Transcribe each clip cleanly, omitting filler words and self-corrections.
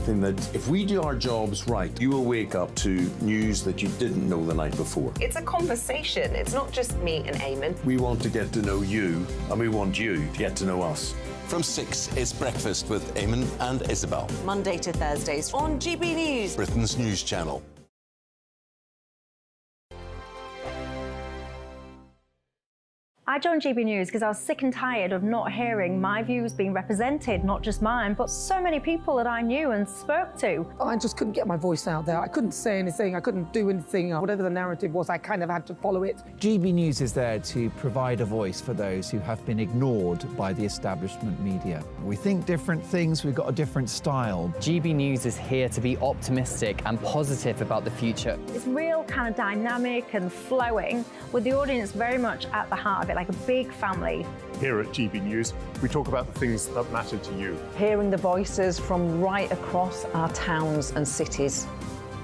something that, if we do our jobs right, you will wake up to news that you didn't know the night before. It's a conversation. It's not just me and Eamon. We want to get to know you, and we want you to get to know us. From 6, it's Breakfast with Eamon and Isabel. Monday to Thursdays on GB News, Britain's news channel. I joined GB News because I was sick and tired of not hearing my views being represented, not just mine, but so many people that I knew and spoke to. I just couldn't get my voice out there. I couldn't say anything, I couldn't do anything. Whatever the narrative was, I kind of had to follow it. GB News is there to provide a voice for those who have been ignored by the establishment media. We think different things, we've got a different style. GB News is here to be optimistic and positive about the future. It's real kind of dynamic and flowing, with the audience very much at the heart of it, like a big family. Here at GB News, we talk about the things that matter to you. hearing the voices from right across our towns and cities,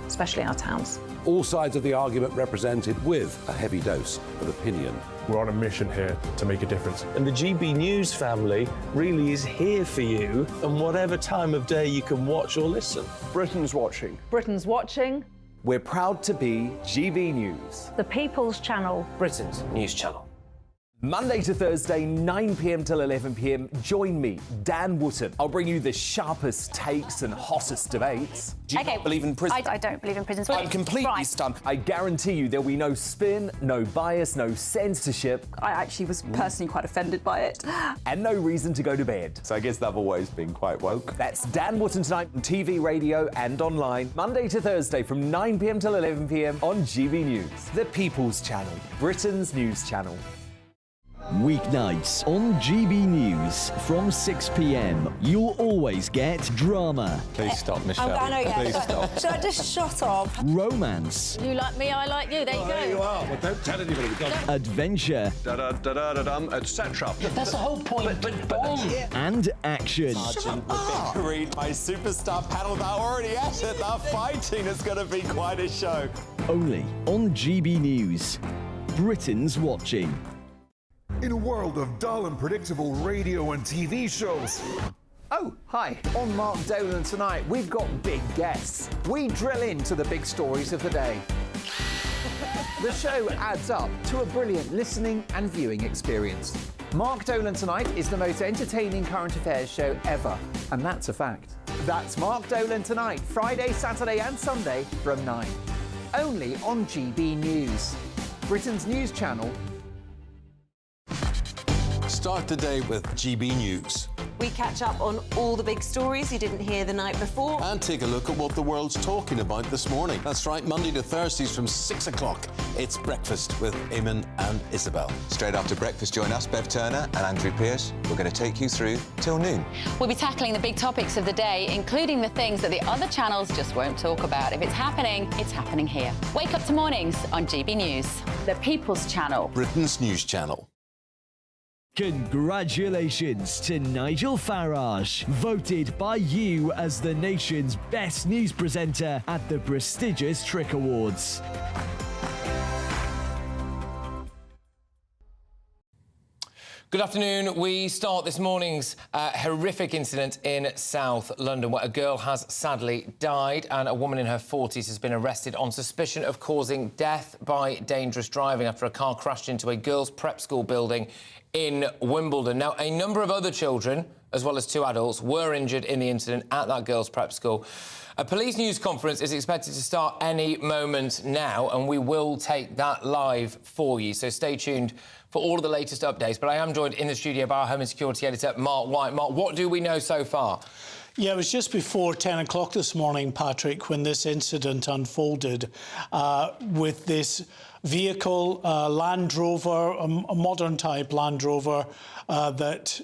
especially our towns. All sides of the argument represented with a heavy dose of opinion. We're on a mission here to make a difference. And the GB News family really is here for you, and whatever time of day you can watch or listen. Britain's watching. Britain's watching. We're proud to be GB News, The People's Channel. Britain's news channel. Monday to Thursday, 9 p.m. till 11 p.m. Join me, Dan Wootton. I'll bring you the sharpest takes and hottest debates. Do you not believe in prison? I don't believe in prisons. I'm completely stunned. I guarantee you there'll be no spin, no bias, no censorship. I actually was personally quite offended by it. And no reason to go to bed. So I guess they've always been quite woke. That's Dan Wootton tonight on TV, radio and online. Monday to Thursday from 9 p.m. till 11 p.m. on GB News. The People's Channel, Britain's news channel. Weeknights on GB News from 6 p.m. You'll always get drama. Please stop, Michelle. I know, yeah. Please stop. Should I just shut up? Romance. You like me, I like you. There you go. There you are. Well, don't tell anybody. Adventure. Etc. That's the whole point. And action. Sergeant, we're being read my superstar panel. They're already at it. They're fighting. It's going to be quite a show. Only on GB News. Britain's watching. In a world of dull and predictable radio and TV shows. Oh, hi. On Mark Dolan tonight, we've got big guests. We drill into the big stories of the day. The show adds up to a brilliant listening and viewing experience. Mark Dolan Tonight is the most entertaining current affairs show ever, and that's a fact. That's Mark Dolan Tonight, Friday, Saturday and Sunday from 9. Only on GB News, Britain's news channel. Start the day with GB News. We catch up on all the big stories you didn't hear the night before. And take a look at what the world's talking about this morning. That's right, Monday to Thursdays from 6 o'clock. It's Breakfast with Eamon and Isabel. Straight after breakfast, join us, Bev Turner and Andrew Pearce. We're going to take you through till noon. We'll be tackling the big topics of the day, including the things that the other channels just won't talk about. If it's happening here. Wake up to mornings on GB News, the People's Channel. Britain's news channel. Congratulations to Nigel Farage, voted by you as the nation's best news presenter at the prestigious Trick Awards. Good afternoon. We start this morning's horrific incident in South London where a girl has sadly died and a woman in her 40s has been arrested on suspicion of causing death by dangerous driving after a car crashed into a girls' prep school building in Wimbledon. Now, a number of other children, as well as 2 adults, were injured in the incident at that girls' prep school. A police news conference is expected to start any moment now, and we will take that live for you, so stay tuned for all of the latest updates. But I am joined in the studio by our Home and Security Editor, Mark White. Mark, what do we know so far? Yeah, it was just before 10 o'clock this morning, Patrick, when this incident unfolded with this vehicle, Land Rover, a modern-type Land Rover that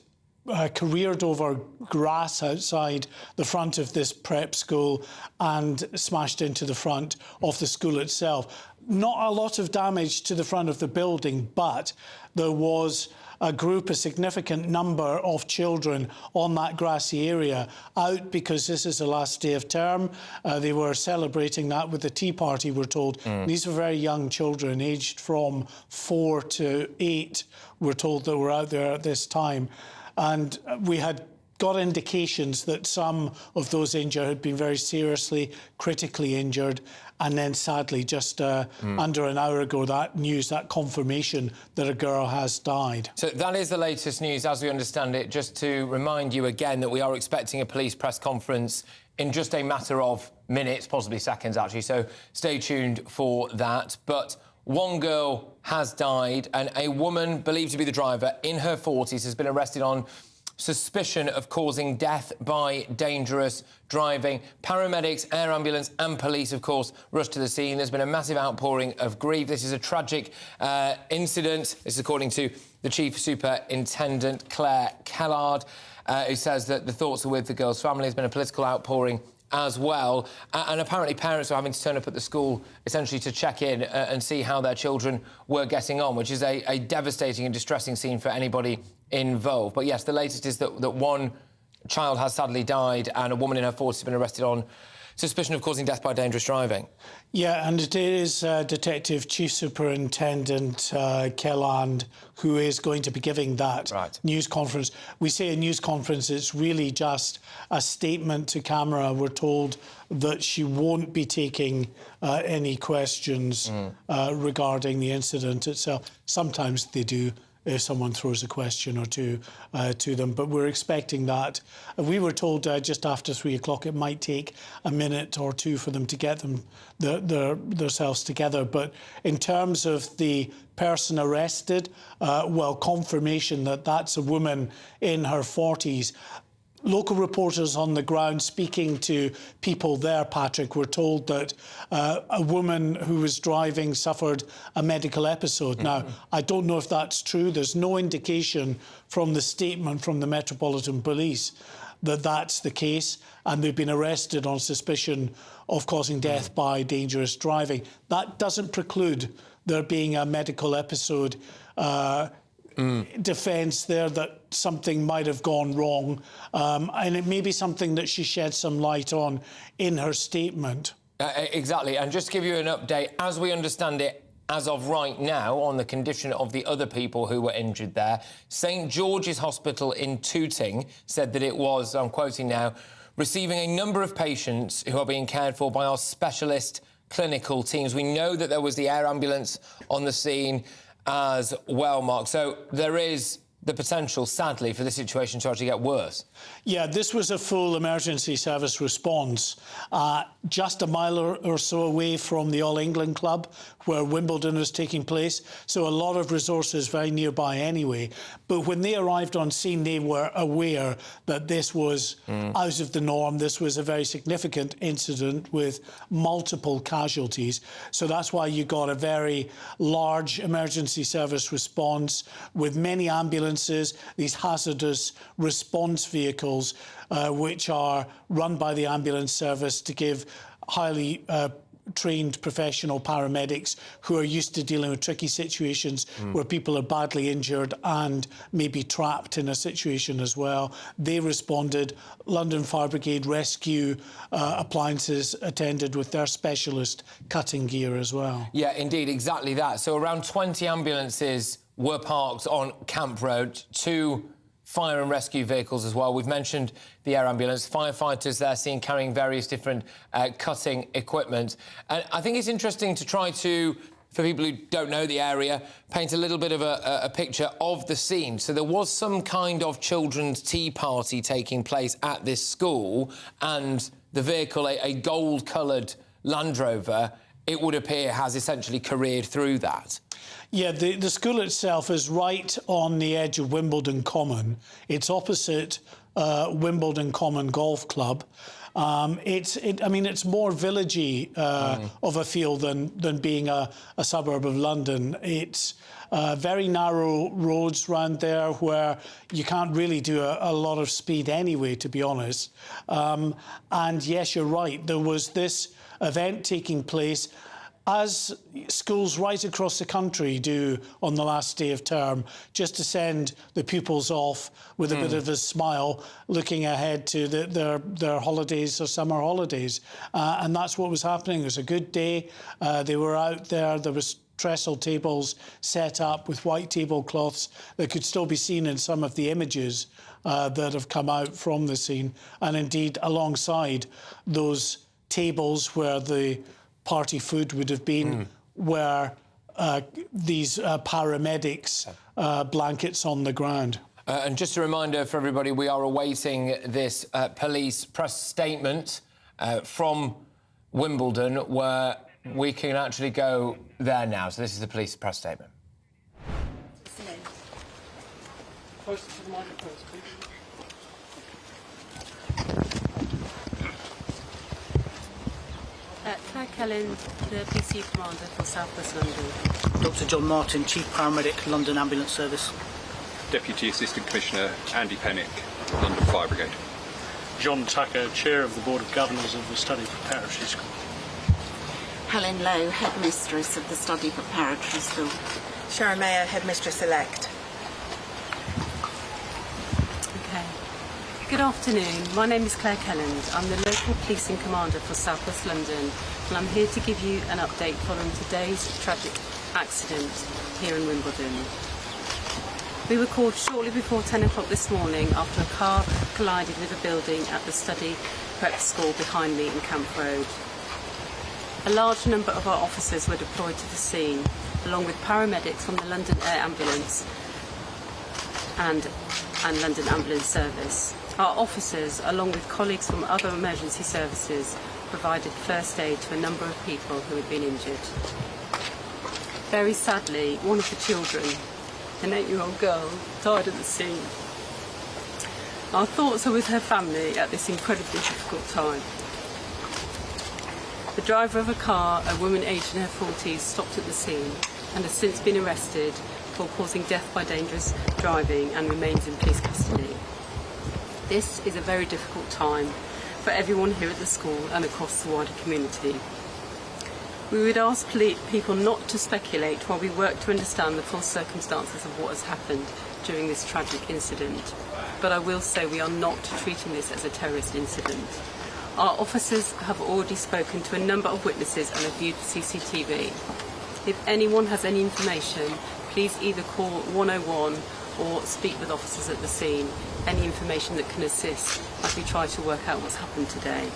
careered over grass outside the front of this prep school and smashed into the front of the school itself. Not a lot of damage to the front of the building, but there was a significant number of children on that grassy area out because this is the last day of term. They were celebrating that with the tea party, we're told. These were very young children, aged from 4 to 8, we're told, that were out there at this time. And we had got indications that some of those injured had been very seriously, critically injured. And then, sadly, just under an hour ago, that confirmation that a girl has died. So that is the latest news, as we understand it. Just to remind you again that we are expecting a police press conference in just a matter of minutes, possibly seconds, actually. So stay tuned for that. But one girl has died, and a woman believed to be the driver in her 40s has been arrested on suspicion of causing death by dangerous driving. Paramedics, air ambulance and police, of course, rushed to the scene. There's been a massive outpouring of grief. This is a tragic incident. This is according to the Chief Superintendent, Claire Kellard, who says that the thoughts are with the girl's family. There's been a political outpouring as well. And apparently parents are having to turn up at the school essentially to check in and see how their children were getting on, which is a devastating and distressing scene for anybody involved. But yes, the latest is that one child has sadly died and a woman in her 40s has been arrested on suspicion of causing death by dangerous driving. Yeah, and it is Detective Chief Superintendent Kelland who is going to be giving that news conference. We say a news conference, it's really just a statement to camera. We're told that she won't be taking any questions regarding the incident itself. Sometimes they do, if someone throws a question or two to them. But we're expecting that. We were told just after 3 o'clock it might take a minute or two for them to get themselves together. But in terms of the person arrested, well, confirmation that that's a woman in her 40s. Local reporters on the ground speaking to people there, Patrick, were told that a woman who was driving suffered a medical episode. Now, I don't know if that's true. There's no indication from the statement from the Metropolitan Police that that's the case, and they've been arrested on suspicion of causing death by dangerous driving. That doesn't preclude there being a medical episode defence there that something might have gone wrong, and it may be something that she shed some light on in her statement. Exactly, and just to give you an update, as we understand it, as of right now, on the condition of the other people who were injured there, St George's Hospital in Tooting said that it was, I'm quoting now, receiving a number of patients who are being cared for by our specialist clinical teams. We know that there was the air ambulance on the scene as well, Mark. So there is the potential, sadly, for the situation to actually get worse. Yeah, this was a full emergency service response, just a mile or so away from the All England Club, where Wimbledon is taking place. So a lot of resources very nearby anyway. But when they arrived on scene, they were aware that this was out of the norm. This was a very significant incident with multiple casualties. So that's why you got a very large emergency service response with many ambulances, these hazardous response vehicles, which are run by the ambulance service to give highly trained professional paramedics who are used to dealing with tricky situations where people are badly injured and maybe trapped in a situation as well. They responded. London Fire Brigade rescue appliances attended with their specialist cutting gear as well. Yeah, indeed, exactly that. So around 20 ambulances were parked on Camp Road, 2 fire and rescue vehicles as well. We've mentioned the air ambulance, firefighters there seen carrying various different cutting equipment. And I think it's interesting to try to, for people who don't know the area, paint a little bit of a picture of the scene. So there was some kind of children's tea party taking place at this school, and the vehicle, a gold-coloured Land Rover, it would appear has essentially careered through that. Yeah, the school itself is right on the edge of Wimbledon Common. It's opposite Wimbledon Common Golf Club. I mean, it's more villagey of a feel than being a suburb of London. It's very narrow roads round there where you can't really do a lot of speed anyway, to be honest. And yes, you're right, there was this event taking place, as schools right across the country do on the last day of term, just to send the pupils off with a bit of a smile, looking ahead to their holidays or summer holidays. And that's what was happening. It was a good day. They were out there. There was trestle tables set up with white tablecloths that could still be seen in some of the images that have come out from the scene. And indeed, alongside those tables where the party food would have been, were these paramedics' blankets on the ground. And just a reminder for everybody, we are awaiting this police press statement from Wimbledon, where we can actually go there now. So this is the police press statement. Claire Kelland, the PCU commander for South West London. Dr John Martin, Chief Paramedic, London Ambulance Service. Deputy Assistant Commissioner Andy Pennick, London Fire Brigade. John Tucker, Chair of the Board of Governors of the Study Preparatory School. Helen Lowe, Headmistress of the Study Preparatory School. Sharon Mayer, Headmistress-elect. Okay. Good afternoon. My name is Claire Kelland. I'm the local policing commander for South West London, and I'm here to give you an update following today's tragic accident here in Wimbledon. We were called shortly before 10 o'clock this morning after a car collided with a building at the study prep school behind me in Camp Road. A large number of our officers were deployed to the scene, along with paramedics from the London Air Ambulance and London Ambulance Service. Our officers, along with colleagues from other emergency services, provided first aid to a number of people who had been injured. Very sadly, one of the children, an 8-year-old girl, died at the scene. Our thoughts are with her family at this incredibly difficult time. The driver of a car, a woman aged in her 40s, stopped at the scene and has since been arrested for causing death by dangerous driving and remains in police custody. This is a very difficult time for everyone here at the school and across the wider community. We would ask people not to speculate while we work to understand the full circumstances of what has happened during this tragic incident. But I will say we are not treating this as a terrorist incident. Our officers have already spoken to a number of witnesses and have viewed the CCTV. If anyone has any information, please either call 101 or speak with officers at the scene. Any information that can assist as we try to work out what's happened today.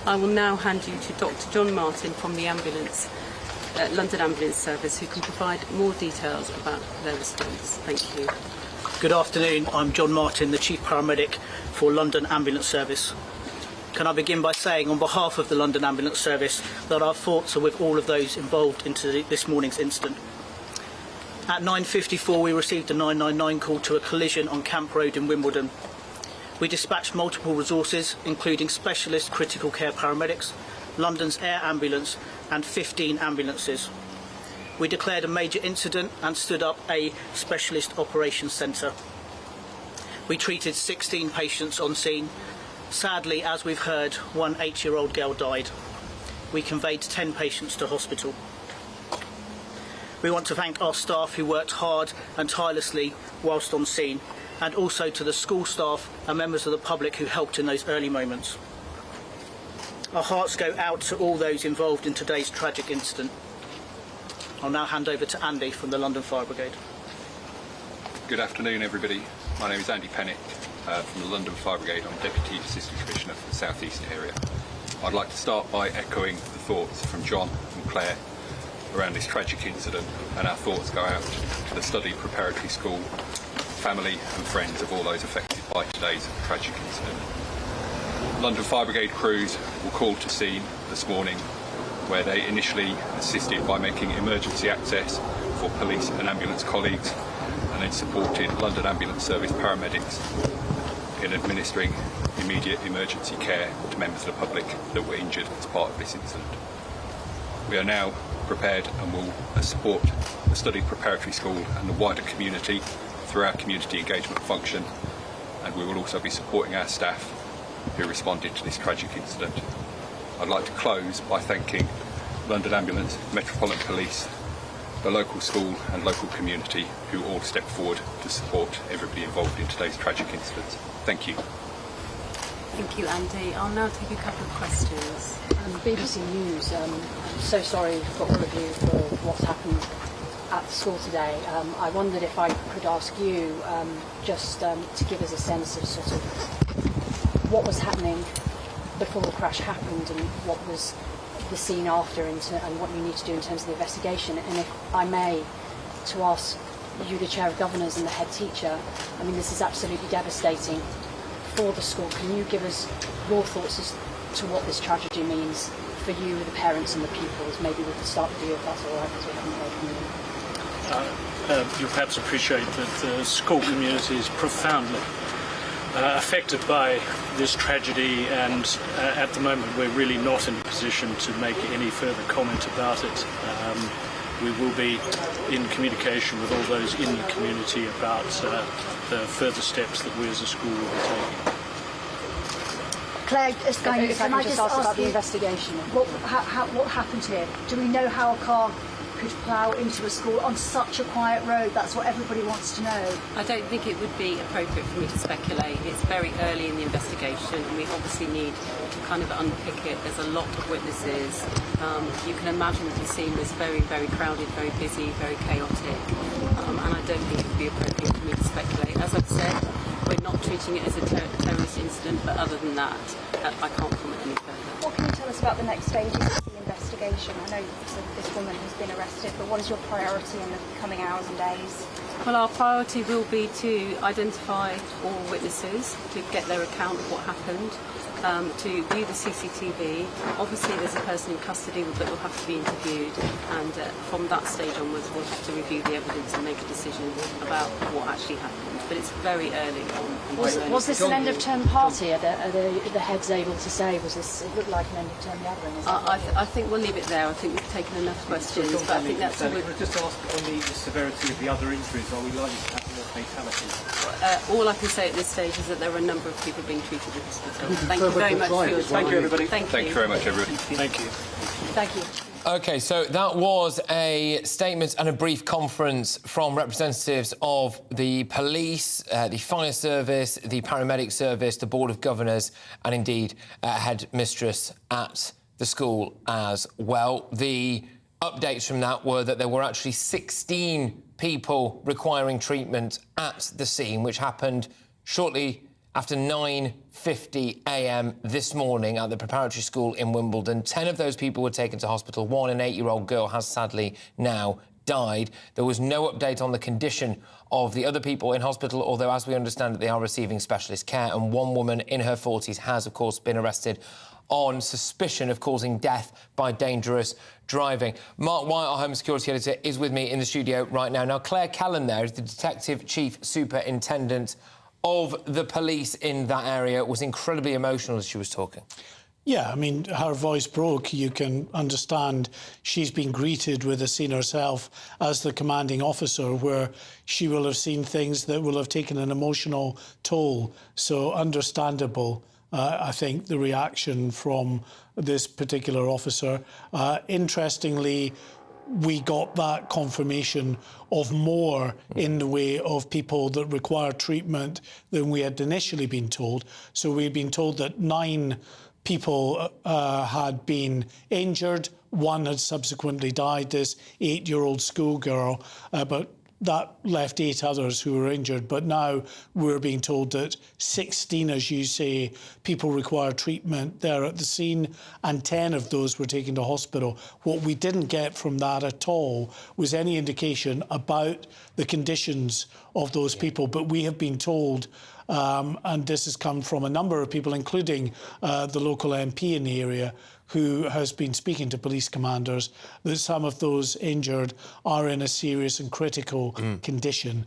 I will now hand you to Dr John Martin from the London Ambulance Service, who can provide more details about their response. Thank you. Good afternoon, I'm John Martin, the Chief Paramedic for London Ambulance Service. Can I begin by saying, on behalf of the London Ambulance Service, that our thoughts are with all of those involved in this morning's incident. At 9:54 we received a 999 call to a collision on Camp Road in Wimbledon. We dispatched multiple resources, including specialist critical care paramedics, London's Air Ambulance and 15 ambulances. We declared a major incident and stood up a specialist operations centre. We treated 16 patients on scene. Sadly, as we've heard, one 8-year-old girl died. We conveyed 10 patients to hospital. We want to thank our staff who worked hard and tirelessly whilst on scene, and also to the school staff and members of the public who helped in those early moments. Our hearts go out to all those involved in today's tragic incident. I'll now hand over to Andy from the London Fire Brigade. Good afternoon, everybody. My name is Andy Pennick from the London Fire Brigade. I'm Deputy Assistant Commissioner for the South East area. I'd like to start by echoing the thoughts from John and Claire around this tragic incident, and our thoughts go out to the Study Preparatory School, family and friends of all those affected by today's tragic incident. London Fire Brigade crews were called to scene this morning, where they initially assisted by making emergency access for police and ambulance colleagues, and then supported London Ambulance Service paramedics in administering immediate emergency care to members of the public that were injured as part of this incident. We are now prepared and will support the Study Preparatory School and the wider community through our community engagement function, and we will also be supporting our staff who responded to this tragic incident. I'd like to close by thanking London Ambulance, Metropolitan Police, the local school and local community who all stepped forward to support everybody involved in today's tragic incident. Thank you. Thank you, Andy. I'll now take a couple of questions. BBC News. I'm so sorry for all of you for what's happened at the school today. I wondered if I could ask you just to give us a sense of sort of what was happening before the crash happened and what was the scene after and what you need to do in terms of the investigation. And if I may, to ask you, the Chair of Governors and the head teacher, I mean, this is absolutely devastating for the school. Can you give us your thoughts as to what this tragedy means for you, the parents and the pupils? Maybe we could start with you, if that's all right, because we haven't heard from you. You'll perhaps appreciate that the school community is profoundly affected by this tragedy, and at the moment we're really not in a position to make any further comment about it. We will be in communication with all those in the community about the further steps that we as a school will be taking. Claire, can I just ask about the investigation? What happened here? Do we know how a car could plough into a school on such a quiet road? That's what everybody wants to know. I don't think it would be appropriate for me to speculate. It's very early in the investigation and we obviously need to kind of unpick it. There's a lot of witnesses. You can imagine that the scene was very, very crowded, very busy, very chaotic, and I don't think it would be appropriate for me to speculate. As I've said, we're not treating it as a terrorist incident, but other than that, I can't comment any further. What can you tell us about the next stages of the investigation? I know this woman has been arrested, but what is your priority in the coming hours and days? Well, our priority will be to identify all witnesses, to get their account of what happened, to view the CCTV. Obviously, there's a person in custody that will have to be interviewed, and from that stage onwards, we'll have to review the evidence and make a decision about what actually happened. But it's very early on. Was this an end-of-term party? Are the heads able to say, was this? It looked like an end-of-term gathering. I think we'll leave it there. I think we've taken enough questions. But I think that's all. Can I just ask on the severity of the other injuries? Are we likely to have more fatalities? All I can say at this stage is that there are a number of people being treated in hospital. Thank you very much for your time. Thank you, everybody. Thank you very much, everybody. Thank you. Thank you. OK, so that was a statement and a brief conference from representatives of the police, the fire service, the paramedic service, the Board of Governors and indeed headmistress at the school as well. The updates from that were that there were actually 16 people requiring treatment at the scene, which happened shortly after 9:50 a.m. this morning at the preparatory school in Wimbledon. 10 of those people were taken to hospital. An 8-year-old girl has sadly now died. There was no update on the condition of the other people in hospital, although, as we understand it, they are receiving specialist care. And one woman in her 40s has, of course, been arrested on suspicion of causing death by dangerous driving. Mark White, our Home Security Editor, is with me in the studio right now. Now, Claire Callan there is the Detective Chief Superintendent of the police in that area, was incredibly emotional as she was talking. Yeah, I mean, her voice broke. You can understand she's been greeted with a scene herself as the commanding officer, where she will have seen things that will have taken an emotional toll. So understandable, I think, the reaction from this particular officer. Interestingly, we got that confirmation of more in the way of people that require treatment than we had initially been told. So we'd been told that 9 people had been injured. 1 had subsequently died, this 8-year-old schoolgirl, but that left 8 others who were injured. But now we're being told that 16, as you say, people require treatment there at the scene, and 10 of those were taken to hospital. What we didn't get from that at all was any indication about the conditions of those people. But we have been told, and this has come from a number of people, including the local MP in the area, who has been speaking to police commanders, that some of those injured are in a serious and critical condition.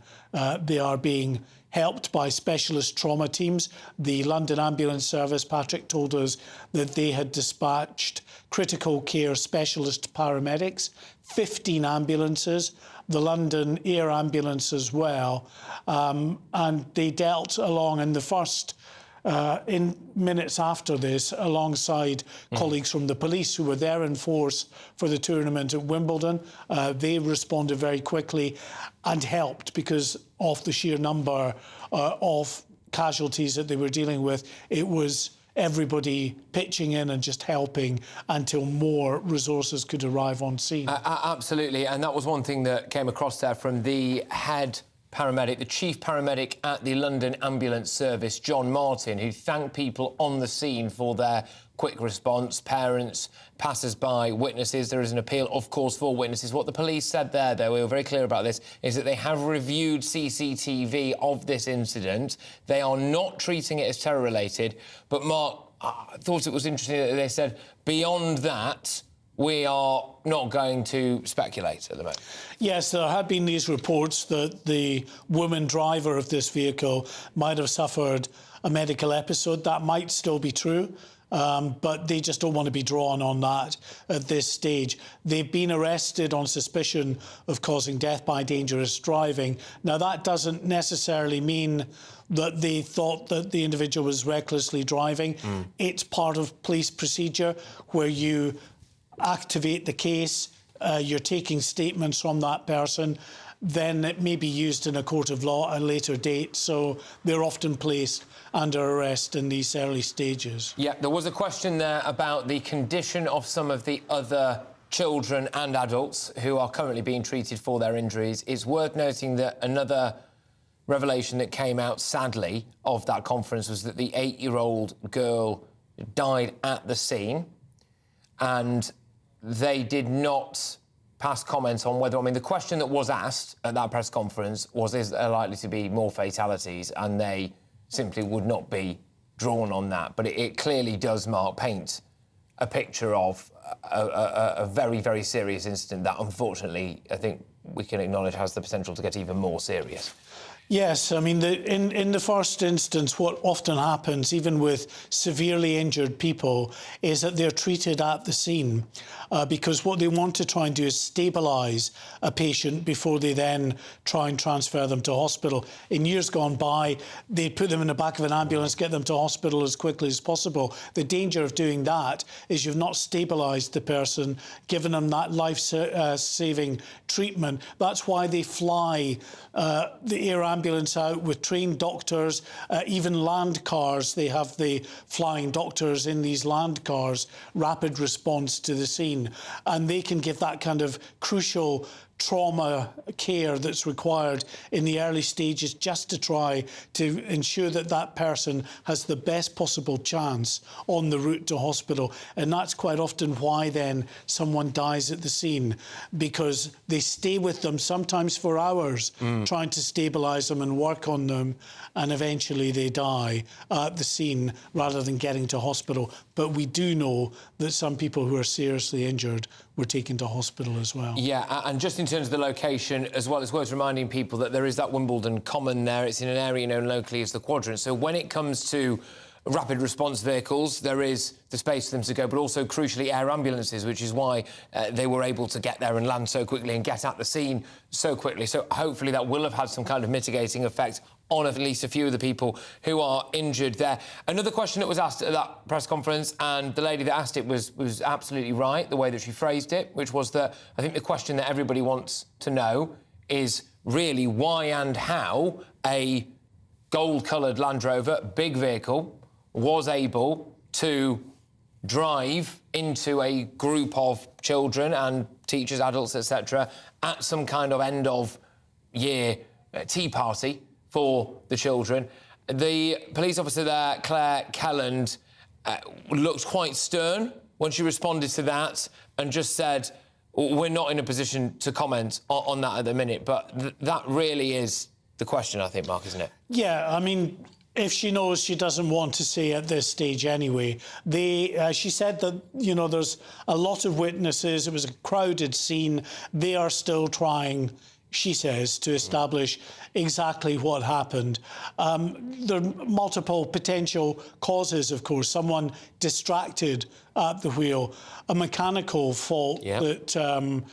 They are being helped by specialist trauma teams. The London Ambulance Service, Patrick told us that they had dispatched critical care specialist paramedics, 15 ambulances, the London Air Ambulance as well, and they dealt along in the first in minutes after this, alongside colleagues from the police who were there in force for the tournament at Wimbledon. They responded very quickly and helped, because of the sheer number of casualties that they were dealing with. It was everybody pitching in and just helping until more resources could arrive on scene. Absolutely, and that was one thing that came across there from the head paramedic, the chief paramedic at the London Ambulance Service, John Martin, who thanked people on the scene for their quick response, parents, passers-by, witnesses. There is an appeal, of course, for witnesses. What the police said there, though, we were very clear about this, is that they have reviewed CCTV of this incident. They are not treating it as terror-related. But, Mark, I thought it was interesting that they said, beyond that, we are not going to speculate at the moment. Yes, there have been these reports that the woman driver of this vehicle might have suffered a medical episode. That might still be true, but they just don't want to be drawn on that at this stage. They've been arrested on suspicion of causing death by dangerous driving. Now, that doesn't necessarily mean that they thought that the individual was recklessly driving. It's part of police procedure where you activate the case, you're taking statements from that person, then it may be used in a court of law at a later date, so they're often placed under arrest in these early stages. Yeah, there was a question there about the condition of some of the other children and adults who are currently being treated for their injuries. It's worth noting that another revelation that came out, sadly, of that conference was that the 8-year-old girl died at the scene, and they did not pass comment on whether... I mean, the question that was asked at that press conference was, is there likely to be more fatalities? And they simply would not be drawn on that. But it clearly does, Mark, paint a picture of a very, very serious incident that, unfortunately, I think we can acknowledge has the potential to get even more serious. Yes, I mean, in the first instance, what often happens, even with severely injured people, is that they're treated at the scene because what they want to try and do is stabilise a patient before they then try and transfer them to hospital. In years gone by, they'd put them in the back of an ambulance, get them to hospital as quickly as possible. The danger of doing that is you've not stabilised the person, given them that life-saving treatment. That's why they fly the air ambulance out with trained doctors, even land cars. They have the flying doctors in these land cars, rapid response to the scene, and they can give that kind of crucial trauma care that's required in the early stages just to try to ensure that that person has the best possible chance on the route to hospital. And that's quite often why then someone dies at the scene, because they stay with them sometimes for hours trying to stabilise them and work on them, and eventually they die at the scene rather than getting to hospital. But we do know that some people who are seriously injured were taken to hospital as well. Yeah, and just in terms of the location as well, it's worth reminding people that there is that Wimbledon common there. It's in an area known locally as the Quadrant. So when it comes to rapid response vehicles, there is the space for them to go, but also, crucially, air ambulances, which is why they were able to get there and land so quickly and get at the scene so quickly. So hopefully that will have had some kind of mitigating effect on at least a few of the people who are injured there. Another question that was asked at that press conference, and the lady that asked it was absolutely right, the way that she phrased it, which was that I think the question that everybody wants to know is really why and how a gold-coloured Land Rover, big vehicle, was able to drive into a group of children and teachers, adults, etc., at some kind of end-of-year tea party for the children. The police officer there, Claire Kelland, looked quite stern when she responded to that and just said, we're not in a position to comment on that at the minute. But that really is the question, I think, Mark, isn't it? Yeah, I mean, if she knows, she doesn't want to say at this stage anyway. She said that, you know, there's a lot of witnesses. It was a crowded scene. They are still trying, she says, to establish exactly what happened. There are multiple potential causes, of course. Someone distracted at the wheel, a mechanical fault that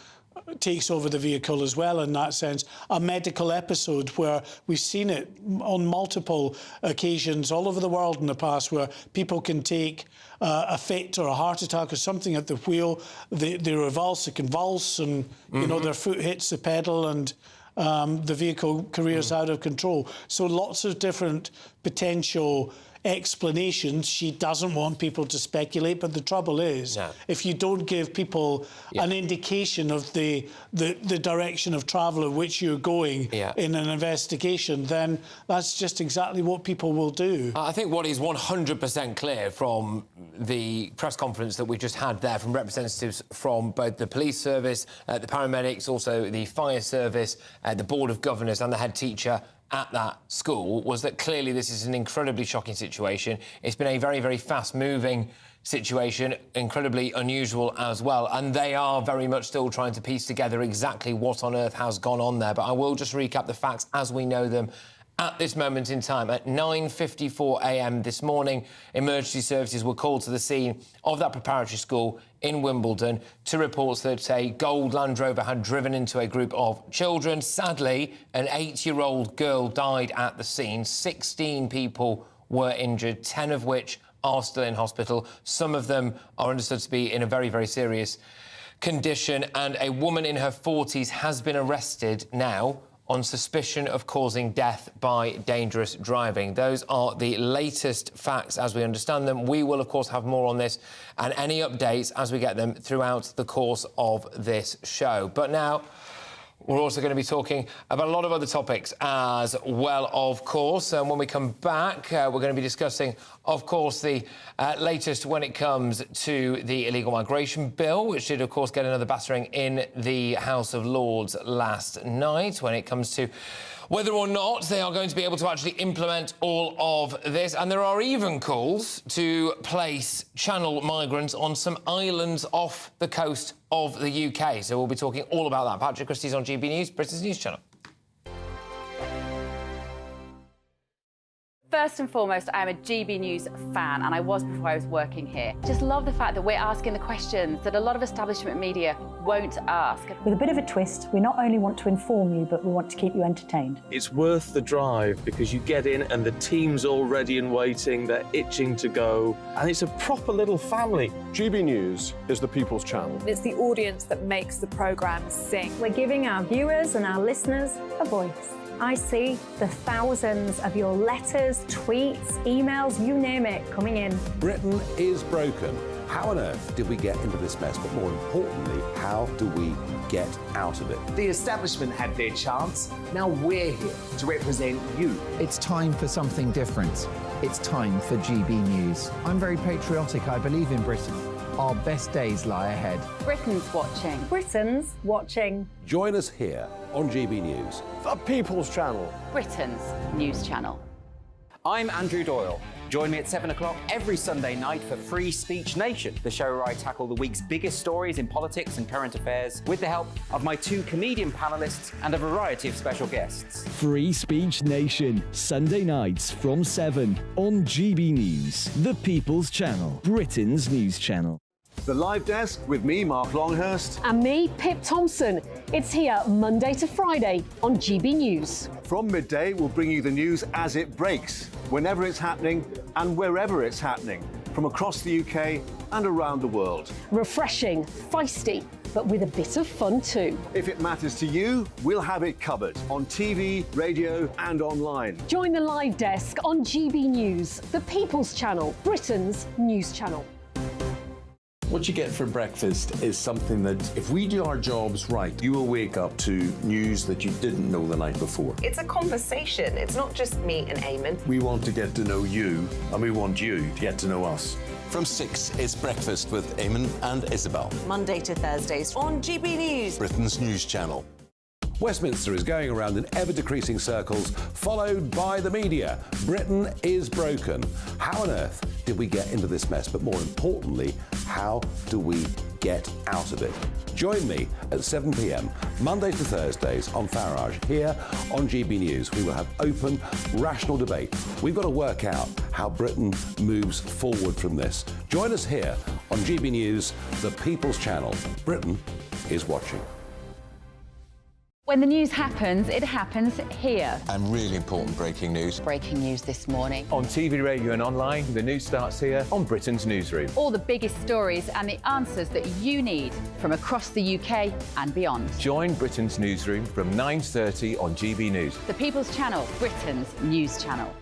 takes over the vehicle as well in that sense, a medical episode where we've seen it on multiple occasions all over the world in the past, where people can take a fit or a heart attack or something at the wheel, they revulse, they convulse, and you know, their foot hits the pedal and the vehicle careers out of control. So lots of different potential explanations. She doesn't want people to speculate, but the trouble is, if you don't give people an indication of the direction of travel in which you're going in an investigation, then that's just exactly what people will do. I think what is 100% clear from the press conference that we just had there from representatives from both the police service, the paramedics, also the fire service, the Board of Governors and the head teacher at that school, was that clearly this is an incredibly shocking situation. It's been a very, very fast-moving situation, incredibly unusual as well, and they are very much still trying to piece together exactly what on earth has gone on there. But I will just recap the facts as we know them at this moment in time. At 9:54 a.m. this morning, emergency services were called to the scene of that preparatory school in Wimbledon to reports that a gold Land Rover had driven into a group of children. Sadly, an 8-year-old girl died at the scene. 16 people were injured, 10 of which are still in hospital. Some of them are understood to be in a very, very serious condition, and a woman in her 40s has been arrested now on suspicion of causing death by dangerous driving. Those are the latest facts as we understand them. We will, of course, have more on this and any updates as we get them throughout the course of this show. But now, we're also going to be talking about a lot of other topics as well, of course. And when we come back, we're going to be discussing, of course, the latest when it comes to the illegal migration bill, which did, of course, get another battering in the House of Lords last night, when it comes to whether or not they are going to be able to actually implement all of this. And there are even calls to place channel migrants on some islands off the coast of the UK. So we'll be talking all about that. Patrick Christys on GB News, Britain's news channel. First and foremost, I am a GB News fan, and I was before I was working here. Just love the fact that we're asking the questions that a lot of establishment media won't ask. With a bit of a twist, we not only want to inform you, but we want to keep you entertained. It's worth the drive because you get in and the team's all ready and waiting, they're itching to go, and it's a proper little family. GB News is the People's Channel. It's the audience that makes the programme sing. We're giving our viewers and our listeners a voice. I see the thousands of your letters, tweets, emails, you name it, coming in. Britain is broken. How on earth did we get into this mess? But more importantly, how do we get out of it? The establishment had their chance. Now we're here to represent you. It's time for something different. It's time for GB News. I'm very patriotic. I believe in Britain. Our best days lie ahead. Britain's watching. Britain's watching. Join us here on GB News. The People's Channel. Britain's news channel. I'm Andrew Doyle. Join me at 7 o'clock every Sunday night for Free Speech Nation, the show where I tackle the week's biggest stories in politics and current affairs with the help of my 2 comedian panellists and a variety of special guests. Free Speech Nation, Sunday nights from 7 on GB News, the People's Channel, Britain's news channel. The Live Desk with me, Mark Longhurst. And me, Pip Thompson. It's here Monday to Friday on GB News. From midday, we'll bring you the news as it breaks, whenever it's happening and wherever it's happening, from across the UK and around the world. Refreshing, feisty, but with a bit of fun too. If it matters to you, we'll have it covered on TV, radio and online. Join the Live Desk on GB News, the People's Channel, Britain's news channel. What you get for breakfast is something that, if we do our jobs right, you will wake up to news that you didn't know the night before. It's a conversation. It's not just me and Eamon. We want to get to know you, and we want you to get to know us. From 6, it's Breakfast with Eamon and Isabel. Monday to Thursdays on GB News, Britain's news channel. Westminster is going around in ever-decreasing circles, followed by the media. Britain is broken. How on earth did we get into this mess? But more importantly, how do we get out of it? Join me at 7 p.m, Mondays to Thursdays on Farage, here on GB News. We will have open, rational debate. We've got to work out how Britain moves forward from this. Join us here on GB News, the People's Channel. Britain is watching. When the news happens, it happens here. And really important breaking news. Breaking news this morning. On TV, radio and online, the news starts here on Britain's Newsroom. All the biggest stories and the answers that you need from across the UK and beyond. Join Britain's Newsroom from 9:30 on GB News. The People's Channel, Britain's news channel.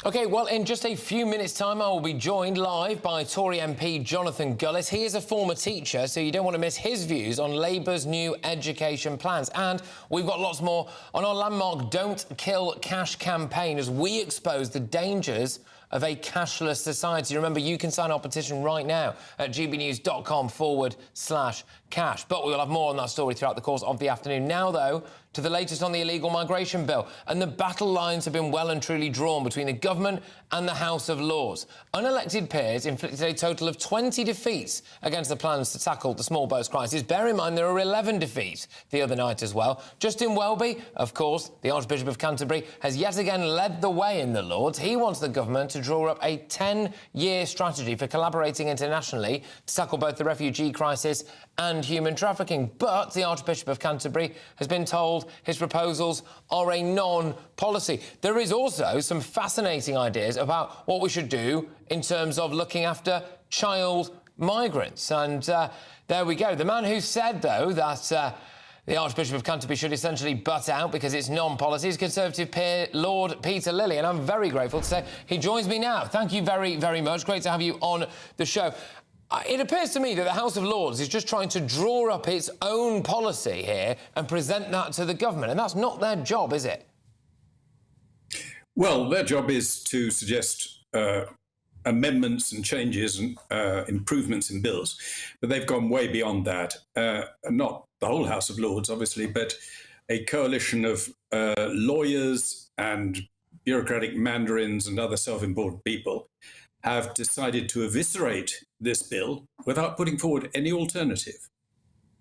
OK, well, in just a few minutes' time, I will be joined live by Tory MP Jonathan Gullis. He is a former teacher, so you don't want to miss his views on Labour's new education plans. And we've got lots more on our landmark Don't Kill Cash campaign as we expose the dangers of a cashless society. Remember, you can sign our petition right now at gbnews.com/cash. But we will have more on that story throughout the course of the afternoon. Now, though, to the latest on the illegal migration bill. And the battle lines have been well and truly drawn between the government and the House of Lords. Unelected peers inflicted a total of 20 defeats against the plans to tackle the small boats crisis. Bear in mind, there were 11 defeats the other night as well. Justin Welby, of course, the Archbishop of Canterbury, has yet again led the way in the Lords. He wants the government to draw up a 10-year strategy for collaborating internationally to tackle both the refugee crisis and human trafficking. But the Archbishop of Canterbury has been told his proposals are a non-policy. There is also some fascinating ideas about what we should do in terms of looking after child migrants. And there we go. The man who said, though, that the Archbishop of Canterbury should essentially butt out because it's non-policy is Conservative peer Lord Peter Lilly, and I'm very grateful to say he joins me now. Thank you very, very much. Great to have you on the show. It appears to me that the House of Lords is just trying to draw up its own policy here and present that to the government, and that's not their job, is it? Well, their job is to suggest amendments and changes and improvements in bills, but they've gone way beyond that. Not the whole House of Lords, obviously, but a coalition of lawyers and bureaucratic mandarins and other self-important people have decided to eviscerate this bill without putting forward any alternative.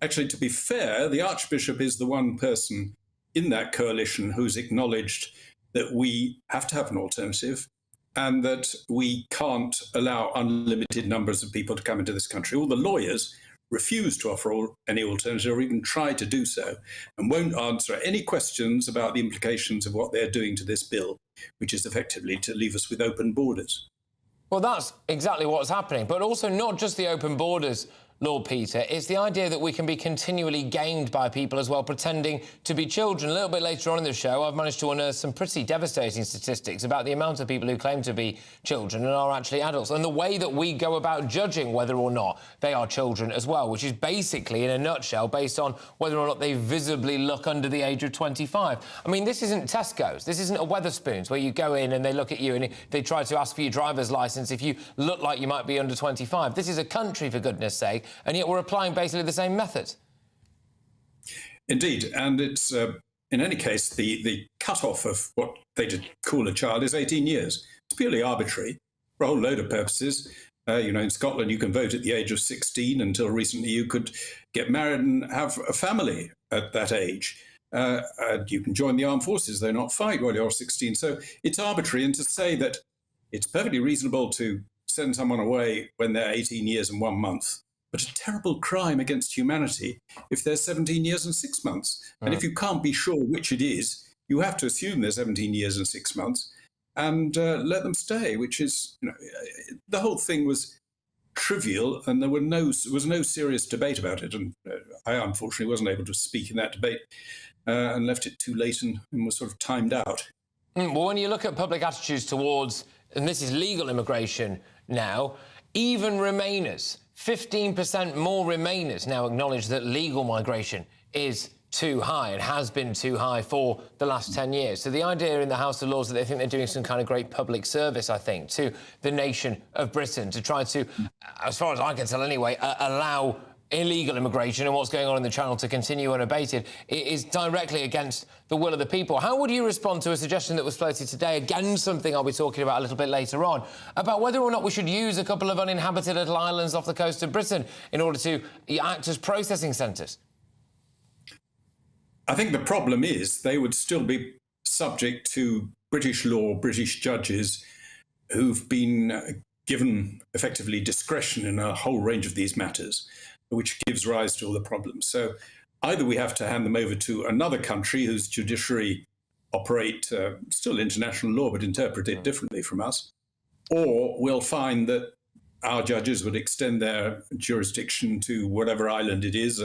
Actually, to be fair, the Archbishop is the one person in that coalition who's acknowledged that we have to have an alternative and that we can't allow unlimited numbers of people to come into this country. All the lawyers refuse to offer any alternative or even try to do so and won't answer any questions about the implications of what they're doing to this bill, which is effectively to leave us with open borders. Well, that's exactly what's happening. But also not just the open borders, Lord Peter, it's the idea that we can be continually gamed by people as well, pretending to be children. A little bit later on in the show, I've managed to unearth some pretty devastating statistics about the amount of people who claim to be children and are actually adults, and the way that we go about judging whether or not they are children as well, which is basically, in a nutshell, based on whether or not they visibly look under the age of 25. I mean, this isn't Tesco's. This isn't a Wetherspoons, where you go in and they look at you and they try to ask for your driver's licence if you look like you might be under 25. This is a country, for goodness sake, and yet we're applying basically the same method. Indeed, and it's, in any case, the cut-off of what they call a child is 18 years. It's purely arbitrary for a whole load of purposes. You know, in Scotland, you can vote at the age of 16. Until recently, you could get married and have a family at that age. You can join the armed forces, though not fight while you're 16. So it's arbitrary, and to say that it's perfectly reasonable to send someone away when they're 18 years and 1 month, but a terrible crime against humanity if they're 17 years and 6 months. And if you can't be sure which it is, you have to assume they're 17 years and 6 months and let them stay, which is, you know, the whole thing was trivial and there was no serious debate about it. And I unfortunately wasn't able to speak in that debate and left it too late and was sort of timed out. Well, when you look at public attitudes towards, and this is legal immigration now, even Remainers, 15% more Remainers now acknowledge that legal migration is too high and has been too high for the last 10 years. So the idea in the House of Lords that they think they're doing some kind of great public service, I think, to the nation of Britain to try to, as far as I can tell anyway, allow illegal immigration and what's going on in the Channel to continue unabated, it is directly against the will of the people. How would you respond to a suggestion that was floated today, again something I'll be talking about a little bit later on, about whether or not we should use a couple of uninhabited little islands off the coast of Britain in order to act as processing centres? I think the problem is they would still be subject to British law, British judges who've been given effectively discretion in a whole range of these matters, which gives rise to all the problems. So either we have to hand them over to another country whose judiciary operate still international law but interpret it differently from us, or we'll find that our judges would extend their jurisdiction to whatever island it is,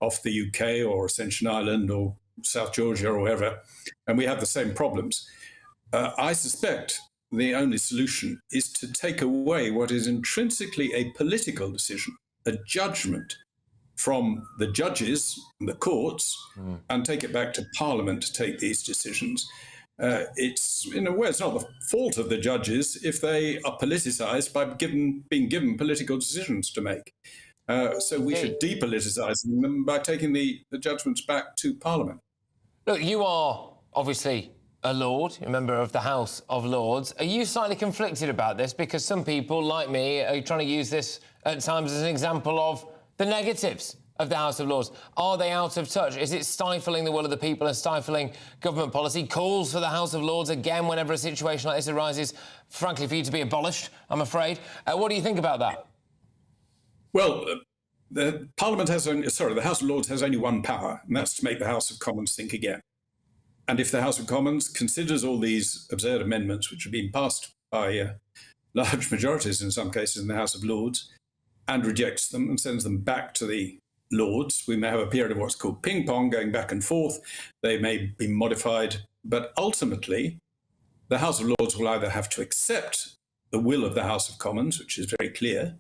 off the UK or Ascension Island or South Georgia or wherever, and we have the same problems. I suspect the only solution is to take away what is intrinsically a political decision, a judgment from the judges and the courts, and take it back to Parliament to take these decisions. It's, in a way, it's not the fault of the judges if they are politicised by being given political decisions to make. So we should depoliticise them by taking the judgments back to Parliament. Look, you are obviously a Lord, a member of the House of Lords. Are you slightly conflicted about this? Because some people, like me, are trying to use this at times as an example of the negatives of the House of Lords. Are they out of touch? Is it stifling the will of the people and stifling government policy? Calls for the House of Lords again whenever a situation like this arises, frankly, for you to be abolished, I'm afraid. What do you think about that? Well, the House of Lords has only one power, and that's to make the House of Commons think again. And if the House of Commons considers all these absurd amendments, which have been passed by large majorities in some cases in the House of Lords, and rejects them and sends them back to the Lords, we may have a period of what's called ping-pong, going back and forth. They may be modified, but ultimately the House of Lords will either have to accept the will of the House of Commons, which is very clear,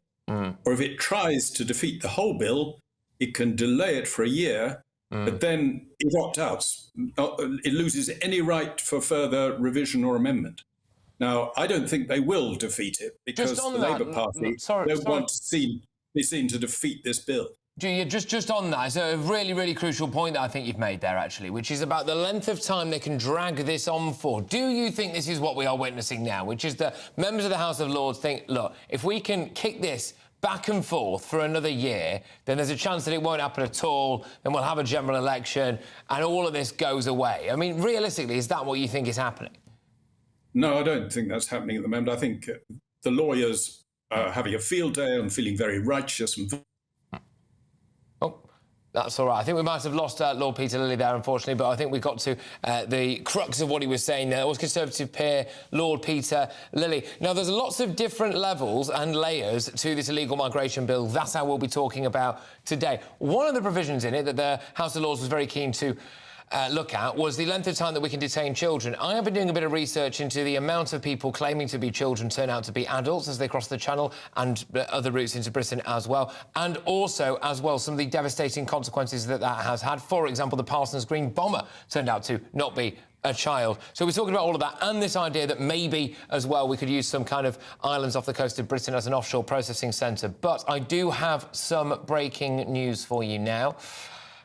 or if it tries to defeat the whole bill, it can delay it for a year, but then it opt-outs. It loses any right for further revision or amendment. Now, I don't think they will defeat it, because the Labour Party don't want to be seen to defeat this bill. Just on that, it's a really, really crucial point that I think you've made there, actually, which is about the length of time they can drag this on for. Do you think this is what we are witnessing now, which is that members of the House of Lords think, look, if we can kick this back and forth for another year, then there's a chance that it won't happen at all, then we'll have a general election, and all of this goes away? I mean, realistically, is that what you think is happening? No, I don't think that's happening at the moment. I think the lawyers are having a field day and feeling very righteous and... That's all right. I think we might have lost Lord Peter Lilly there, unfortunately, but I think we got to the crux of what he was saying there. It was Conservative peer Lord Peter Lilly. Now, there's lots of different levels and layers to this illegal migration bill. That's how we'll be talking about today. One of the provisions in it that the House of Lords was very keen to look at was the length of time that we can detain children. I have been doing a bit of research into the amount of people claiming to be children turn out to be adults as they cross the Channel and other routes into Britain as well, and also, as well, some of the devastating consequences that has had. For example, the Parsons Green bomber turned out to not be a child. So we're talking about all of that and this idea that maybe, as well, we could use some kind of islands off the coast of Britain as an offshore processing centre. But I do have some breaking news for you now.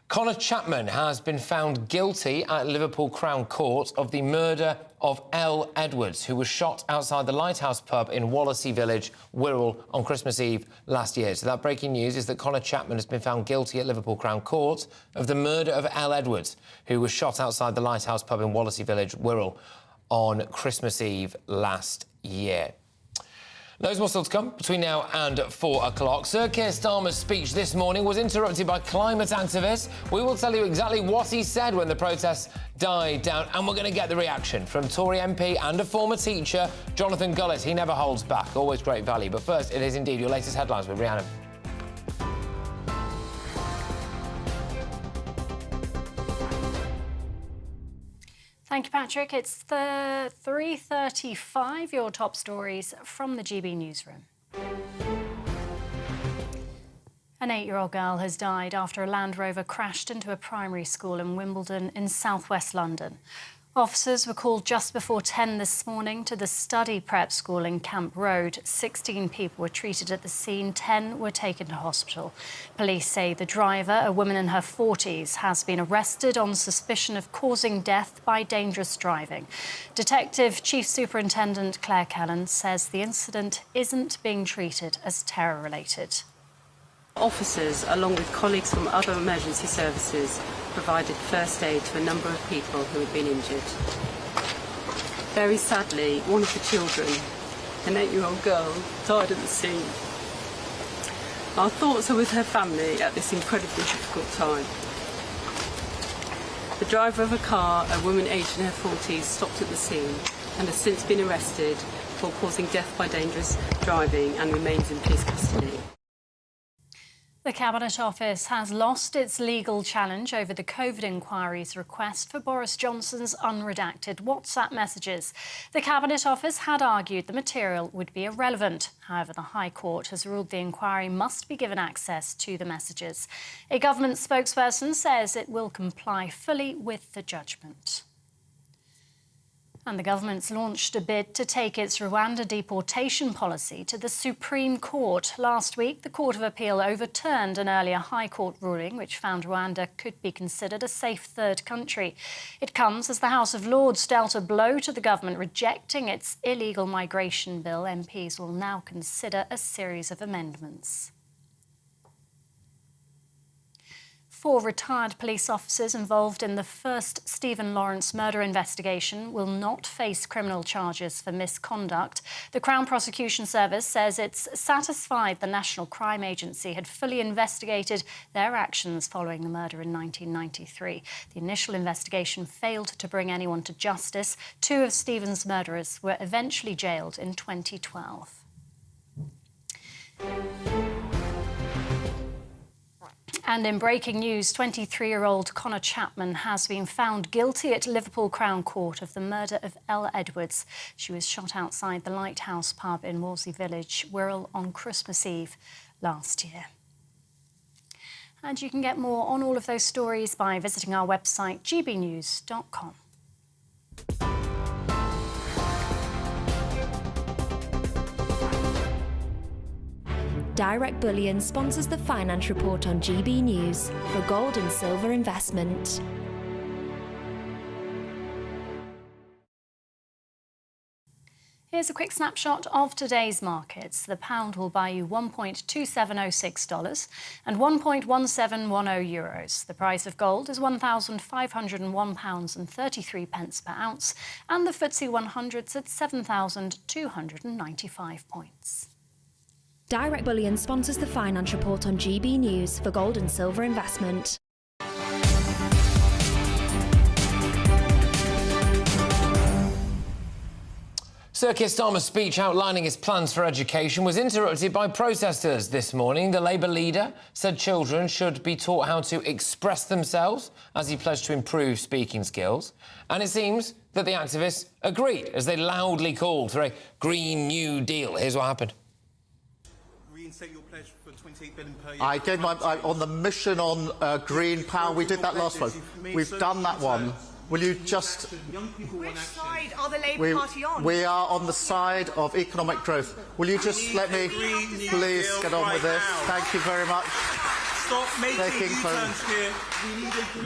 Connor Chapman has been found guilty at Liverpool Crown Court of the murder of Elle Edwards, who was shot outside the Lighthouse pub in Wallasey Village, Wirral, on Christmas Eve last year. So that breaking news is that Connor Chapman has been found guilty at Liverpool Crown Court of the murder of Elle Edwards, who was shot outside the Lighthouse pub in Wallasey Village, Wirral, on Christmas Eve last year. Loads more still to come between now and 4 o'clock. Sir Keir Starmer's speech this morning was interrupted by climate activists. We will tell you exactly what he said when the protests died down, and we're going to get the reaction from Tory MP and a former teacher, Jonathan Gullis. He never holds back, always great value. But first, it is indeed your latest headlines with Rhiannon. Thank you, Patrick. It's 3:35, your top stories from the GB newsroom. An 8-year-old girl has died after a Land Rover crashed into a primary school in Wimbledon in southwest London. Officers were called just before 10 this morning to the study prep school in Camp Road. 16 people were treated at the scene, 10 were taken to hospital. Police say the driver, a woman in her 40s, has been arrested on suspicion of causing death by dangerous driving. Detective Chief Superintendent Claire Callan says the incident isn't being treated as terror-related. Officers, along with colleagues from other emergency services, provided first aid to a number of people who had been injured. Very sadly, one of the children, an 8-year-old girl, died at the scene. Our thoughts are with her family at this incredibly difficult time. The driver of a car, a woman aged in her 40s, stopped at the scene and has since been arrested for causing death by dangerous driving and remains in police custody. The Cabinet Office has lost its legal challenge over the COVID inquiry's request for Boris Johnson's unredacted WhatsApp messages. The Cabinet Office had argued the material would be irrelevant. However, the High Court has ruled the inquiry must be given access to the messages. A government spokesperson says it will comply fully with the judgment. And the government's launched a bid to take its Rwanda deportation policy to the Supreme Court. Last week, the Court of Appeal overturned an earlier High Court ruling which found Rwanda could be considered a safe third country. It comes as the House of Lords dealt a blow to the government, rejecting its illegal migration bill. MPs will now consider a series of amendments. 4 retired police officers involved in the first Stephen Lawrence murder investigation will not face criminal charges for misconduct. The Crown Prosecution Service says it's satisfied the National Crime Agency had fully investigated their actions following the murder in 1993. The initial investigation failed to bring anyone to justice. 2 of Stephen's murderers were eventually jailed in 2012. And in breaking news, 23-year-old Connor Chapman has been found guilty at Liverpool Crown Court of the murder of Ella Edwards. She was shot outside the Lighthouse pub in Wolsey Village, Wirral, on Christmas Eve last year. And you can get more on all of those stories by visiting our website, gbnews.com. Direct Bullion sponsors the Finance Report on GB News for gold and silver investment. Here's a quick snapshot of today's markets. The pound will buy you $1.2706 and €1.1710. The price of gold is £1,501.33 per ounce, and the FTSE 100's at 7,295 points. Direct Bullion sponsors the Finance Report on GB News for gold and silver investment. Sir Keir Starmer's speech outlining his plans for education was interrupted by protesters this morning. The Labour leader said children should be taught how to express themselves as he pledged to improve speaking skills. And it seems that the activists agreed as they loudly called for a Green New Deal. Here's what happened. I gave on the mission on green power. We did that last one. We've done that one. Will you just... Which side are the Labour Party on? We are on the side of economic growth. Will you just let me please get on with this? Thank you very much. Stop making U-turns here.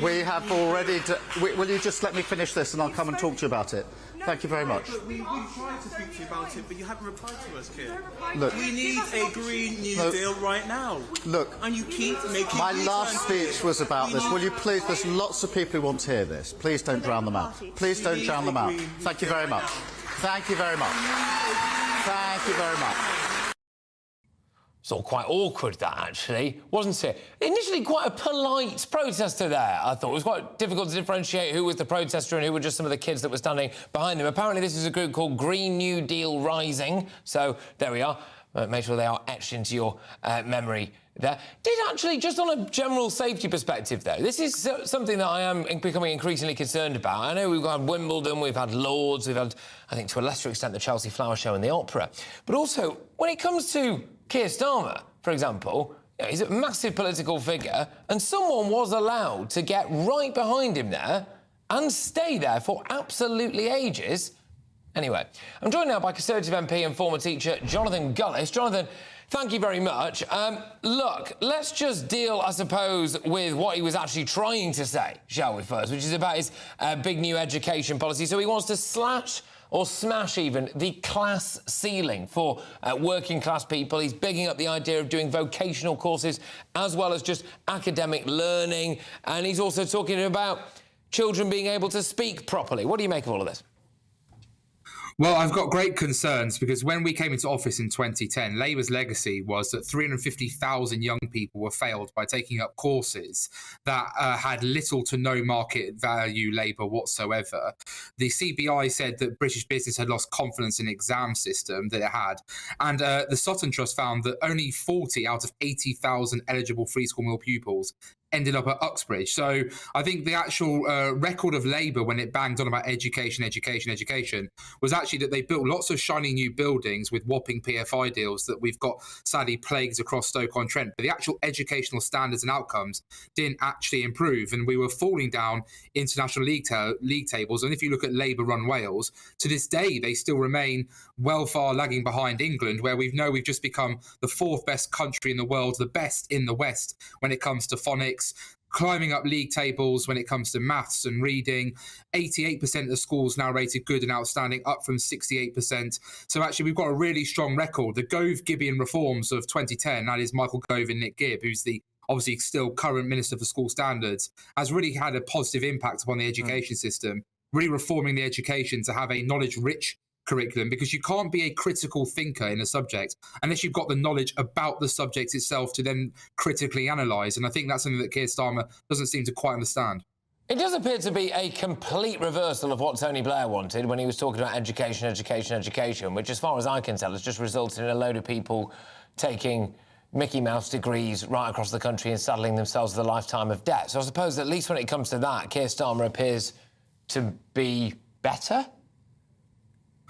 We have already... will you just let me finish this and I'll come and talk to you about it? Thank you very much. We tried to speak to you about it, but you haven't replied to us, Keir. Look, we need a Green New Deal right now. Look, and you keep making my last speech was about this. Will you please? There's lots of people who want to hear this. Please don't drown them out. Please don't drown them out. Thank you very much. Thank you very much. Thank you very much. It's all quite awkward, that, actually, wasn't it? Initially, quite a polite protester there, I thought. It was quite difficult to differentiate who was the protester and who were just some of the kids that were standing behind them. Apparently, this is a group called Green New Deal Rising. So, there we are. Make sure they are etched into your memory there. Did actually, just on a general safety perspective, though, this is something that I am becoming increasingly concerned about. I know we've had Wimbledon, we've had Lords, we've had, I think, to a lesser extent, the Chelsea Flower Show and the Opera. But also, when it comes to Keir Starmer, for example, he's a massive political figure, and someone was allowed to get right behind him there and stay there for absolutely ages. Anyway, I'm joined now by Conservative MP and former teacher Jonathan Gullis. Jonathan, thank you very much. Look, let's just deal, I suppose, with what he was actually trying to say, shall we, first, which is about his big new education policy. So he wants to slash or smash even the class ceiling for working class people. He's bigging up the idea of doing vocational courses as well as just academic learning. And he's also talking about children being able to speak properly. What do you make of all of this? Well, I've got great concerns because when we came into office in 2010, Labour's legacy was that 350,000 young people were failed by taking up courses that had little to no market value labour whatsoever. The CBI said that British business had lost confidence in the exam system that it had. And the Sutton Trust found that only 40 out of 80,000 eligible free school meal pupils ended up at Uxbridge. So I think the actual record of Labour when it banged on about education was actually that they built lots of shiny new buildings with whopping PFI deals that we've got sadly plagues across Stoke-on-Trent. But the actual educational standards and outcomes didn't actually improve, and we were falling down international league tables. And if you look at Labour-run Wales, to this day they still remain well far lagging behind England, where we've just become the fourth best country in the world, the best in the West when it comes to phonics, climbing up league tables when it comes to maths and reading. 88% of schools now rated good and outstanding, up from 68%. So actually we've got a really strong record. The Gove-Gibbian reforms of 2010, that is Michael Gove and Nick Gibb, who's the obviously still current Minister for School Standards, has really had a positive impact upon the education system, really reforming the education to have a knowledge-rich curriculum, because you can't be a critical thinker in a subject unless you've got the knowledge about the subject itself to then critically analyse. And I think that's something that Keir Starmer doesn't seem to quite understand. It does appear to be a complete reversal of what Tony Blair wanted when he was talking about education, which, as far as I can tell, has just resulted in a load of people taking Mickey Mouse degrees right across the country and saddling themselves with a lifetime of debt. So I suppose at least when it comes to that, Keir Starmer appears to be better.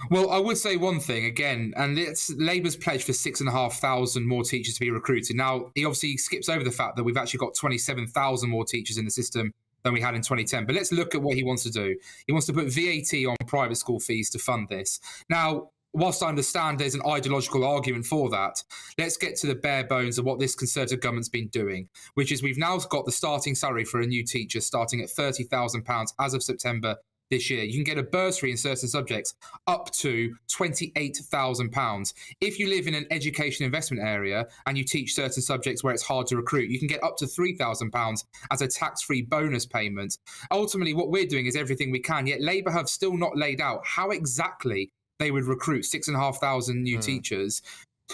Well, I would say one thing again, and it's Labour's pledge for 6,500 more teachers to be recruited. Now, he obviously skips over the fact that we've actually got 27,000 more teachers in the system than we had in 2010. But let's look at what he wants to do. He wants to put VAT on private school fees to fund this. Now, whilst I understand there's an ideological argument for that, let's get to the bare bones of what this Conservative government's been doing, which is we've now got the starting salary for a new teacher starting at £30,000 as of September this year. You can get a bursary in certain subjects up to £28,000. If you live in an education investment area and you teach certain subjects where it's hard to recruit, you can get up to £3,000 as a tax-free bonus payment. Ultimately, what we're doing is everything we can, yet Labour have still not laid out how exactly they would recruit 6,500 new teachers,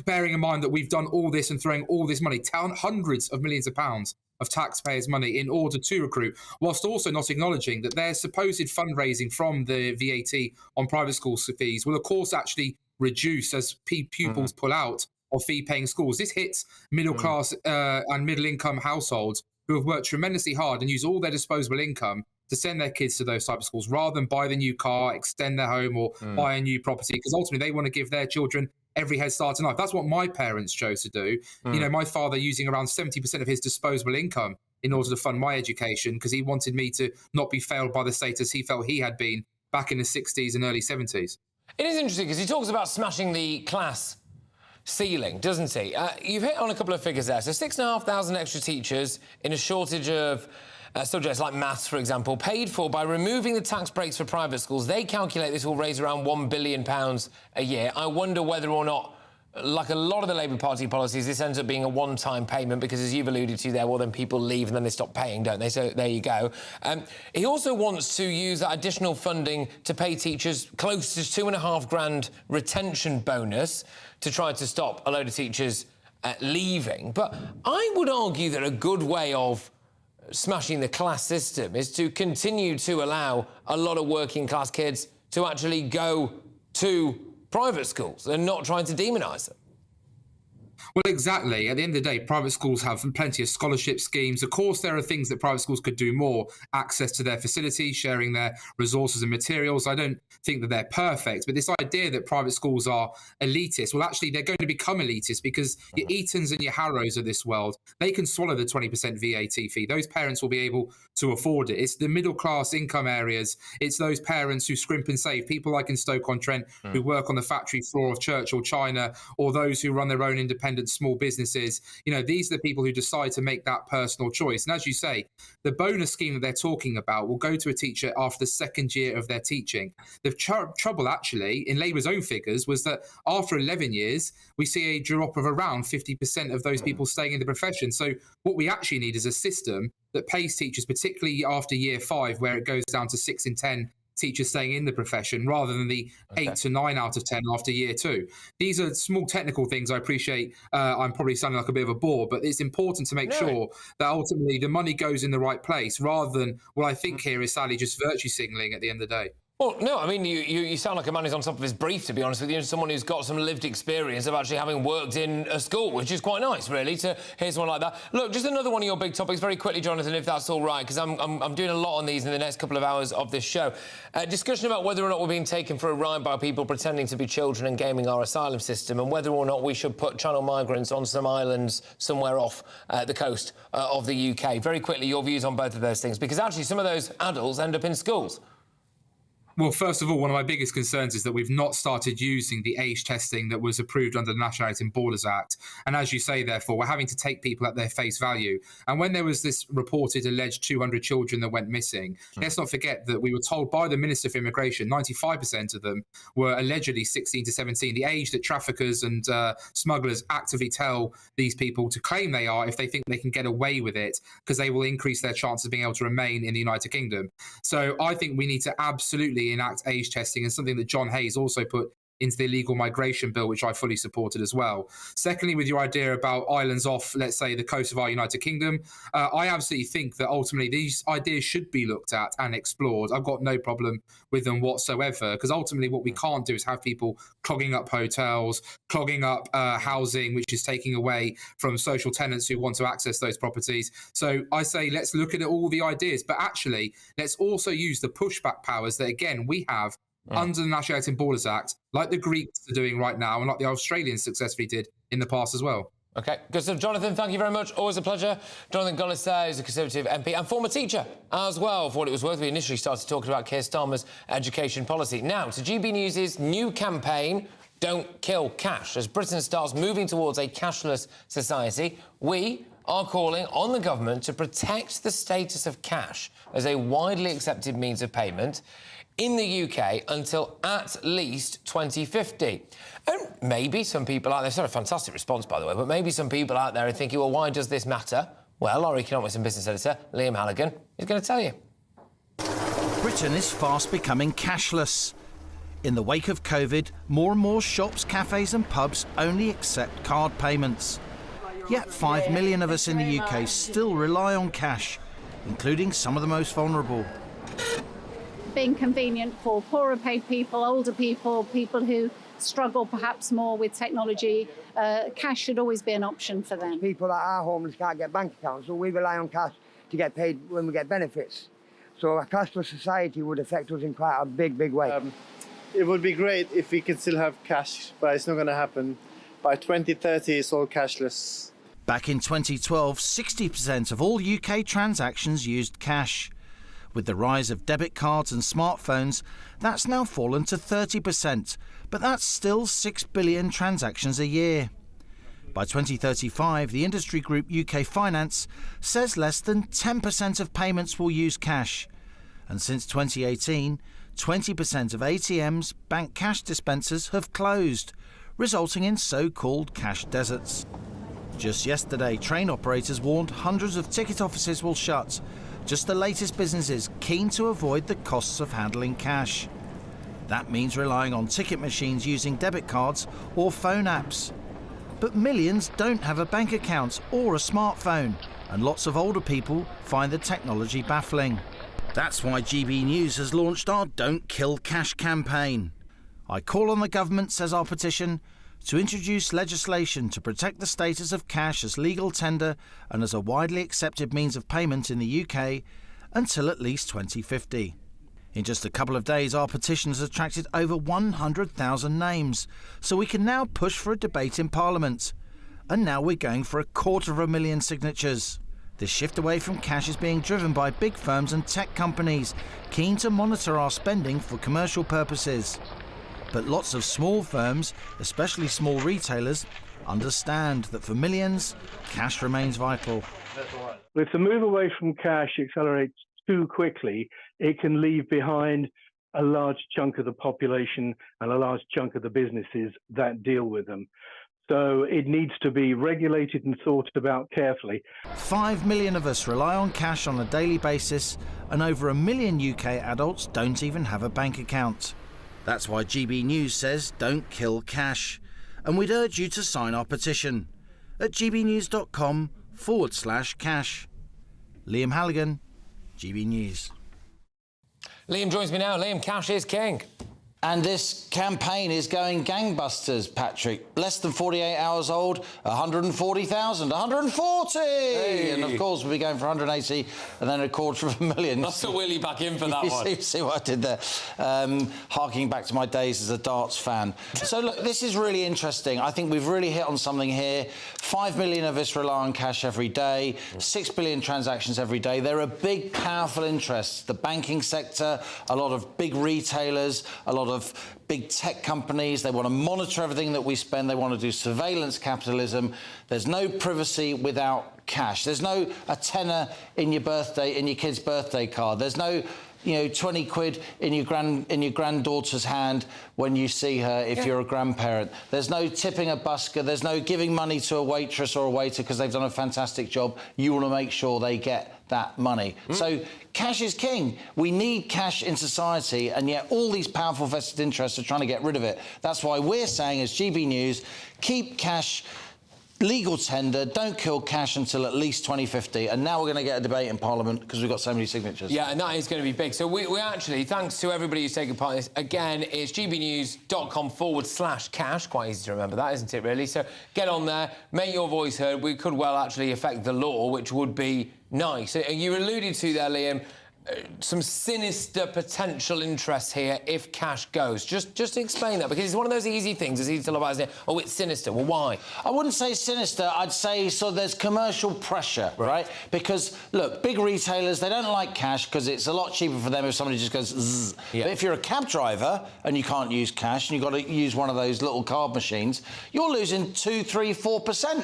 bearing in mind that we've done all this and throwing all this money, hundreds of millions of pounds of taxpayers' money in order to recruit, whilst also not acknowledging that their supposed fundraising from the VAT on private school fees will, of course, actually reduce as pupils pull out of fee-paying schools. This hits middle-class and middle-income households who have worked tremendously hard and use all their disposable income to send their kids to those type of schools rather than buy the new car, extend their home, or buy a new property, because ultimately they want to give their children every head start in life. That's what my parents chose to do. You know, my father using around 70% of his disposable income in order to fund my education because he wanted me to not be failed by the status he felt he had been back in the 60s and early 70s. It is interesting because he talks about smashing the class ceiling, doesn't he? You've hit on a couple of figures there. So 6,500 extra teachers in a shortage of subjects like maths, for example, paid for by removing the tax breaks for private schools. They calculate this will raise around £1 billion a year. I wonder whether or not, like a lot of the Labour Party policies, this ends up being a one-time payment because, as you've alluded to there, well, then people leave and then they stop paying, don't they? So there you go. He also wants to use that additional funding to pay teachers close to £2,500 retention bonus to try to stop a load of teachers leaving. But I would argue that a good way of smashing the class system is to continue to allow a lot of working class kids to actually go to private schools and not trying to demonise them. Well, exactly. At the end of the day, private schools have plenty of scholarship schemes. Of course, there are things that private schools could do more. Access to their facilities, sharing their resources and materials. I don't think that they're perfect. But this idea that private schools are elitist, well, actually, they're going to become elitist because your Etons and your Harrows of this world, they can swallow the 20% VAT fee. Those parents will be able to afford it. It's the middle-class income areas. It's those parents who scrimp and save, people like in Stoke-on-Trent who work on the factory floor of Churchill, China, or those who run their own independent small businesses. You know, these are the people who decide to make that personal choice. And as you say, the bonus scheme that they're talking about will go to a teacher after the second year of their teaching. The trouble, actually, in Labour's own figures, was that after 11 years, we see a drop of around 50% of those people staying in the profession. So what we actually need is a system that pays teachers, particularly after year 5, where it goes down to 6 in 10 teachers staying in the profession rather than the 8 to 9 out of 10 after year 2. These are small technical things. I appreciate I'm probably sounding like a bit of a bore, but it's important to make sure that ultimately the money goes in the right place rather than what I think here is sadly just virtue signalling at the end of the day. Well, no, I mean, you sound like a man who's on top of his brief, to be honest with you, someone who's got some lived experience of actually having worked in a school, which is quite nice, really, to hear someone like that. Look, just another one of your big topics, very quickly, Jonathan, if that's all right, because I'm doing a lot on these in the next couple of hours of this show. Discussion about whether or not we're being taken for a ride by people pretending to be children and gaming our asylum system, and whether or not we should put channel migrants on some islands somewhere off the coast of the UK. Very quickly, your views on both of those things, because actually some of those adults end up in schools. Well, first of all, one of my biggest concerns is that we've not started using the age testing that was approved under the Nationality and Borders Act. And as you say, therefore, we're having to take people at their face value. And when there was this reported alleged 200 children that went missing, let's not forget that we were told by the Minister for Immigration, 95% of them were allegedly 16 to 17, the age that traffickers and smugglers actively tell these people to claim they are if they think they can get away with it, because they will increase their chance of being able to remain in the United Kingdom. So I think we need to absolutely enact age testing, and something that John Hayes also put into the illegal migration bill, which I fully supported as well. Secondly, with your idea about islands off, let's say, the coast of our United Kingdom, I absolutely think that ultimately these ideas should be looked at and explored. I've got no problem with them whatsoever, because ultimately what we can't do is have people clogging up hotels, clogging up housing, which is taking away from social tenants who want to access those properties. So I say let's look at all the ideas, but actually let's also use the pushback powers that, again, we have under the Nationality and Borders Act, like the Greeks are doing right now and like the Australians successfully did in the past as well. OK, good stuff. Jonathan, thank you very much. Always a pleasure. Jonathan Gullis is a Conservative MP and former teacher as well. For what it was worth, we initially started talking about Keir Starmer's education policy. Now, to GB News' new campaign, Don't Kill Cash. As Britain starts moving towards a cashless society, we are calling on the government to protect the status of cash as a widely accepted means of payment in the UK until at least 2050. And maybe some people out there, it's not a fantastic response, by the way, but maybe some people out there are thinking, well, why does this matter? Well, our economics and business editor, Liam Halligan, is going to tell you. Britain is fast becoming cashless. In the wake of COVID, more and more shops, cafes and pubs only accept card payments. Yet 5 million of us in the UK still rely on cash, including some of the most vulnerable. Being convenient for poorer paid people, older people, people who struggle perhaps more with technology, cash should always be an option for them. People that are homeless can't get bank accounts, so we rely on cash to get paid when we get benefits. So a cashless society would affect us in quite a big way. It would be great if we could still have cash, but it's not going to happen. By 2030, it's all cashless. Back in 2012, 60% of all UK transactions used cash. With the rise of debit cards and smartphones, that's now fallen to 30%, but that's still 6 billion transactions a year. By 2035, the industry group UK Finance says less than 10% of payments will use cash. And since 2018, 20% of ATMs, bank cash dispensers, have closed, resulting in so-called cash deserts. Just yesterday, train operators warned hundreds of ticket offices will shut. Just the latest businesses keen to avoid the costs of handling cash. That means relying on ticket machines using debit cards or phone apps. But millions don't have a bank account or a smartphone, and lots of older people find the technology baffling. That's why GB News has launched our Don't Kill Cash campaign. I call on the government, says our petition, to introduce legislation to protect the status of cash as legal tender and as a widely accepted means of payment in the UK until at least 2050. In just a couple of days, our petition has attracted over 100,000 names, so we can now push for a debate in Parliament. And now we're going for 250,000 signatures. This shift away from cash is being driven by big firms and tech companies, keen to monitor our spending for commercial purposes. But lots of small firms, especially small retailers, understand that for millions, cash remains vital. If the move away from cash accelerates too quickly, it can leave behind a large chunk of the population and a large chunk of the businesses that deal with them. So it needs to be regulated and thought about carefully. 5 million of us rely on cash on a daily basis, and over 1 million UK adults don't even have a bank account. That's why GB News says don't kill cash. And we'd urge you to sign our petition at gbnews.com/cash. Liam Halligan, GB News. Liam joins me now. Liam, cash is king. And this campaign is going gangbusters, Patrick. Less than 48 hours old, 140,000, 140! Hey. And of course, we'll be going for 180 and then $250,000. That's a wheelie back in for that one. You see what I did there? Harking back to my days as a darts fan. So look, this is really interesting. I think we've really hit on something here. 5 million of us rely on cash every day, 6 billion transactions every day. There are big, powerful interests. The banking sector, a lot of big retailers, a lot of big tech companies. They want to monitor everything that we spend. They want to do surveillance capitalism. There's no privacy without cash. There's no a tenner in your kid's birthday card. There's no 20 quid in your granddaughter's hand when you see her if you're a grandparent. There's no tipping a busker. There's no giving money to a waitress or a waiter because they've done a fantastic job. You want to make sure they get that money. So cash is king. We need cash in society, and yet all these powerful vested interests are trying to get rid of it. That's why we're saying as GB News, keep cash legal tender, don't kill cash until at least 2050. And now we're going to get a debate in Parliament because we've got so many signatures. Yeah, and that is going to be big. So we actually, thanks to everybody who's taken part in this, again, it's gbnews.com/cash. Quite easy to remember that, isn't it, really? So get on there, make your voice heard. We could well actually affect the law, which would be nice. You alluded to there, Liam, some sinister potential interest here if cash goes. Just explain that, because it's one of those easy things. It's easy to love out, isn't it? Oh, it's sinister. Well, why? I wouldn't say sinister. I'd say there's commercial pressure, right? Because, look, big retailers, they don't like cash because it's a lot cheaper for them if somebody just goes zzz. Yeah. But if you're a cab driver and you can't use cash and you've got to use one of those little card machines, you're losing 2, 3, 4%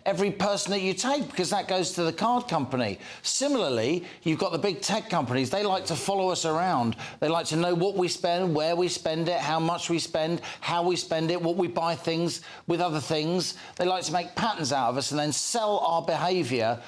every person that you take, because that goes to the card company. Similarly, you've got the big tech companies. They like to follow us around. They like to know what we spend, where we spend it, how much we spend, how we spend it, what we buy things with other things. They like to make patterns out of us and then sell our behaviour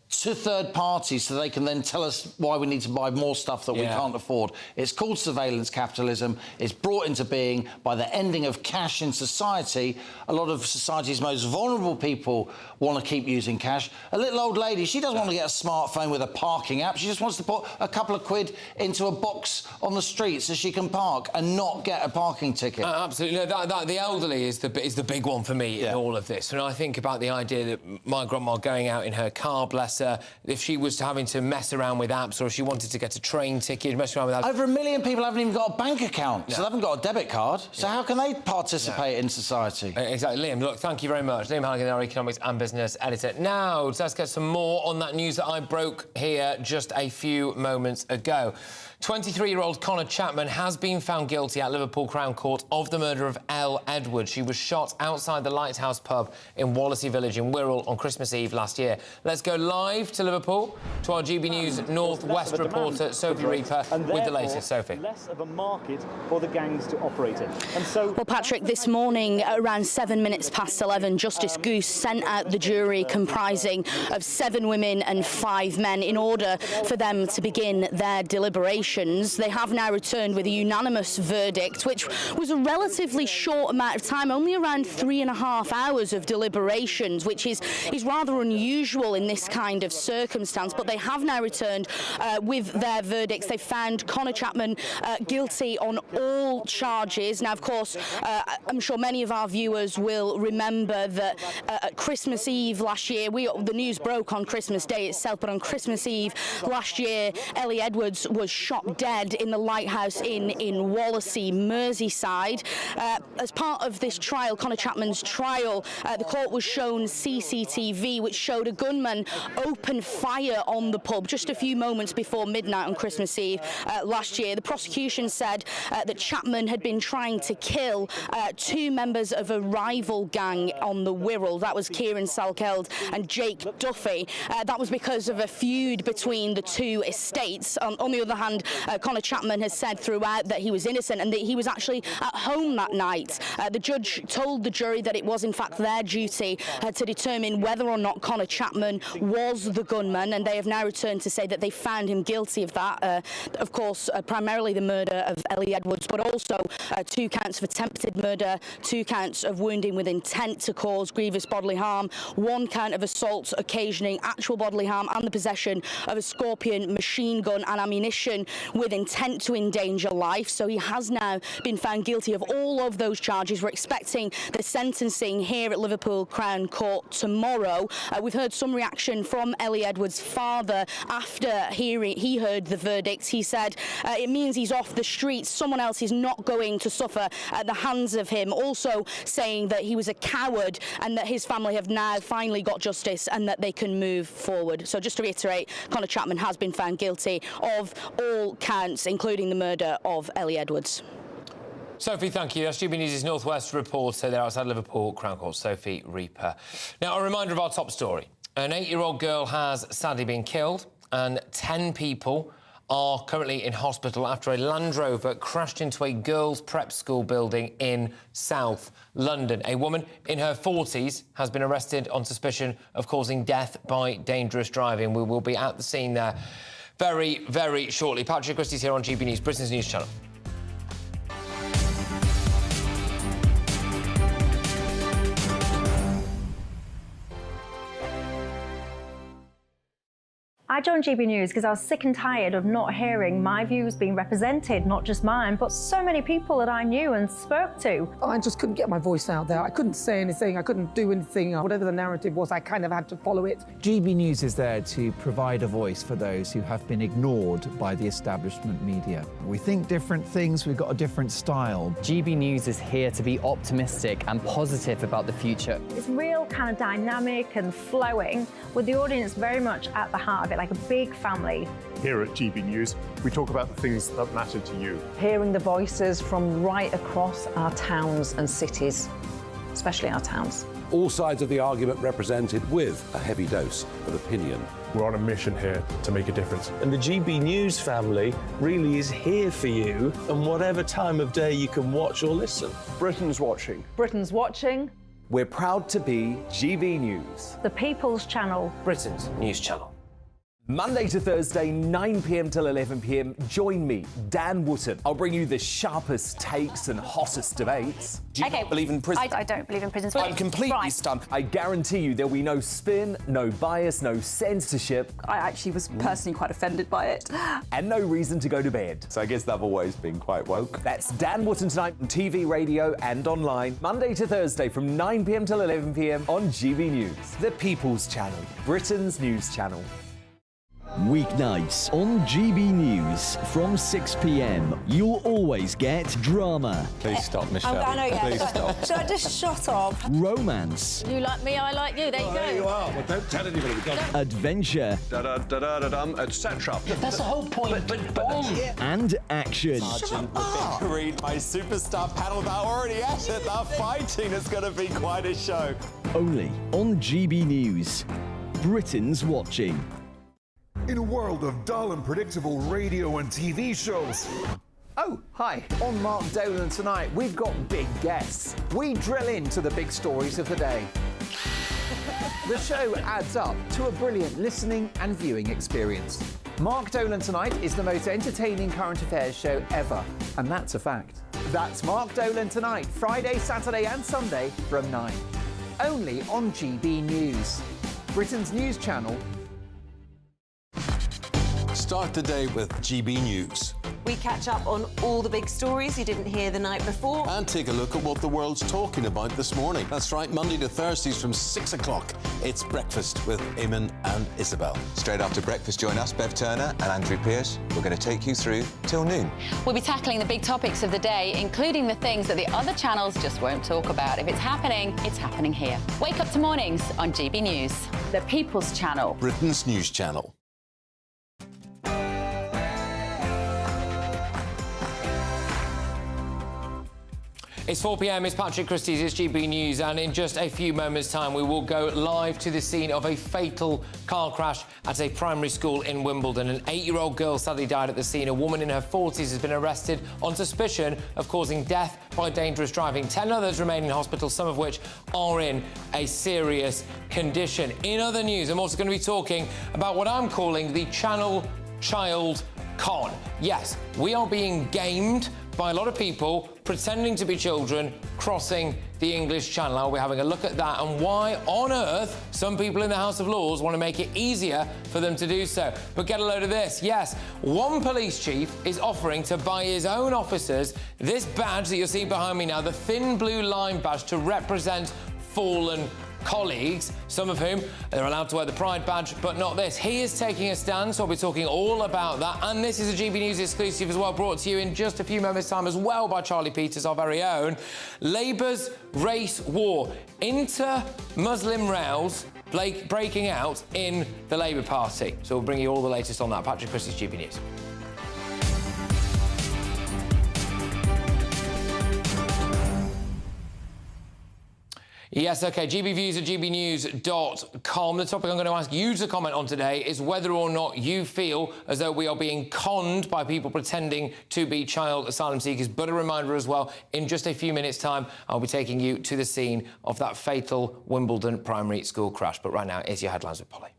to third parties so they can then tell us why we need to buy more stuff that we can't afford. It's called surveillance capitalism. It's brought into being by the ending of cash in society. A lot of society's most vulnerable people want to keep using cash. A little old lady, she doesn't want to get a smartphone with a parking app. She just wants to put a couple of quid into a box on the street so she can park and not get a parking ticket. Absolutely. No, the elderly is the big one for me in all of this. When I think about the idea that my grandma going out in her car, bless her, if she was having to mess around with apps, or if she wanted to get a train ticket, mess around with apps. Over 1 million people haven't even got a bank account, so they haven't got a debit card. So how can they participate in society? Exactly. Liam, look, thank you very much. Liam Halligan, our economics and business editor. Now, let's get some more on that news that I broke here just a few moments ago. 23-year-old Connor Chapman has been found guilty at Liverpool Crown Court of the murder of Elle Edwards. She was shot outside the Lighthouse pub in Wallasey Village in Wirral on Christmas Eve last year. Let's go live to Liverpool to our GB News North West reporter Sophie Reaper with the latest. Sophie. Less of a market for the gangs to operate in. And so, well, Patrick, this morning around 7 minutes past 11, Justice Goose sent out the jury comprising of 7 women and 5 men in order for them to begin their deliberations. They have now returned with a unanimous verdict, which was a relatively short amount of time, only around 3.5 hours of deliberations, which is rather unusual in this kind of circumstance. But they have now returned with their verdicts. They found Connor Chapman guilty on all charges. Now, of course, I'm sure many of our viewers will remember that at Christmas Eve last year, the news broke on Christmas Day itself, but on Christmas Eve last year, Elle Edwards was shot dead in the Lighthouse Inn in Wallasey, Merseyside. As part of this trial, Connor Chapman's trial, the court was shown CCTV which showed a gunman open fire on the pub just a few moments before midnight on Christmas Eve last year. The prosecution said that Chapman had been trying to kill 2 members of a rival gang on the Wirral. That was Kieran Salkeld and Jake Duffy. That was because of a feud between the 2 estates. On the other hand, Conor Chapman has said throughout that he was innocent and that he was actually at home that night. The judge told the jury that it was in fact their duty to determine whether or not Conor Chapman was the gunman, and they have now returned to say that they found him guilty of that. Of course, primarily the murder of Ellie Edwards, but also 2 counts of attempted murder, 2 counts of wounding with intent to cause grievous bodily harm, 1 count of assault occasioning actual bodily harm, and the possession of a Scorpion machine gun and ammunition with intent to endanger life. So he has now been found guilty of all of those charges. We're expecting the sentencing here at Liverpool Crown Court tomorrow. We've heard some reaction from Ellie Edwards' father after he heard the verdict. He said it means he's off the streets. Someone else is not going to suffer at the hands of him. Also saying that he was a coward and that his family have now finally got justice and that they can move forward. So just to reiterate, Conor Chapman has been found guilty of all counts, including the murder of Ellie Edwards. Sophie, thank you. That's GBNews' North West reporter there outside Liverpool Crown Court, Sophie Reaper. Now, a reminder of our top story. An 8-year-old girl has sadly been killed and 10 people are currently in hospital after a Land Rover crashed into a girls' prep school building in South London. A woman in her 40s has been arrested on suspicion of causing death by dangerous driving. We will be at the scene there very, very shortly. Patrick Christys here on GB News, Britain's news channel. I joined GB News because I was sick and tired of not hearing my views being represented, not just mine, but so many people that I knew and spoke to. I just couldn't get my voice out there. I couldn't say anything. I couldn't do anything. Whatever the narrative was, I kind of had to follow it. GB News is there to provide a voice for those who have been ignored by the establishment media. We think different things. We've got a different style. GB News is here to be optimistic and positive about the future. It's real kind of dynamic and flowing, with the audience very much at the heart of it, like a big family. Here at GB News, we talk about the things that matter to you. Hearing the voices from right across our towns and cities, especially our towns. All sides of the argument represented with a heavy dose of opinion. We're on a mission here to make a difference. And the GB News family really is here for you, and whatever time of day you can watch or listen. Britain's watching. Britain's watching. We're proud to be GB News. The People's Channel. Britain's news channel. Monday to Thursday, 9 p.m. till 11 p.m. Join me, Dan Wootton. I'll bring you the sharpest takes and hottest debates. Do you not believe in prison? I don't believe in prisons. I'm completely stunned. I guarantee you there'll be no spin, no bias, no censorship. I actually was personally quite offended by it. And no reason to go to bed. So I guess they've always been quite woke. That's Dan Wootton tonight on TV, radio and online. Monday to Thursday from 9 p.m. till 11 p.m. on GB News. The People's Channel, Britain's news channel. Weeknights on GB News from 6 p.m. You'll always get drama. Please stop, Michelle. I know, yeah. Please stop. Should I just shut up? Romance. You like me, I like you. There you go. There you are. Well, don't tell anybody. Adventure. Etc. That's the whole point. And action. Sergeant, we've been greeted by superstar panel. They're already at it. They're fighting. It's going to be quite a show. Only on GB News. Britain's watching. In a world of dull and predictable radio and TV shows. Oh, hi. On Mark Dolan tonight, we've got big guests. We drill into the big stories of the day. The show adds up to a brilliant listening and viewing experience. Mark Dolan Tonight is the most entertaining current affairs show ever, and that's a fact. That's Mark Dolan Tonight, Friday, Saturday and Sunday from 9. Only on GB News, Britain's news channel. Start the day with GB News. We catch up on all the big stories you didn't hear the night before. And take a look at what the world's talking about this morning. That's right, Monday to Thursdays from 6 o'clock. It's Breakfast with Eamon and Isabel. Straight after breakfast, join us, Bev Turner and Andrew Pearce. We're going to take you through till noon. We'll be tackling the big topics of the day, including the things that the other channels just won't talk about. If it's happening here. Wake up to mornings on GB News, the People's Channel. Britain's news channel. It's 4 p.m, it's Patrick Christys, it's GB News, and in just a few moments' time we will go live to the scene of a fatal car crash at a primary school in Wimbledon. An 8-year-old girl sadly died at the scene. A woman in her 40s has been arrested on suspicion of causing death by dangerous driving. 10 others remain in hospital, some of which are in a serious condition. In other news, I'm also going to be talking about what I'm calling the Channel Child Con. Yes, we are being gamed by a lot of people pretending to be children crossing the English Channel. I'll be having a look at that and why on earth some people in the House of Lords want to make it easier for them to do so. But get a load of this. Yes, one police chief is offering to buy his own officers this badge that you're seeing behind me now, the thin blue line badge, to represent fallen colleagues, some of whom are allowed to wear the Pride badge, but not this. He is taking a stand, so I'll be talking all about that. And this is a GB News exclusive as well, brought to you in just a few moments' time as well by Charlie Peters, our very own. Labour's race war. Inter-Muslim rows breaking out in the Labour Party. So we'll bring you all the latest on that. Patrick Christys, GB News. Yes, OK, gbviews at gbnews.com. The topic I'm going to ask you to comment on today is whether or not you feel as though we are being conned by people pretending to be child asylum seekers. But a reminder as well, in just a few minutes' time, I'll be taking you to the scene of that fatal Wimbledon primary school crash. But right now, here's your headlines with Polly.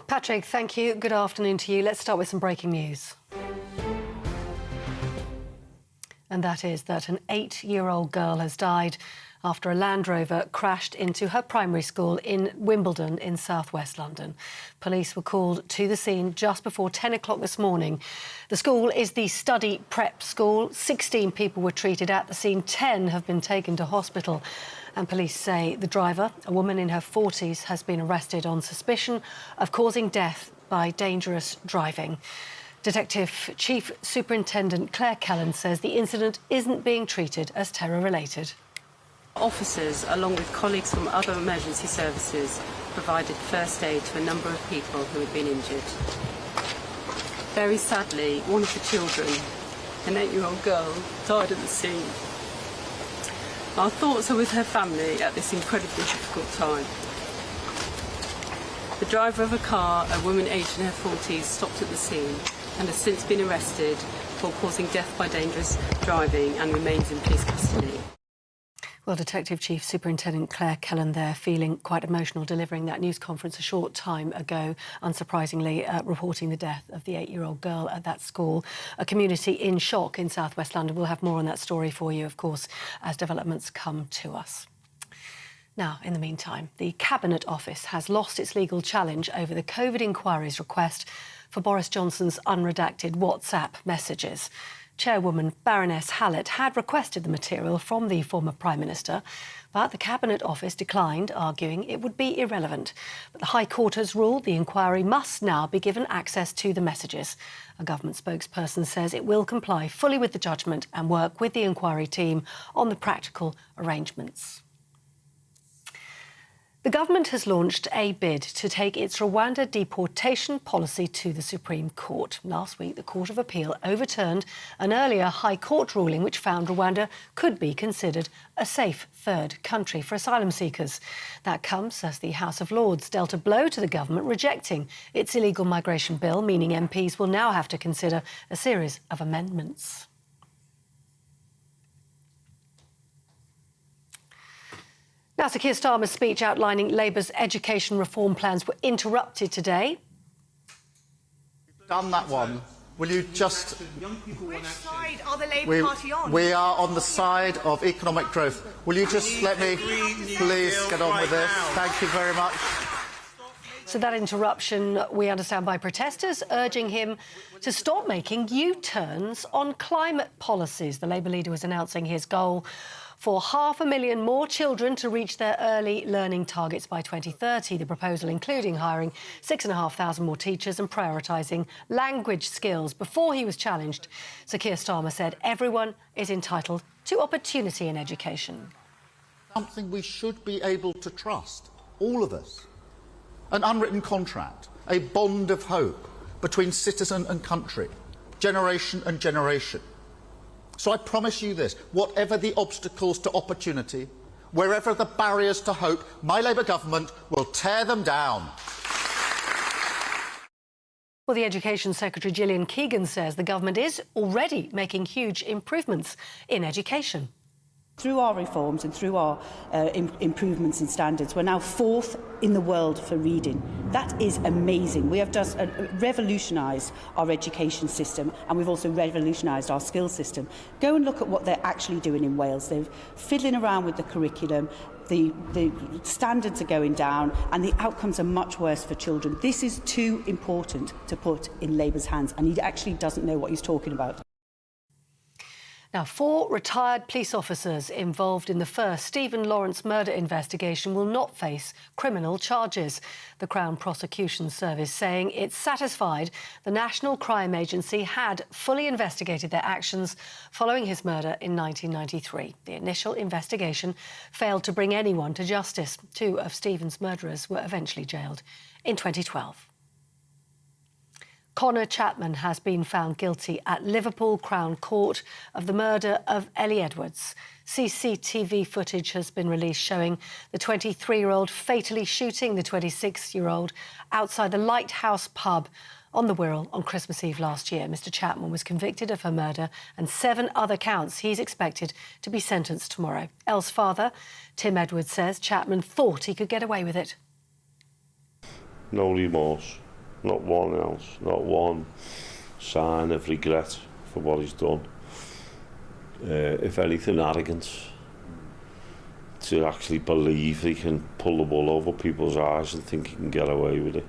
Patrick, thank you. Good afternoon to you. Let's start with some breaking news. And that is that an 8-year-old girl has died after a Land Rover crashed into her primary school in Wimbledon in southwest London. Police were called to the scene just before 10 o'clock this morning. The school is the study prep school. 16 people were treated at the scene. 10 have been taken to hospital. And police say the driver, a woman in her 40s, has been arrested on suspicion of causing death by dangerous driving. Detective Chief Superintendent Claire Kellan says the incident isn't being treated as terror-related. Officers, along with colleagues from other emergency services, provided first aid to a number of people who had been injured. Very sadly, one of the children, an 8-year-old girl, died at the scene. Our thoughts are with her family at this incredibly difficult time. The driver of a car, a woman aged in her 40s, stopped at the scene and has since been arrested for causing death by dangerous driving and remains in police custody. Well, Detective Chief Superintendent Claire Kellan there, feeling quite emotional, delivering that news conference a short time ago, unsurprisingly reporting the death of the 8-year-old girl at that school. A community in shock in southwest London. We'll have more on that story for you, of course, as developments come to us. Now, in the meantime, the Cabinet Office has lost its legal challenge over the COVID inquiry's request for Boris Johnson's unredacted WhatsApp messages. Chairwoman Baroness Hallett had requested the material from the former Prime Minister, but the Cabinet Office declined, arguing it would be irrelevant. But the High Court has ruled the inquiry must now be given access to the messages. A government spokesperson says it will comply fully with the judgment and work with the inquiry team on the practical arrangements. The government has launched a bid to take its Rwanda deportation policy to the Supreme Court. Last week, the Court of Appeal overturned an earlier High Court ruling which found Rwanda could be considered a safe third country for asylum seekers. That comes as the House of Lords dealt a blow to the government, rejecting its illegal migration bill, meaning MPs will now have to consider a series of amendments. Now, Sir Keir Starmer's speech outlining Labour's education reform plans were interrupted today. Done that one. Will you just... Which side are the Labour Party on? We are on the side of economic growth. Will you just let me please get on with this? Thank you very much. So that interruption, we understand, by protesters urging him to stop making U-turns on climate policies. The Labour leader was announcing his goal for 500,000 more children to reach their early learning targets by 2030. The proposal including hiring 6,500 more teachers and prioritising language skills. Before he was challenged, Sir Keir Starmer said everyone is entitled to opportunity in education. Something we should be able to trust, all of us. An unwritten contract, a bond of hope, between citizen and country, generation and generation. So I promise you this, whatever the obstacles to opportunity, wherever the barriers to hope, my Labour government will tear them down. Well, the Education Secretary Gillian Keegan says the government is already making huge improvements in education. Through our reforms and through our improvements in standards, we're now 4th in the world for reading. That is amazing. We have just revolutionised our education system, and we've also revolutionised our skills system. Go and look at what they're actually doing in Wales. They're fiddling around with the curriculum. The standards are going down and the outcomes are much worse for children. This is too important to put in Labour's hands, and he actually doesn't know what he's talking about. Now, 4 retired police officers involved in the first Stephen Lawrence murder investigation will not face criminal charges. The Crown Prosecution Service saying it's satisfied the National Crime Agency had fully investigated their actions following his murder in 1993. The initial investigation failed to bring anyone to justice. 2 of Stephen's murderers were eventually jailed in 2012. Connor Chapman has been found guilty at Liverpool Crown Court of the murder of Ellie Edwards. CCTV footage has been released showing the 23-year-old fatally shooting the 26-year-old outside the Lighthouse pub on the Wirral on Christmas Eve last year. Mr Chapman was convicted of her murder and 7 other counts. He's expected to be sentenced tomorrow. Elle's father, Tim Edwards, says Chapman thought he could get away with it. No remorse. Not one else, not one sign of regret for what he's done. If anything, arrogance. To actually believe he can pull the wool over people's eyes and think he can get away with it.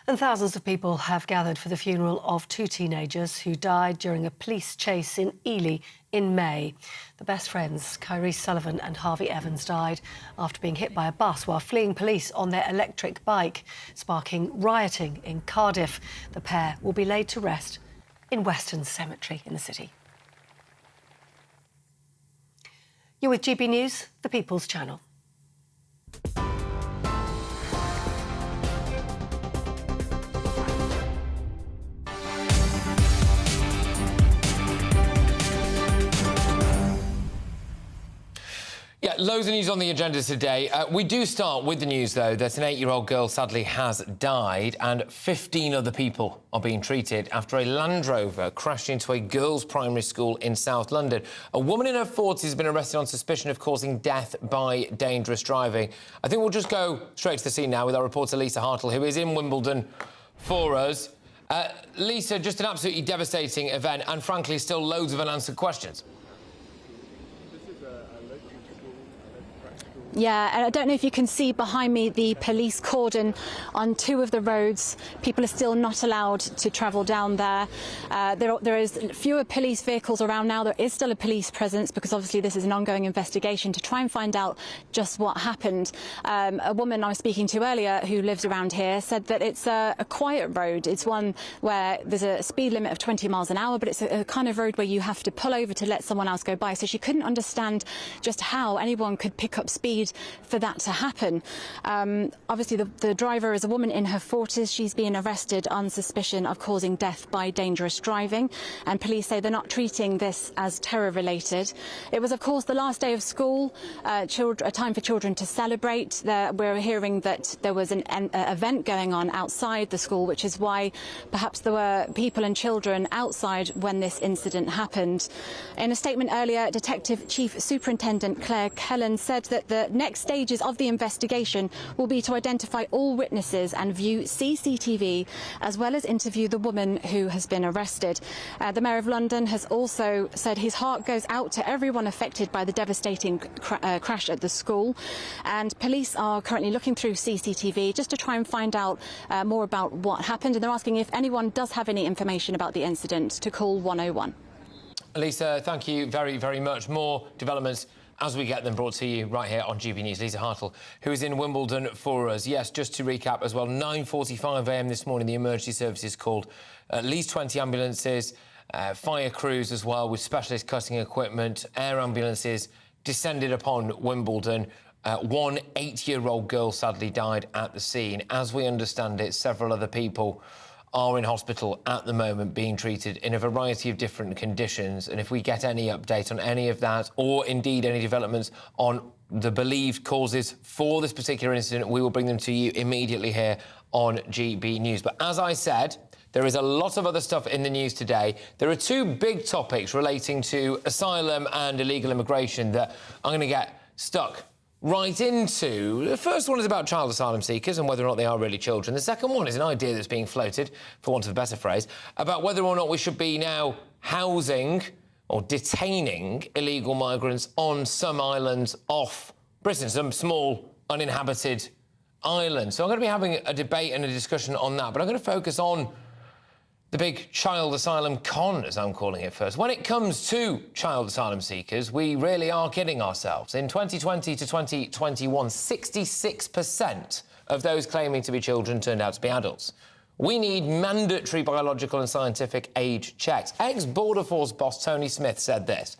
And thousands of people have gathered for the funeral of 2 teenagers who died during a police chase in Ely in May. The best friends, Kyrie Sullivan and Harvey Evans, died after being hit by a bus while fleeing police on their electric bike, sparking rioting in Cardiff. The pair will be laid to rest in Western Cemetery in the city. You're with GB News, the People's Channel. Yeah, loads of news on the agenda today. We do start with the news, though, that an 8-year-old girl sadly has died and 15 other people are being treated after a Land Rover crashed into a girls' primary school in South London. A woman in her 40s has been arrested on suspicion of causing death by dangerous driving. I think we'll just go straight to the scene now with our reporter Lisa Hartle, who is in Wimbledon for us. Lisa, just an absolutely devastating event and, frankly, still loads of unanswered questions. Yeah, and I don't know if you can see behind me the police cordon on 2 of the roads. People are still not allowed to travel down there. There is fewer police vehicles around now. There is still a police presence because obviously this is an ongoing investigation to try and find out just what happened. A woman I was speaking to earlier who lives around here said that it's a quiet road. It's one where there's a speed limit of 20 miles an hour, but it's a kind of road where you have to pull over to let someone else go by. So she couldn't understand just how anyone could pick up speed for that to happen. Obviously, the driver is a woman in her 40s. She's been arrested on suspicion of causing death by dangerous driving, and police say they're not treating this as terror-related. It was, of course, the last day of school, a time for children to celebrate. We're hearing that there was an event going on outside the school, which is why perhaps there were people and children outside when this incident happened. In a statement earlier, Detective Chief Superintendent Claire Kellan said that the next stages of the investigation will be to identify all witnesses and view CCTV, as well as interview the woman who has been arrested. The Mayor of London has also said his heart goes out to everyone affected by the devastating crash at the school, and police are currently looking through CCTV just to try and find out more about what happened, and they're asking if anyone does have any information about the incident to call 101. Lisa, thank you very, very much. More developments as we get them brought to you right here on GB News. Lisa Hartle, who is in Wimbledon for us. Yes, just to recap as well, 9:45 a.m. this morning, the emergency services called at least 20 ambulances, fire crews as well with specialist cutting equipment, air ambulances descended upon Wimbledon. One 8-year-old girl sadly died at the scene. As we understand it, several other people are in hospital at the moment being treated in a variety of different conditions. And if we get any update on any of that, or indeed any developments on the believed causes for this particular incident, we will bring them to you immediately here on GB News. But as I said, there is a lot of other stuff in the news today. There are two big topics relating to asylum and illegal immigration that I'm going to get stuck right into. The first one is about child asylum seekers and whether or not they are really children. The second one is an idea that's being floated, for want of a better phrase, about whether or not we should be now housing or detaining illegal migrants on some islands off Britain, some small uninhabited islands. So I'm going to be having a debate and a discussion on that, but I'm going to focus on the big child asylum con, as I'm calling it first. When it comes to child asylum seekers, we really are kidding ourselves. In 2020 to 2021, 66% of those claiming to be children turned out to be adults. We need mandatory biological and scientific age checks. Ex-Border Force boss Tony Smith said this: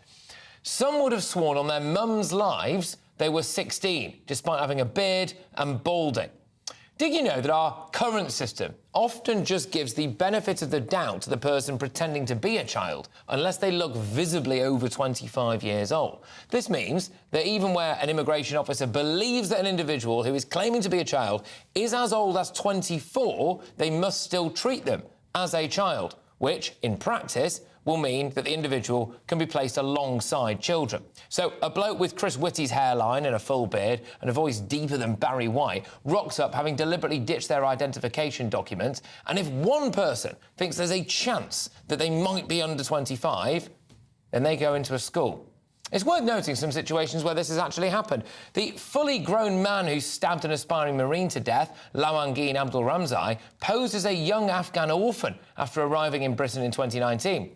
"Some would have sworn on their mum's lives they were 16, despite having a beard and balding." Did you know that our current system often just gives the benefit of the doubt to the person pretending to be a child unless they look visibly over 25 years old? This means that even where an immigration officer believes that an individual who is claiming to be a child is as old as 24, they must still treat them as a child, which, in practice, will mean that the individual can be placed alongside children. So a bloke with Chris Whitty's hairline and a full beard and a voice deeper than Barry White rocks up having deliberately ditched their identification documents, and if one person thinks there's a chance that they might be under 25, then they go into a school. It's worth noting some situations where this has actually happened. The fully grown man who stabbed an aspiring Marine to death, Lawangeen Abdul Ramzai, posed as a young Afghan orphan after arriving in Britain in 2019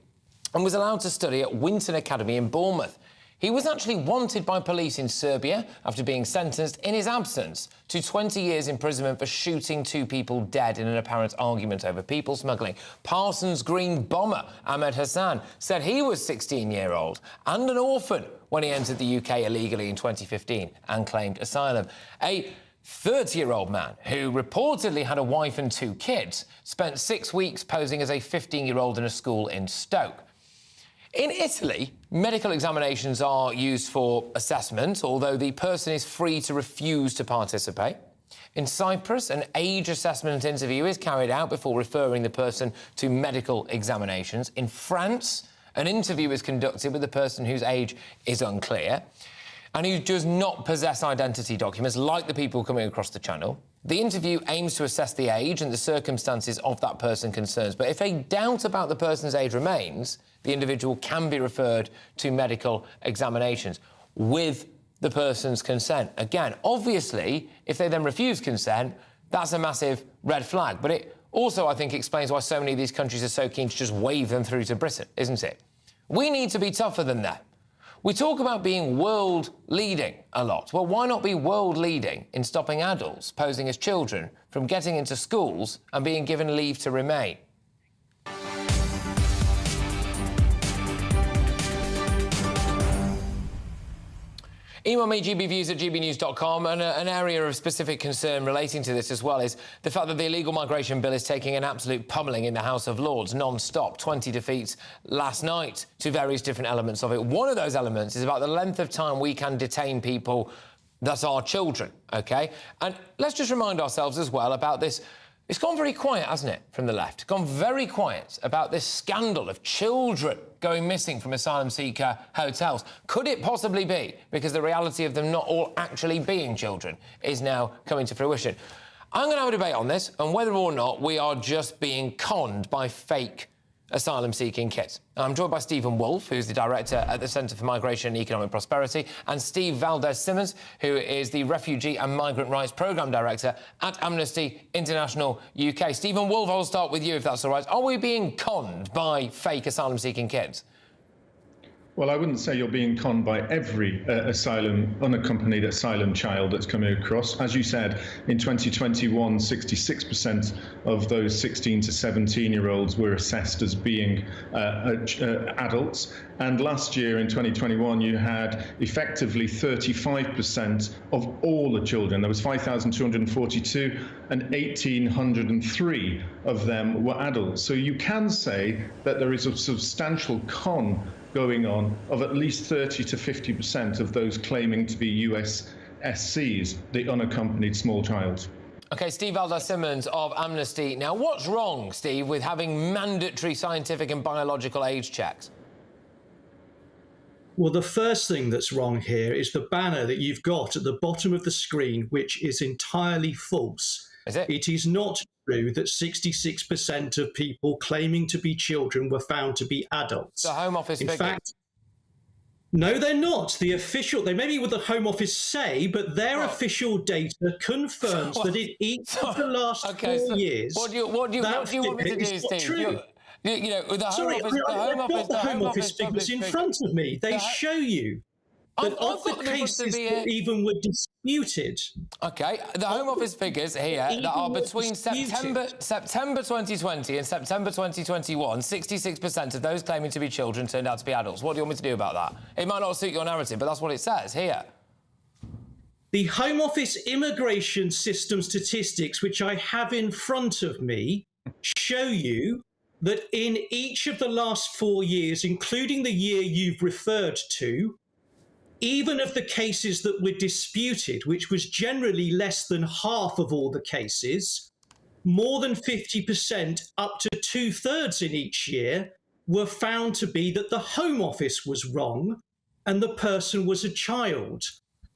and was allowed to study at Winton Academy in Bournemouth. He was actually wanted by police in Serbia after being sentenced in his absence to 20 years imprisonment for shooting 2 people dead in an apparent argument over people smuggling. Parsons Green bomber Ahmed Hassan said he was 16-year-old and an orphan when he entered the UK illegally in 2015 and claimed asylum. A 30-year-old man who reportedly had a wife and 2 kids spent 6 weeks posing as a 15-year-old in a school in Stoke. In Italy, medical examinations are used for assessment, although the person is free to refuse to participate. In Cyprus, an age assessment interview is carried out before referring the person to medical examinations. In France, an interview is conducted with a person whose age is unclear and who does not possess identity documents, like the people coming across the channel. The interview aims to assess the age and the circumstances of that person concerned, but if a doubt about the person's age remains, the individual can be referred to medical examinations with the person's consent. Again, obviously, if they then refuse consent, that's a massive red flag. But it also, I think, explains why so many of these countries are so keen to just wave them through to Britain, isn't it? We need to be tougher than that. We talk about being world-leading a lot. Well, why not be world-leading in stopping adults posing as children from getting into schools and being given leave to remain? Email me gbviews@gbnews.com, and an area of specific concern relating to this as well is the fact that the illegal migration bill is taking an absolute pummelling in the House of Lords, non-stop. 20 defeats last night to various different elements of it. One of those elements is about the length of time we can detain people that are children, OK? And let's just remind ourselves as well about this. It's gone very quiet, hasn't it, from the left? Gone very quiet about this scandal of children going missing from asylum seeker hotels. Could it possibly be because the reality of them not all actually being children is now coming to fruition? I'm going to have a debate on this and whether or not we are just being conned by fake asylum-seeking kids. I'm joined by Stephen Wolfe, who's the director at the Centre for Migration and Economic Prosperity, and Steve Valdez-Simmons, who is the Refugee and Migrant Rights Programme Director at Amnesty International UK. Stephen Wolfe, I'll start with you, if that's all right. Are we being conned by fake asylum-seeking kids? Well, I wouldn't say you're being conned by every unaccompanied asylum child that's coming across. As you said, in 2021, 66% of those 16 to 17-year-olds were assessed as being adults. And last year, in 2021, you had effectively 35% of all the children. There was 5,242, and 1,803 of them were adults. So you can say that there is a substantial con going on of at least 30 to 50% of those claiming to be USSCs, the unaccompanied small child. OK, Steve Valdez-Simmons of Amnesty. Now, what's wrong, Steve, with having mandatory scientific and biological age checks? Well, the first thing that's wrong here is the banner that you've got at the bottom of the screen, which is entirely false. Is it? It is not true that 66% of people claiming to be children were found to be adults. The Home Office figure. In fact, no, they're not. The official, they may be what the Home Office say, but their official data confirms that in each of the last 4 years. What do you want me to do, Steve? You know, the Home Office figures in front of me. They show you that of the cases that even were disputed. OK, the Home Office figures here that are between September 2020 and September 2021, 66% of those claiming to be children turned out to be adults. What do you want me to do about that? It might not suit your narrative, but that's what it says here. The Home Office immigration system statistics, which I have in front of me, show you that in each of the last 4 years, including the year you've referred to, even of the cases that were disputed, which was generally less than half of all the cases, more than 50%, up to 2/3 in each year, were found to be that the Home Office was wrong and the person was a child.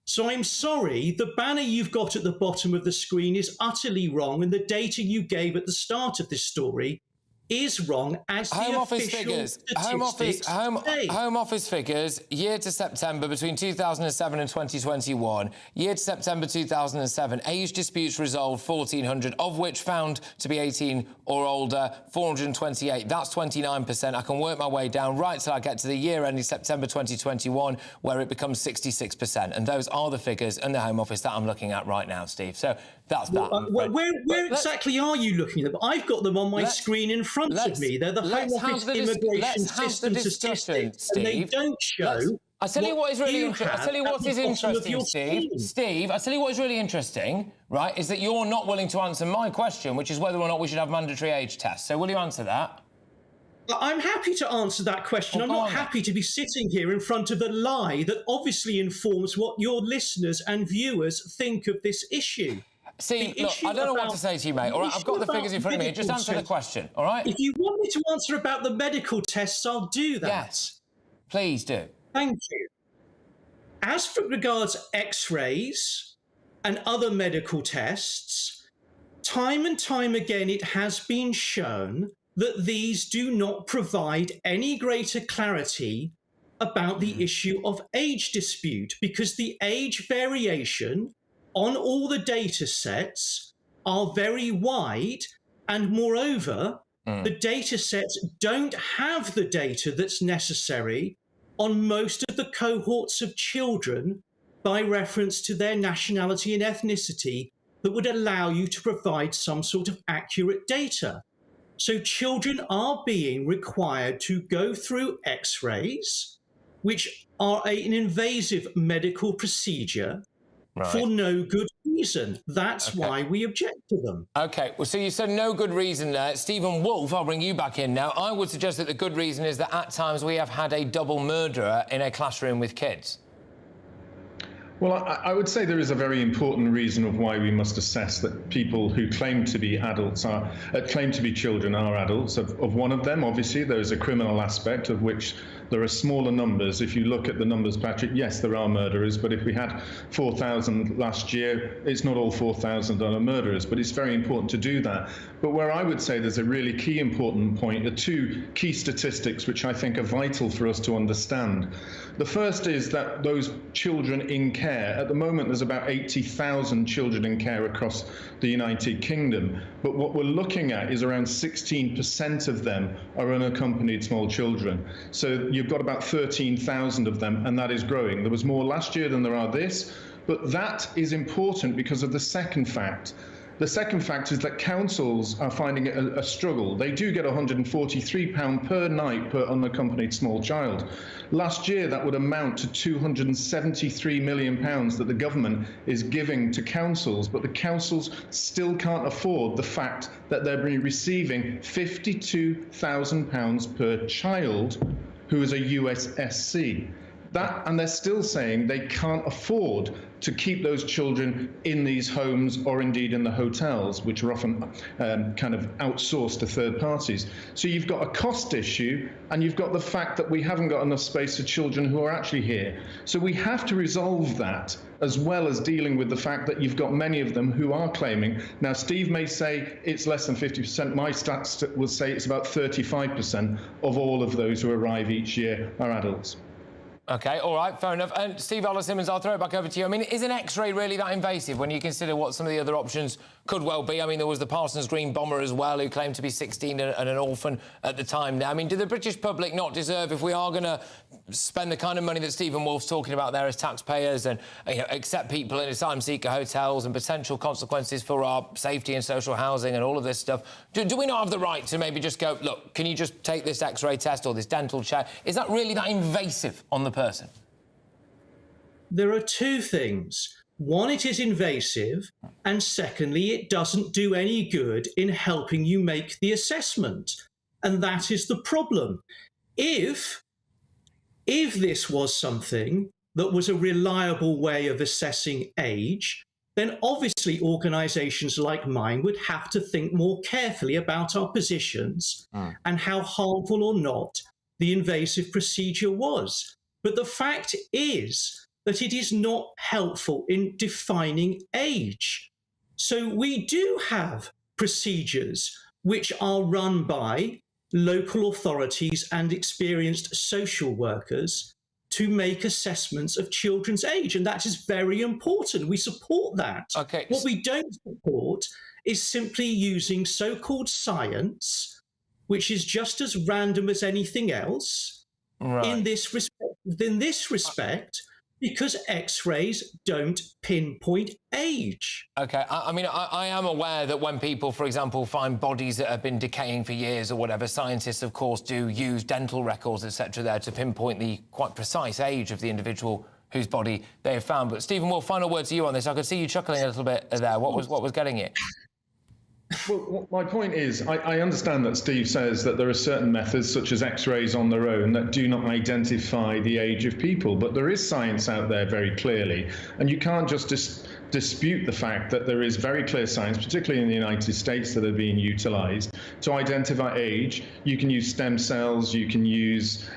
So I'm sorry, the banner you've got at the bottom of the screen is utterly wrong, and the data you gave at the start of this story is wrong, as the Home Office official figures. statistics say. Home Office figures, year to September between 2007 and 2021. Year to September 2007, age disputes resolved 1,400, of which found to be 18 or older 428. That's 29%. I can work my way down right till I get to the year ending September 2021, where it becomes 66%. And those are the figures in the Home Office that I'm looking at right now, Steve. So that's that. Where exactly are you looking at them? I've got them on my screen in front of me. They're the Home Office immigration system statistics, and they don't show. I tell you what is really interesting. I tell you what is interesting, Steve. Steve, I tell you what is really interesting, right? Is that you're not willing to answer my question, which is whether or not we should have mandatory age tests. So will you answer that? I'm happy to answer that question. I'm not happy to be sitting here in front of a lie that obviously informs what your listeners and viewers think of this issue. See, look, I don't know what to say to you, mate. All right, I've got the figures in front of me. Just answer the question, all right? If you want me to answer about the medical tests, I'll do that. Yes, please do. Thank you. As for regards X-rays and other medical tests, time and time again it has been shown that these do not provide any greater clarity about the issue of age dispute, because the age variation on all the data sets are very wide, and moreover, the data sets don't have the data that's necessary on most of the cohorts of children by reference to their nationality and ethnicity that would allow you to provide some sort of accurate data. So children are being required to go through X-rays, which are an invasive medical procedure, for no good reason. That's why we object to them. OK, well, so you said no good reason there. Stephen Wolfe, I'll bring you back in now. I would suggest that the good reason is that at times we have had a double murderer in a classroom with kids. Well, I would say there is a very important reason of why we must assess that people who claim to be adults claim to be children are adults. Of one of them, obviously, there is a criminal aspect of which there are smaller numbers. If you look at the numbers, Patrick, yes, there are murderers, but if we had 4,000 last year, it's not all 4,000 are murderers, but it's very important to do that. But where I would say there's a really key important point are two key statistics which I think are vital for us to understand. The first is that those children in care, at the moment there's about 80,000 children in care across the United Kingdom, but what we're looking at is around 16% of them are unaccompanied small children. So you've got about 13,000 of them, and that is growing. There was more last year than there are this, but that is important because of the second fact. The second fact is that councils are finding it a struggle. They do get £143 per night per unaccompanied small child. Last year, that would amount to £273 million that the government is giving to councils, but the councils still can't afford the fact that they're receiving £52,000 per child who is a USSC. And they're still saying they can't afford to keep those children in these homes or indeed in the hotels, which are often kind of outsourced to third parties. So you've got a cost issue, and you've got the fact that we haven't got enough space for children who are actually here. So we have to resolve that, as well as dealing with the fact that you've got many of them who are claiming. Now, Steve may say it's less than 50%. My stats will say it's about 35% of all of those who arrive each year are adults. OK, all right, fair enough. And Steve Simmons, I'll throw it back over to you. I mean, is an X-ray really that invasive when you consider what some of the other options could well be? I mean, there was the Parsons Green bomber as well, who claimed to be 16 and an orphan at the time. I mean, do the British public not deserve, if we are going to spend the kind of money that Stephen Wolf's talking about there as taxpayers and accept people in asylum seeker hotels and potential consequences for our safety and social housing and all of this stuff, do we not have the right to maybe just go, look, can you just take this X-ray test or this dental check? Is that really that invasive on the person? There are two things. One, it is invasive, and secondly, it doesn't do any good in helping you make the assessment. And that is the problem. If this was something that was a reliable way of assessing age, then obviously organisations like mine would have to think more carefully about our positions and how harmful or not the invasive procedure was. But the fact is that it is not helpful in defining age. So we do have procedures which are run by local authorities and experienced social workers to make assessments of children's age, and that is very important. We support that. Okay. What we don't support is simply using so-called science, which is just as random as anything else, in this respect, because X-rays don't pinpoint age. OK, I mean, I am aware that when people, for example, find bodies that have been decaying for years or whatever, scientists, of course, do use dental records, etc., there to pinpoint the quite precise age of the individual whose body they have found. But, Stephen Wolf, final word to you on this. I could see you chuckling a little bit there. What was getting you? Well, my point is, I understand that Steve says that there are certain methods, such as X-rays on their own, that do not identify the age of people. But there is science out there very clearly, and you can't just dispute the fact that there is very clear science, particularly in the United States, that are being utilised to identify age. You can use stem cells, you can use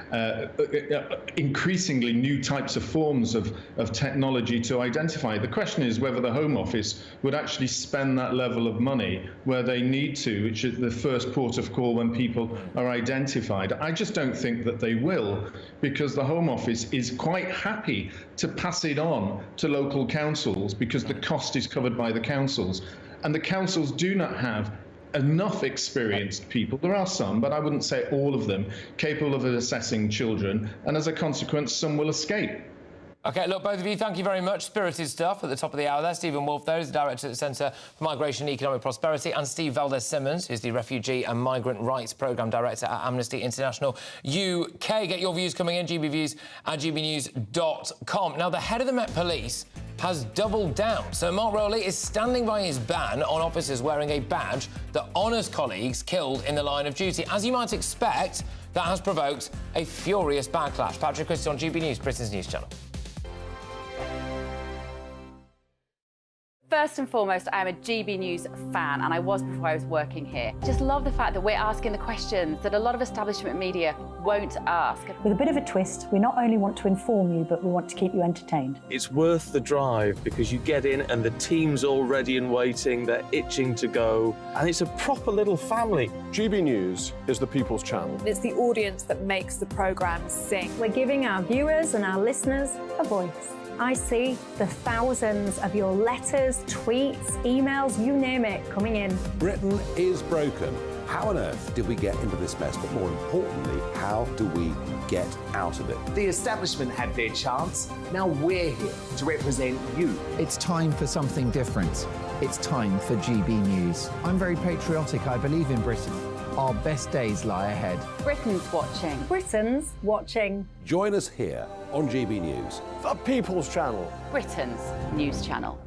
increasingly new types of forms of technology to identify. The question is whether the Home Office would actually spend that level of money where they need to, which is the first port of call when people are identified. I just don't think that they will, because the Home Office is quite happy to pass it on to local councils because the cost is covered by the councils. And the councils do not have enough experienced people, there are some, but I wouldn't say all of them, capable of assessing children, and as a consequence, some will escape. OK, look, both of you, thank you very much. Spirited stuff at the top of the hour there. Stephen Wolf there is the Director at the Centre for Migration and Economic Prosperity, and Steve Simmons, who's the Refugee and Migrant Rights Programme Director at Amnesty International UK. Get your views coming in, gbviews at gbnews.com. Now, the head of the Met Police has doubled down. So Mark Rowley is standing by his ban on officers wearing a badge that honours colleagues killed in the line of duty. As you might expect, that has provoked a furious backlash. Patrick Christys on GB News, Britain's news channel. First and foremost, I am a GB News fan, and I was before I was working here. Just love the fact that we're asking the questions that a lot of establishment media won't ask. With a bit of a twist, we not only want to inform you, but we want to keep you entertained. It's worth the drive because you get in and the team's all ready and waiting, they're itching to go, and it's a proper little family. GB News is the people's channel. It's the audience that makes the programme sing. We're giving our viewers and our listeners a voice. I see the thousands of your letters, tweets, emails, you name it, coming in. Britain is broken. How on earth did we get into this mess? But more importantly, how do we get out of it? The establishment had their chance. Now we're here to represent you. It's time for something different. It's time for GB News. I'm very patriotic. I believe in Britain. Our best days lie ahead. Britain's watching. Britain's watching. Join us here on GB News. The People's Channel. Britain's news channel.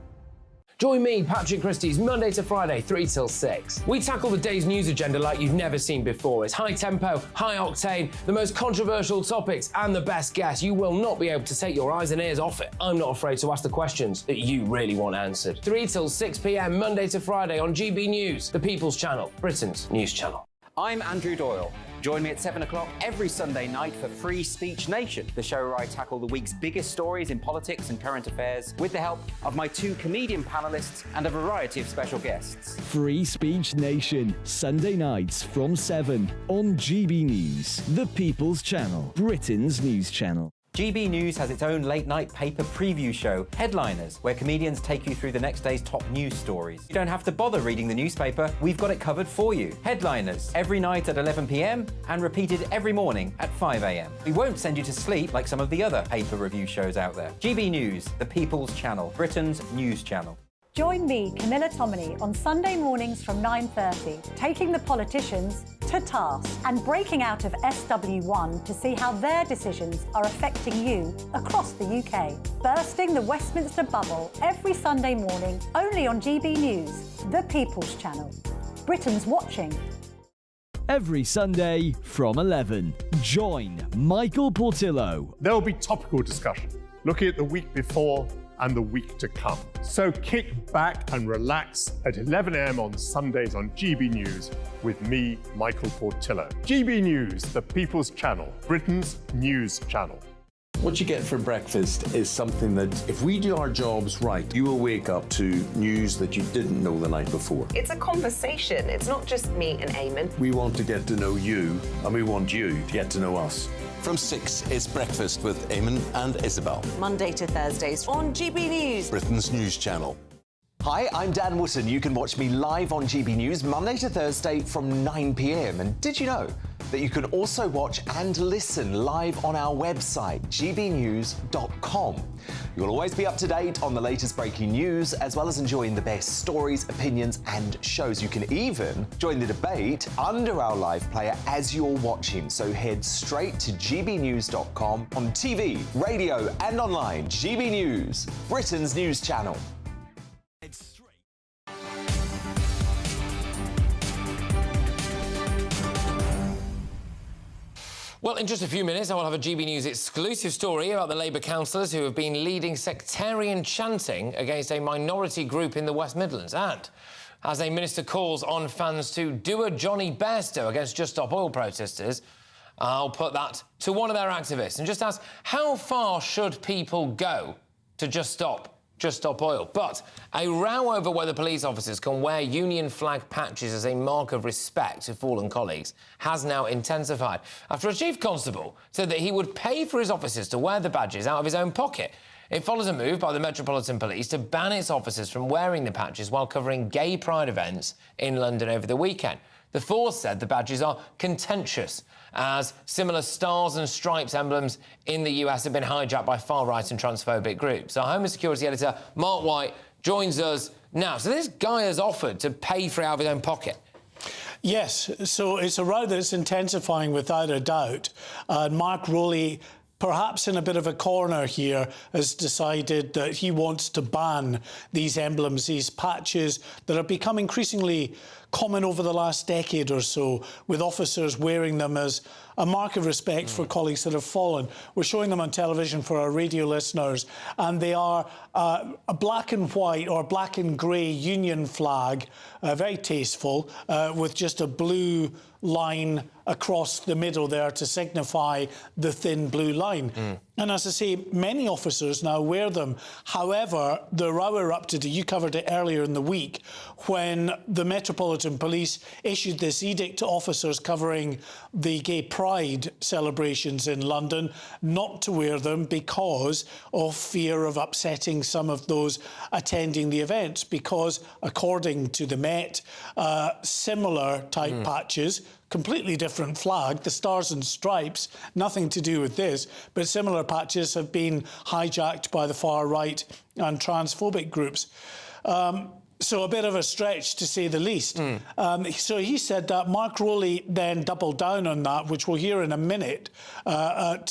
Join me, Patrick Christys, Monday to Friday, 3 till 6. We tackle the day's news agenda like you've never seen before. It's high tempo, high octane, the most controversial topics, and the best guests. You will not be able to take your eyes and ears off it. I'm not afraid to ask the questions that you really want answered. 3 till 6 p.m, Monday to Friday on GB News, the People's Channel, Britain's news channel. I'm Andrew Doyle. Join me at 7 o'clock every Sunday night for Free Speech Nation, the show where I tackle the week's biggest stories in politics and current affairs with the help of my 2 comedian panellists and a variety of special guests. Free Speech Nation, Sunday nights from 7 on GB News, the People's Channel, Britain's news channel. GB News has its own late-night paper preview show, Headliners, where comedians take you through the next day's top news stories. You don't have to bother reading the newspaper, we've got it covered for you. Headliners, every night at 11 p.m, and repeated every morning at 5 a.m. We won't send you to sleep like some of the other paper review shows out there. GB News, the People's Channel, Britain's news channel. Join me, Camilla Tominey, on Sunday mornings from 9:30, taking the politicians to task and breaking out of SW1 to see how their decisions are affecting you across the UK. Bursting the Westminster bubble every Sunday morning, only on GB News, the People's Channel. Britain's watching. Every Sunday from 11, join Michael Portillo. There will be topical discussion, looking at the week before and the week to come. So kick back and relax at 11 a.m. on Sundays on GB News with me, Michael Portillo. GB News, the People's Channel, Britain's news channel. What you get for breakfast is something that, if we do our jobs right, you will wake up to news that you didn't know the night before. It's a conversation. It's not just me and Eamon. We want to get to know you, and we want you to get to know us. From 6, it's Breakfast with Eamon and Isabel. Monday to Thursdays on GB News, Britain's news channel. Hi, I'm Dan Wootton. You can watch me live on GB News Monday to Thursday from 9 p.m. And did you know that you can also watch and listen live on our website, gbnews.com. You'll always be up to date on the latest breaking news, as well as enjoying the best stories, opinions and shows. You can even join the debate under our live player as you're watching. So head straight to gbnews.com on TV, radio and online. GB News, Britain's news channel. Well, in just a few minutes, I will have a GB News exclusive story about the Labour councillors who have been leading sectarian chanting against a minority group in the West Midlands. And as a minister calls on fans to do a Johnny Bairstow against Just Stop Oil protesters, I'll put that to one of their activists and just ask, how far should people go to Just Stop Oil? But a row over whether police officers can wear union flag patches as a mark of respect to fallen colleagues has now intensified after a chief constable said that he would pay for his officers to wear the badges out of his own pocket. It follows a move by the Metropolitan Police to ban its officers from wearing the patches while covering gay pride events in London over the weekend. The force said the badges are contentious, as similar stars and stripes emblems in the US have been hijacked by far-right and transphobic groups. Our Home and Security editor, Mark White, joins us now. So this guy has offered to pay for it out of his own pocket. Yes, so it's a row that's intensifying without a doubt. Mark Rowley, perhaps in a bit of a corner here, has decided that he wants to ban these emblems, these patches that have become increasingly common over the last decade or so, with officers wearing them as a mark of respect for colleagues that have fallen. We're showing them on television for our radio listeners, and they are a black and white or black and grey union flag, very tasteful, with just a blue line across the middle there to signify the thin blue line. And as I say, many officers now wear them. However, the row erupted, you covered it earlier in the week, when the Metropolitan Police issued this edict to officers covering the Gay Pride celebrations in London not to wear them because of fear of upsetting some of those attending the events. Because, according to the Met, similar type patches, completely different flag, the Stars and Stripes, nothing to do with this, but similar patches have been hijacked by the far right and transphobic groups. So a bit of a stretch, to say the least. So he said that. Mark Rowley then doubled down on that, which we'll hear in a minute, at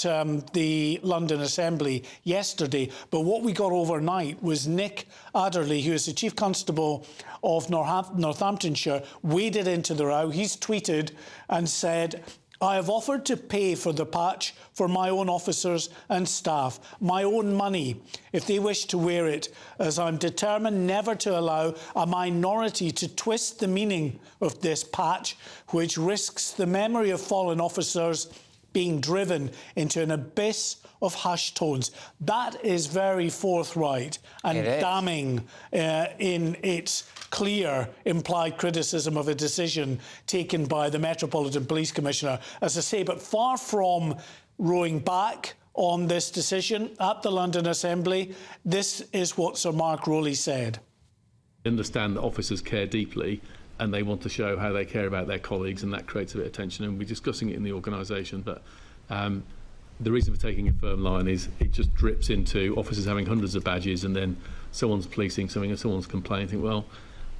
the London Assembly yesterday. But what we got overnight was Nick Adderley, who is the Chief Constable of Northamptonshire, waded into the row. He's tweeted and said, "I have offered to pay for the patch for my own officers and staff, my own money, if they wish to wear it, as I'm determined never to allow a minority to twist the meaning of this patch, which risks the memory of fallen officers being driven into an abyss of hushed tones." That is very forthright and damning in its clear implied criticism of a decision taken by the Metropolitan Police Commissioner, as I say, but far from rowing back on this decision at the London Assembly. This is what Sir Mark Rowley said. I understand that officers care deeply and they want to show how they care about their colleagues, and that creates a bit of tension, and we're discussing it in the organisation. But the reason for taking a firm line is it just drips into officers having hundreds of badges, and then someone's policing something and someone's complaining, well,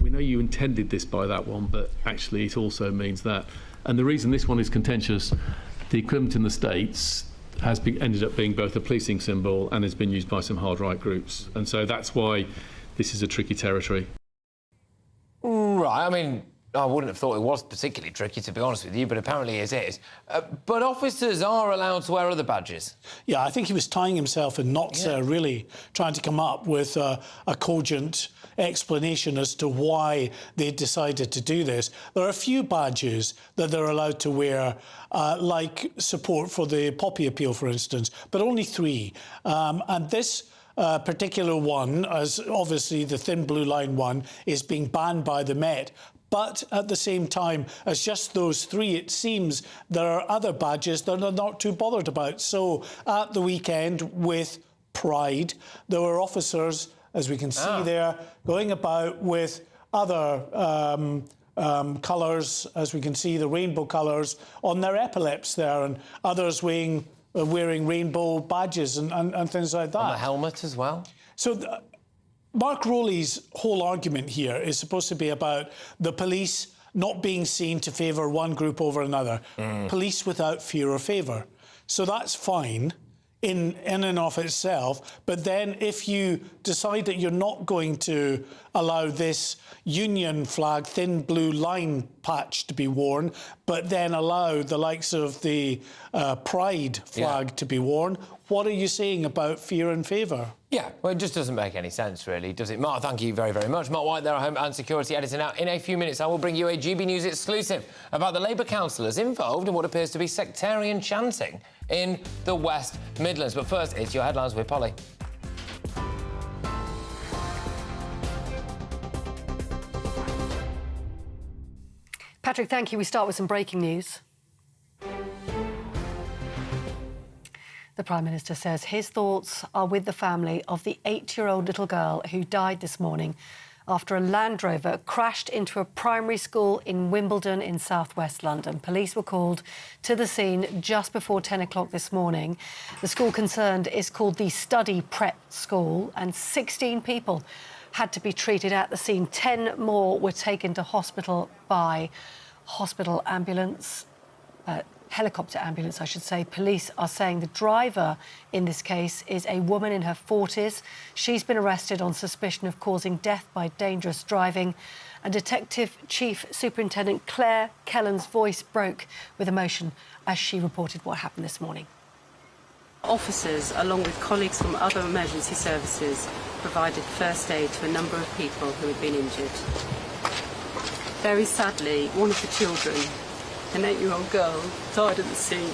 we know you intended this by that one, but actually it also means that. And the reason this one is contentious, the equivalent in the States has ended up being both a policing symbol and has been used by some hard right groups. And so that's why this is a tricky territory. Right, I mean, I wouldn't have thought it was particularly tricky, to be honest with you, but apparently it is. But officers are allowed to wear other badges. Yeah, I think he was tying himself in knots there, really, trying to come up with a cogent explanation as to why they decided to do this. There are a few badges that they're allowed to wear, like support for the Poppy Appeal, for instance, but only 3. And this particular one, as obviously the thin blue line one, is being banned by the Met. But at the same time, as just those 3, it seems there are other badges that they're not too bothered about. So at the weekend with Pride, there were officers, as we can see there, going about with other colours, as we can see, the rainbow colours on their epaulets there, and others wearing rainbow badges and things like that. On the helmet as well. So Mark Rowley's whole argument here is supposed to be about the police not being seen to favour one group over another. Police without fear or favour. So that's fine in and of itself, but then if you decide that you're not going to allow this Union flag, thin blue line patch to be worn, but then allow the likes of the Pride flag to be worn, what are you saying about fear and favour? Yeah, well, it just doesn't make any sense, really, does it? Mark, thank you very, very much. Mark White there, our Home and Security Editor. Now, in a few minutes, I will bring you a GB News exclusive about the Labour councillors involved in what appears to be sectarian chanting in the West Midlands. But first, it's your headlines with Polly. Patrick, thank you. We start with some breaking news. The Prime Minister says his thoughts are with the family of the 8-year-old little girl who died this morning after a Land Rover crashed into a primary school in Wimbledon in southwest London. Police were called to the scene just before 10 o'clock this morning. The school concerned is called the Study Prep School, and 16 people had to be treated at the scene. 10 more were taken to hospital by helicopter ambulance, I should say. Police are saying the driver in this case is a woman in her 40s. She's been arrested on suspicion of causing death by dangerous driving. And Detective Chief Superintendent Claire Kellen's voice broke with emotion as she reported what happened this morning. Officers, along with colleagues from other emergency services, provided first aid to a number of people who had been injured. Very sadly, one of the children, an 8-year-old girl, died at the scene.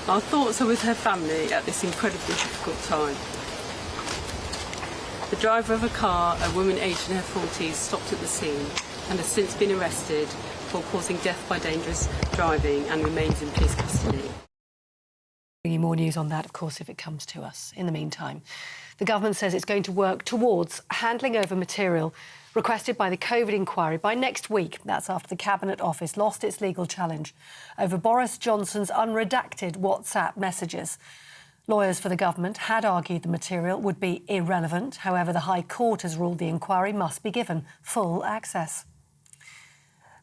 Our thoughts are with her family at this incredibly difficult time. The driver of a car, a woman aged in her 40s, stopped at the scene and has since been arrested for causing death by dangerous driving and remains in police custody. Bringing more news on that, of course, if it comes to us. In the meantime, the government says it's going to work towards handling over material requested by the COVID inquiry by next week. That's after the Cabinet Office lost its legal challenge over Boris Johnson's unredacted WhatsApp messages. Lawyers for the government had argued the material would be irrelevant. However, the High Court has ruled the inquiry must be given full access.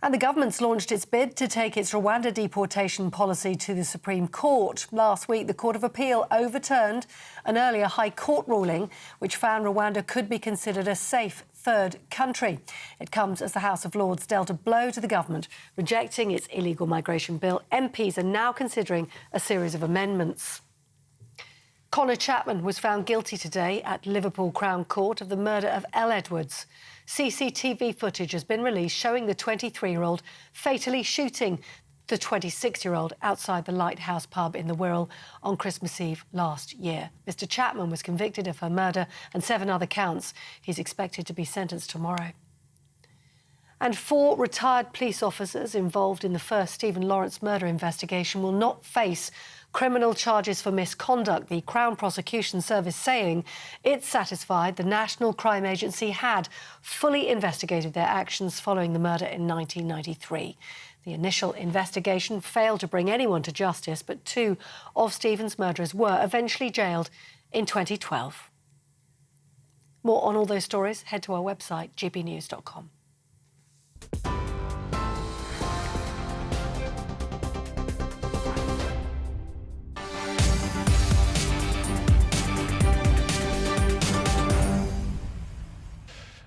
And the government's launched its bid to take its Rwanda deportation policy to the Supreme Court. Last week, the Court of Appeal overturned an earlier High Court ruling which found Rwanda could be considered a safe third country. It comes as the House of Lords dealt a blow to the government, rejecting its illegal migration bill. MPs are now considering a series of amendments. Conor Chapman was found guilty today at Liverpool Crown Court of the murder of Elle Edwards. CCTV footage has been released showing the 23-year-old fatally shooting the 26-year-old outside the Lighthouse pub in the Wirral on Christmas Eve last year. Mr Chapman was convicted of her murder and 7 other counts. He's expected to be sentenced tomorrow. And 4 retired police officers involved in the first Stephen Lawrence murder investigation will not face criminal charges for misconduct, the Crown Prosecution Service saying it's satisfied the National Crime Agency had fully investigated their actions following the murder in 1993. The initial investigation failed to bring anyone to justice, but 2 of Stephen's murderers were eventually jailed in 2012. More on all those stories, head to our website, gbnews.com.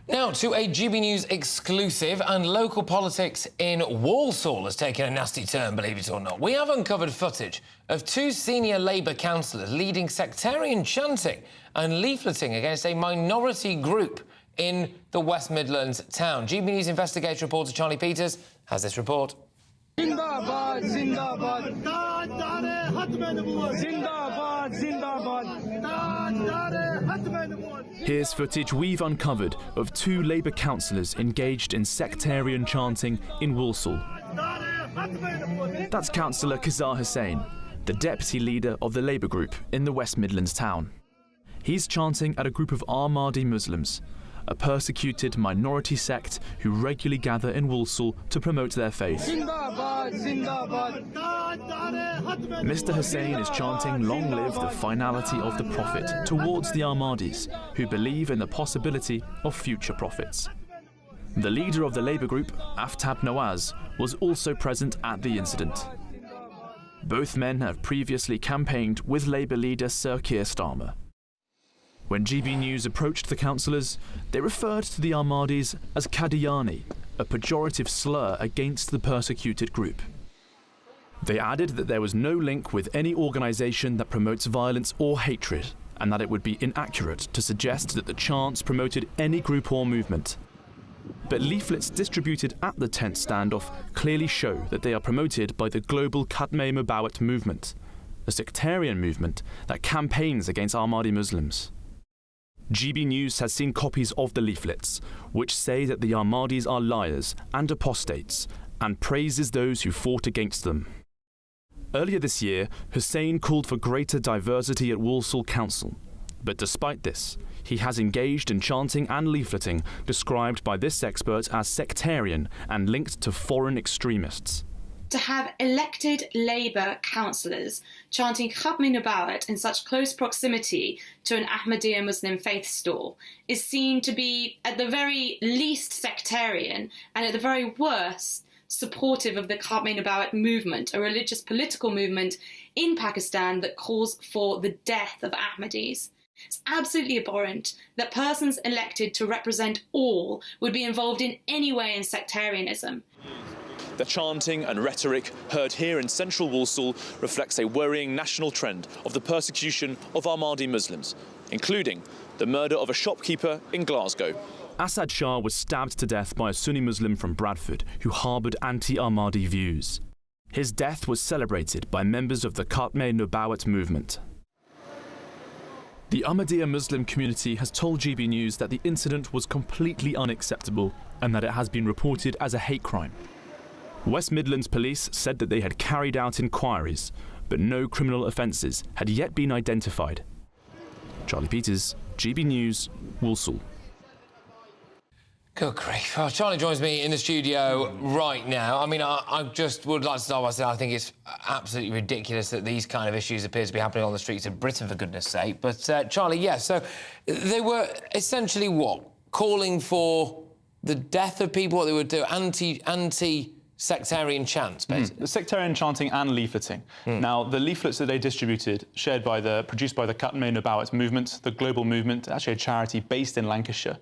Now to a GB News exclusive, and local politics in Walsall has taken a nasty turn, believe it or not. We have uncovered footage of 2 senior Labour councillors leading sectarian chanting and leafleting against a minority group in the West Midlands town. GB News investigative reporter Charlie Peters has this report. Zindabad, Zindabad. Zindabad, Zindabad. Here's footage we've uncovered of 2 Labour councillors engaged in sectarian chanting in Walsall. That's Councillor Kazar Hussain, the deputy leader of the Labour group in the West Midlands town. He's chanting at a group of Ahmadi Muslims, a persecuted minority sect who regularly gather in Walsall to promote their faith. Zindabad, Zindabad. Mr Hussain is chanting "Long live the finality of the Prophet" towards the Ahmadis, who believe in the possibility of future prophets. The leader of the Labour group, Aftab Nawaz, was also present at the incident. Both men have previously campaigned with Labour leader Sir Keir Starmer. When GB News approached the councillors, they referred to the Ahmadis as Qadiani, a pejorative slur against the persecuted group. They added that there was no link with any organisation that promotes violence or hatred, and that it would be inaccurate to suggest that the chants promoted any group or movement. But leaflets distributed at the tent standoff clearly show that they are promoted by the global Khatme Mubawat movement, a sectarian movement that campaigns against Ahmadi Muslims. GB News has seen copies of the leaflets, which say that the Ahmadis are liars and apostates, and praises those who fought against them. Earlier this year, Hussain called for greater diversity at Walsall Council, but despite this, he has engaged in chanting and leafleting described by this expert as sectarian and linked to foreign extremists. To have elected Labour councillors chanting Khatme Mubawat in such close proximity to an Ahmadiyya Muslim faith store is seen to be, at the very least, sectarian and at the very worst, supportive of the Khatme Mubawat movement, a religious political movement in Pakistan that calls for the death of Ahmadis. It's absolutely abhorrent that persons elected to represent all would be involved in any way in sectarianism. The chanting and rhetoric heard here in central Walsall reflects a worrying national trend of the persecution of Ahmadi Muslims, including the murder of a shopkeeper in Glasgow. Asad Shah was stabbed to death by a Sunni Muslim from Bradford who harboured anti-Ahmadi views. His death was celebrated by members of the Khatme Nobawat movement. The Ahmadiyya Muslim community has told GB News that the incident was completely unacceptable and that it has been reported as a hate crime. West Midlands Police said that they had carried out inquiries, but no criminal offences had yet been identified. Charlie Peters, GB News, Walsall. Good grief. Well, Charlie joins me in the studio right now. I mean, I just would like to start by saying I think it's absolutely ridiculous that these kind of issues appear to be happening on the streets of Britain, for goodness sake. But, Charlie, yeah, so they were essentially what? Calling for the death of people, what they would do, anti-sectarian chants, basically. The sectarian chanting and leafleting. Now, the leaflets that they distributed, produced by the Khatme Nobawat movement, the global movement, actually a charity based in Lancashire.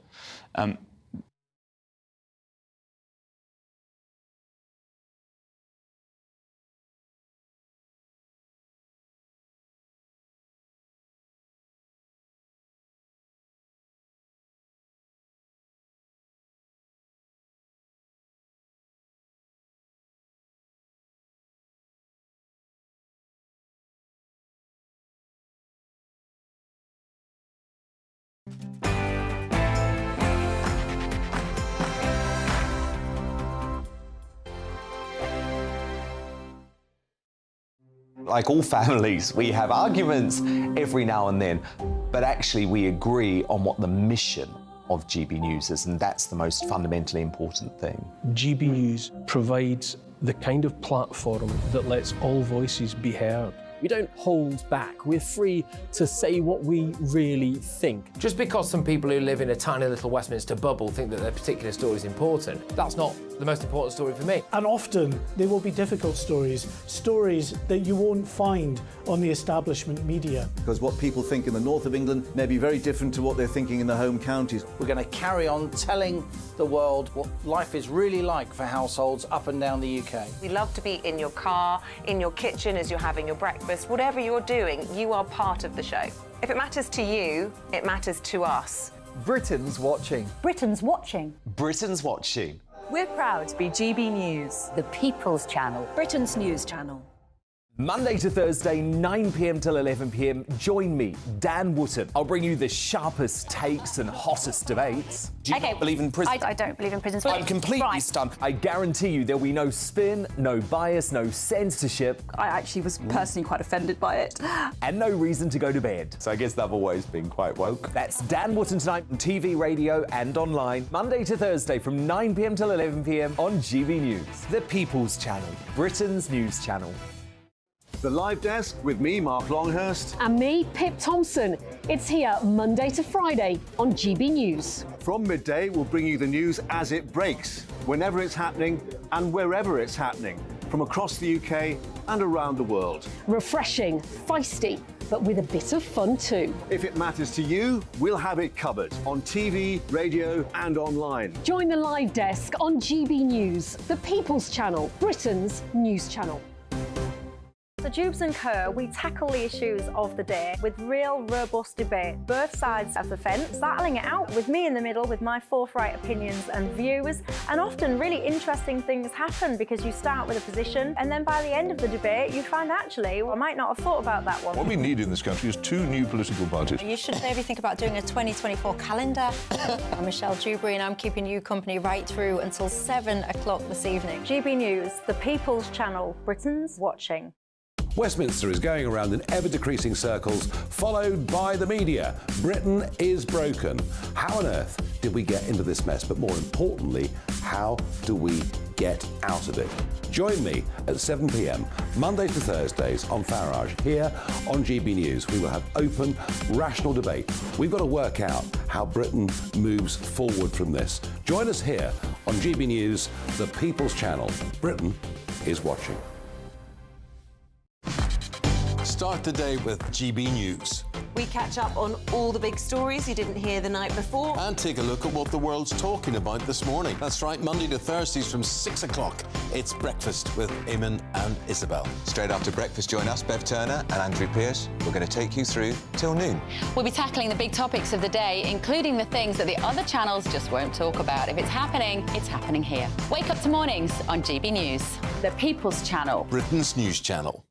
Like all families, we have arguments every now and then, but actually we agree on what the mission of GB News is, and that's the most fundamentally important thing. GB News provides the kind of platform that lets all voices be heard. We don't hold back. We're free to say what we really think. Just because some people who live in a tiny little Westminster bubble think that their particular story is important, that's not the most important story for me. And often they will be difficult stories, stories that you won't find on the establishment media. Because what people think in the north of England may be very different to what they're thinking in the home counties. We're going to carry on telling the world what life is really like for households up and down the UK. We love to be in your car, in your kitchen as you're having your breakfast. Whatever you're doing, you are part of the show. If it matters to you, it matters to us. Britain's watching. Britain's watching. Britain's watching. We're proud to be GB News, the People's Channel, Britain's news channel. Monday to Thursday, 9 p.m. till 11 p.m. Join me, Dan Wootton. I'll bring you the sharpest takes and hottest debates. Do you not believe in prison? I don't believe in prison. I'm completely stunned. I guarantee you there'll be no spin, no bias, no censorship. I actually was personally quite offended by it. And no reason to go to bed. So I guess they've always been quite woke. That's Dan Wootton tonight on TV, radio and online. Monday to Thursday from 9 p.m. till 11 p.m. on GB News. The People's Channel, Britain's news channel. The Live Desk with me, Mark Longhurst. And me, Pip Thompson. It's here Monday to Friday on GB News. From midday, we'll bring you the news as it breaks, whenever it's happening and wherever it's happening, from across the UK and around the world. Refreshing, feisty, but with a bit of fun too. If it matters to you, we'll have it covered on TV, radio and online. Join the Live Desk on GB News, the People's Channel, Britain's news channel. So Jubes and Kerr, we tackle the issues of the day with real robust debate, both sides of the fence, battling it out with me in the middle with my forthright opinions and views. And often really interesting things happen because you start with a position and then by the end of the debate you find actually, well, I might not have thought about that one. What we need in this country is 2 new political parties. You should maybe think about doing a 2024 calendar. I'm Michelle Dewberry and I'm keeping you company right through until 7 o'clock this evening. GB News, the People's Channel, Britain's watching. Westminster is going around in ever-decreasing circles, followed by the media. Britain is broken. How on earth did we get into this mess? But more importantly, how do we get out of it? Join me at 7 p.m, Mondays to Thursdays on Farage, here on GB News. We will have open, rational debate. We've got to work out how Britain moves forward from this. Join us here on GB News, the People's Channel. Britain is watching. Start the day with GB News. We catch up on all the big stories you didn't hear the night before. And take a look at what the world's talking about this morning. That's right, Monday to Thursdays from 6 o'clock. It's Breakfast with Eamon and Isabel. Straight after breakfast, join us, Bev Turner and Andrew Pearce. We're going to take you through till noon. We'll be tackling the big topics of the day, including the things that the other channels just won't talk about. If it's happening here. Wake up to mornings on GB News. The People's Channel. Britain's news channel.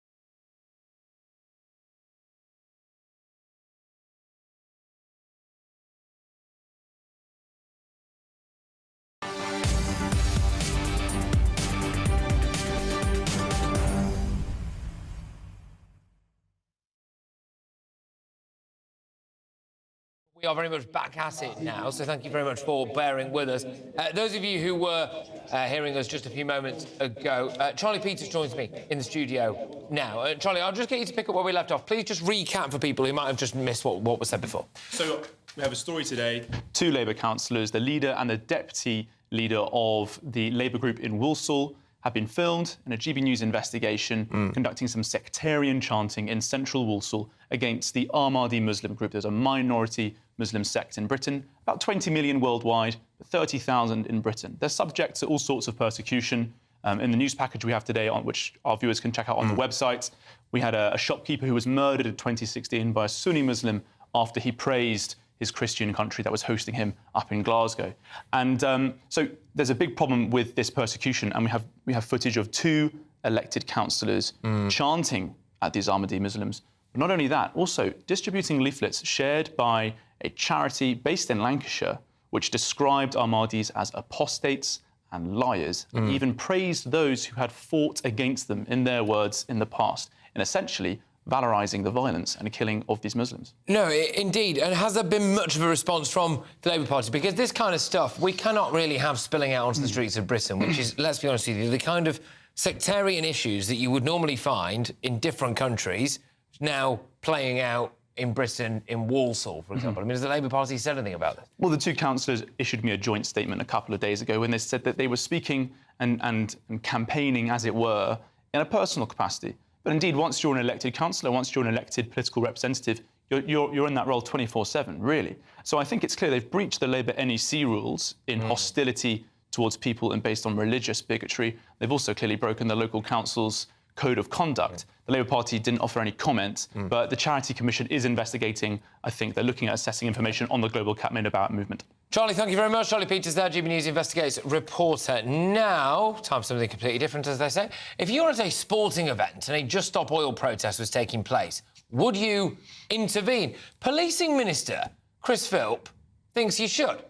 We are very much back at it now, so thank you very much for bearing with us. Those of you who were hearing us just a few moments ago, Charlie Peters joins me in the studio now. Charlie, I'll just get you to pick up where we left off. Please just recap for people who might have just missed what was said before. So we have a story today. Two Labour councillors, the leader and the deputy leader of the Labour group in Walsall, have been filmed in a GB News investigation conducting some sectarian chanting in central Walsall against the Ahmadi Muslim group. There's a minority Muslim sect in Britain, about 20 million worldwide, 30,000 in Britain. They're subject to all sorts of persecution. In the news package we have today, on which our viewers can check out on the website, we had a shopkeeper who was murdered in 2016 by a Sunni Muslim after he praised his Christian country that was hosting him up in Glasgow. And so there's a big problem with this persecution, and we have footage of two elected councillors chanting at these Ahmadi Muslims. But not only that, also distributing leaflets shared by a charity based in Lancashire, which described Ahmadis as apostates and liars, and even praised those who had fought against them, in their words, in the past, and essentially valorising the violence and killing of these Muslims. No, indeed. And has there been much of a response from the Labour Party? Because this kind of stuff we cannot really have spilling out onto the streets of Britain, which is, let's be honest with you, the kind of sectarian issues that you would normally find in different countries now playing out in Britain, in Walsall, for example. I mean, has the Labour Party said anything about this? Well, the two councillors issued me a joint statement a couple of days ago when they said that they were speaking and campaigning, as it were, in a personal capacity. But indeed, once you're an elected councillor, once you're an elected political representative, you're in that role 24/7, really. So I think it's clear they've breached the Labour NEC rules in hostility towards people and based on religious bigotry. They've also clearly broken the local council's code of conduct. The Labour Party didn't offer any comment, but the Charity Commission is investigating. I think they're looking at assessing information on the global Cat Made About movement. Charlie, thank you very much. Charlie Peters there, GB News Investigates reporter. Now, time for something completely different, as they say. If you were at a sporting event and a Just Stop Oil protest was taking place, would you intervene? Policing Minister Chris Philp thinks you should.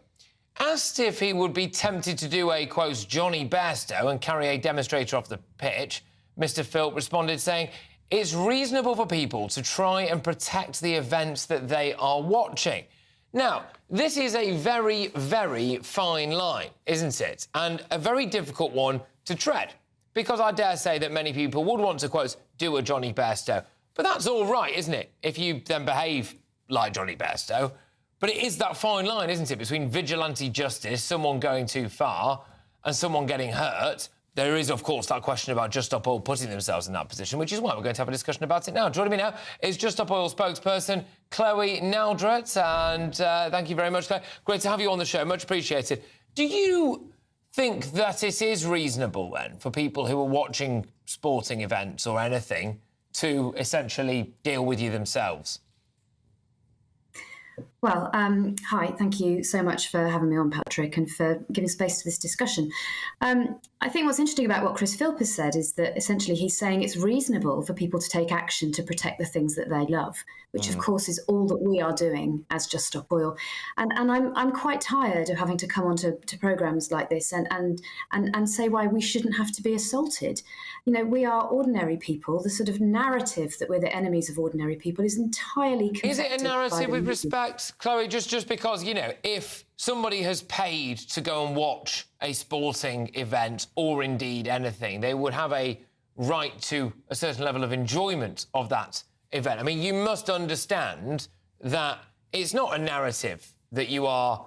Asked if he would be tempted to do a, quote, Johnny Bairstow and carry a demonstrator off the pitch, Mr Philp responded saying, it's reasonable for people to try and protect the events that they are watching. Now, this is a very, very fine line, isn't it? And a very difficult one to tread, because I dare say that many people would want to, quote, do a Johnny Bairstow. But that's all right, isn't it, if you then behave like Johnny Bairstow. But it is that fine line, isn't it, between vigilante justice, someone going too far, and someone getting hurt. There is, of course, that question about Just Stop Oil putting themselves in that position, which is why we're going to have a discussion about it now. Joining me now is Just Stop Oil spokesperson Chloe Naldret, and thank you very much, Chloe. Great to have you on the show, much appreciated. Do you think that it is reasonable, then, for people who are watching sporting events or anything to essentially deal with you themselves? Well, hi, thank you so much for having me on, Patrick, and for giving space to this discussion. I think what's interesting about what Chris Philp has said is that essentially he's saying it's reasonable for people to take action to protect the things that they love, which of course is all that we are doing as Just Stop Oil. And I'm quite tired of having to come onto programmes like this and say why we shouldn't have to be assaulted. You know, we are ordinary people. The sort of narrative that we're the enemies of ordinary people is entirely Is it a narrative with respect, Chloe, just because, you know, if somebody has paid to go and watch a sporting event or indeed anything, they would have a right to a certain level of enjoyment of that event. I mean, you must understand that it's not a narrative that you are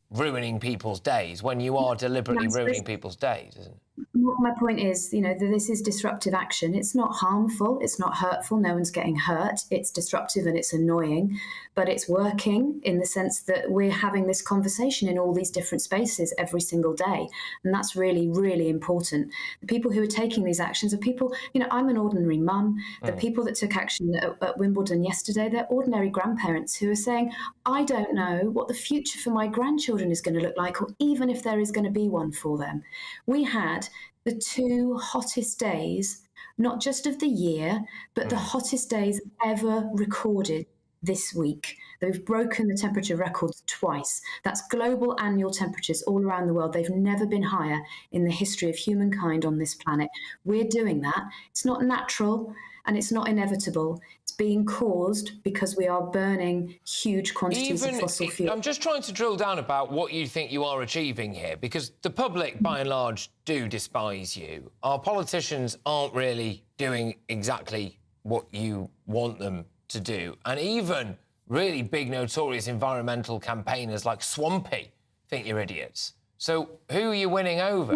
ruining people's days when you are deliberately ruining people's days, isn't it? My point is, you know, that this is disruptive action. It's not harmful, it's not hurtful, no one's getting hurt. It's disruptive and it's annoying, but it's working in the sense that we're having this conversation in all these different spaces every single day. And that's really, really important. The people who are taking these actions are people, you know, I'm an ordinary mum. The people that took action at Wimbledon yesterday, they're ordinary grandparents who are saying, I don't know what the future for my grandchildren is going to look like, or even if there is going to be one for them. We had the 2 hottest days, not just of the year, but the hottest days ever recorded this week. They've broken the temperature records twice. That's global annual temperatures all around the world. They've never been higher in the history of humankind on this planet. We're doing that. It's not natural and it's not inevitable. It's being caused because we are burning huge quantities of fossil fuel. I'm just trying to drill down about what you think you are achieving here, because the public, by and large, do despise you. Our politicians aren't really doing exactly what you want them to do. And even really big, notorious environmental campaigners like Swampy think you're idiots. So who are you winning over?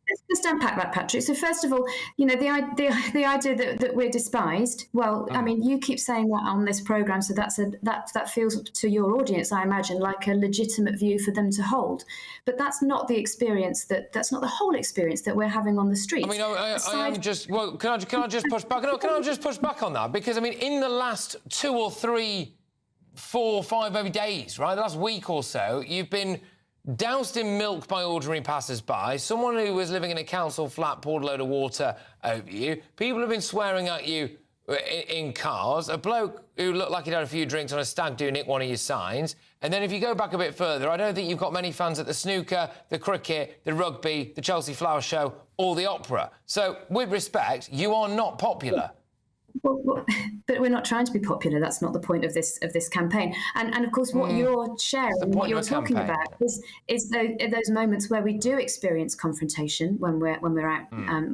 Let's just unpack that, Patrick. So first of all, you know, the idea that we're despised. Well, I mean, you keep saying that on this programme, so that feels to your audience, I imagine, like a legitimate view for them to hold. But that's not the experience that's not the whole experience that we're having on the streets. I mean, I am just. Well, can I just push back? No, can I just push back on that? Because I mean, in the last 2 or 3, 4, 5 maybe days, right, the last week or so, you've been doused in milk by ordinary passers-by. Someone who was living in a council flat poured a load of water over you. People have been swearing at you in cars. A bloke who looked like he'd had a few drinks on a stag do nick one of your signs. And then if you go back a bit further, I don't think you've got many fans at the snooker, the cricket, the rugby, the Chelsea Flower Show, or the opera. So, with respect, you are not popular. But we're not trying to be popular. That's not the point of this campaign. And of course, what you're sharing, what you're talking about, is those moments where we do experience confrontation when we're out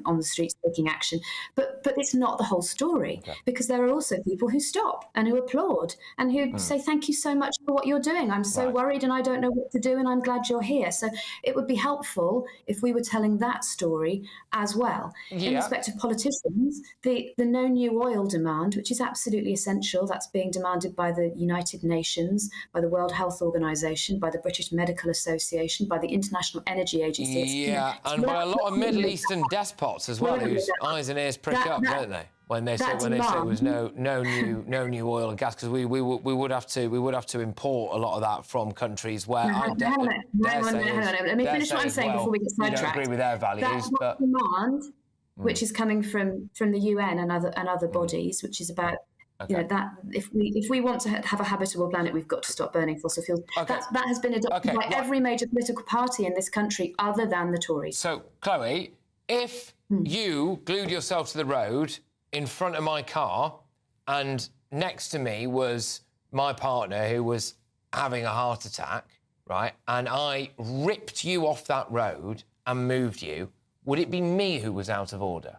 on the streets taking action. But it's not the whole story, because there are also people who stop and who applaud and who say thank you so much for what you're doing. I'm so worried and I don't know what to do, and I'm glad you're here. So it would be helpful if we were telling that story as well. In respect of politicians, the no new oil demand, which is absolutely essential, that's being demanded by the United Nations, by the World Health Organization, by the British Medical Association, by the International Energy Agency. And by a lot of Middle Eastern despots as well, whose eyes and ears prick up, don't they? When they say there was no new oil and gas, because we would have to import a lot lot of that from countries where hang on. Let me finish what I'm saying before we get sidetracked. You don't agree with their values, but demand, which is coming from the UN and other bodies, which is about you know that if we want to have a habitable planet, we've got to stop burning fossil fuels. That has been adopted by every major political party in this country, other than the Tories. So, Chloe, if you glued yourself to the road in front of my car, and next to me was my partner who was having a heart attack, right, and I ripped you off that road and moved you, would it be me who was out of order?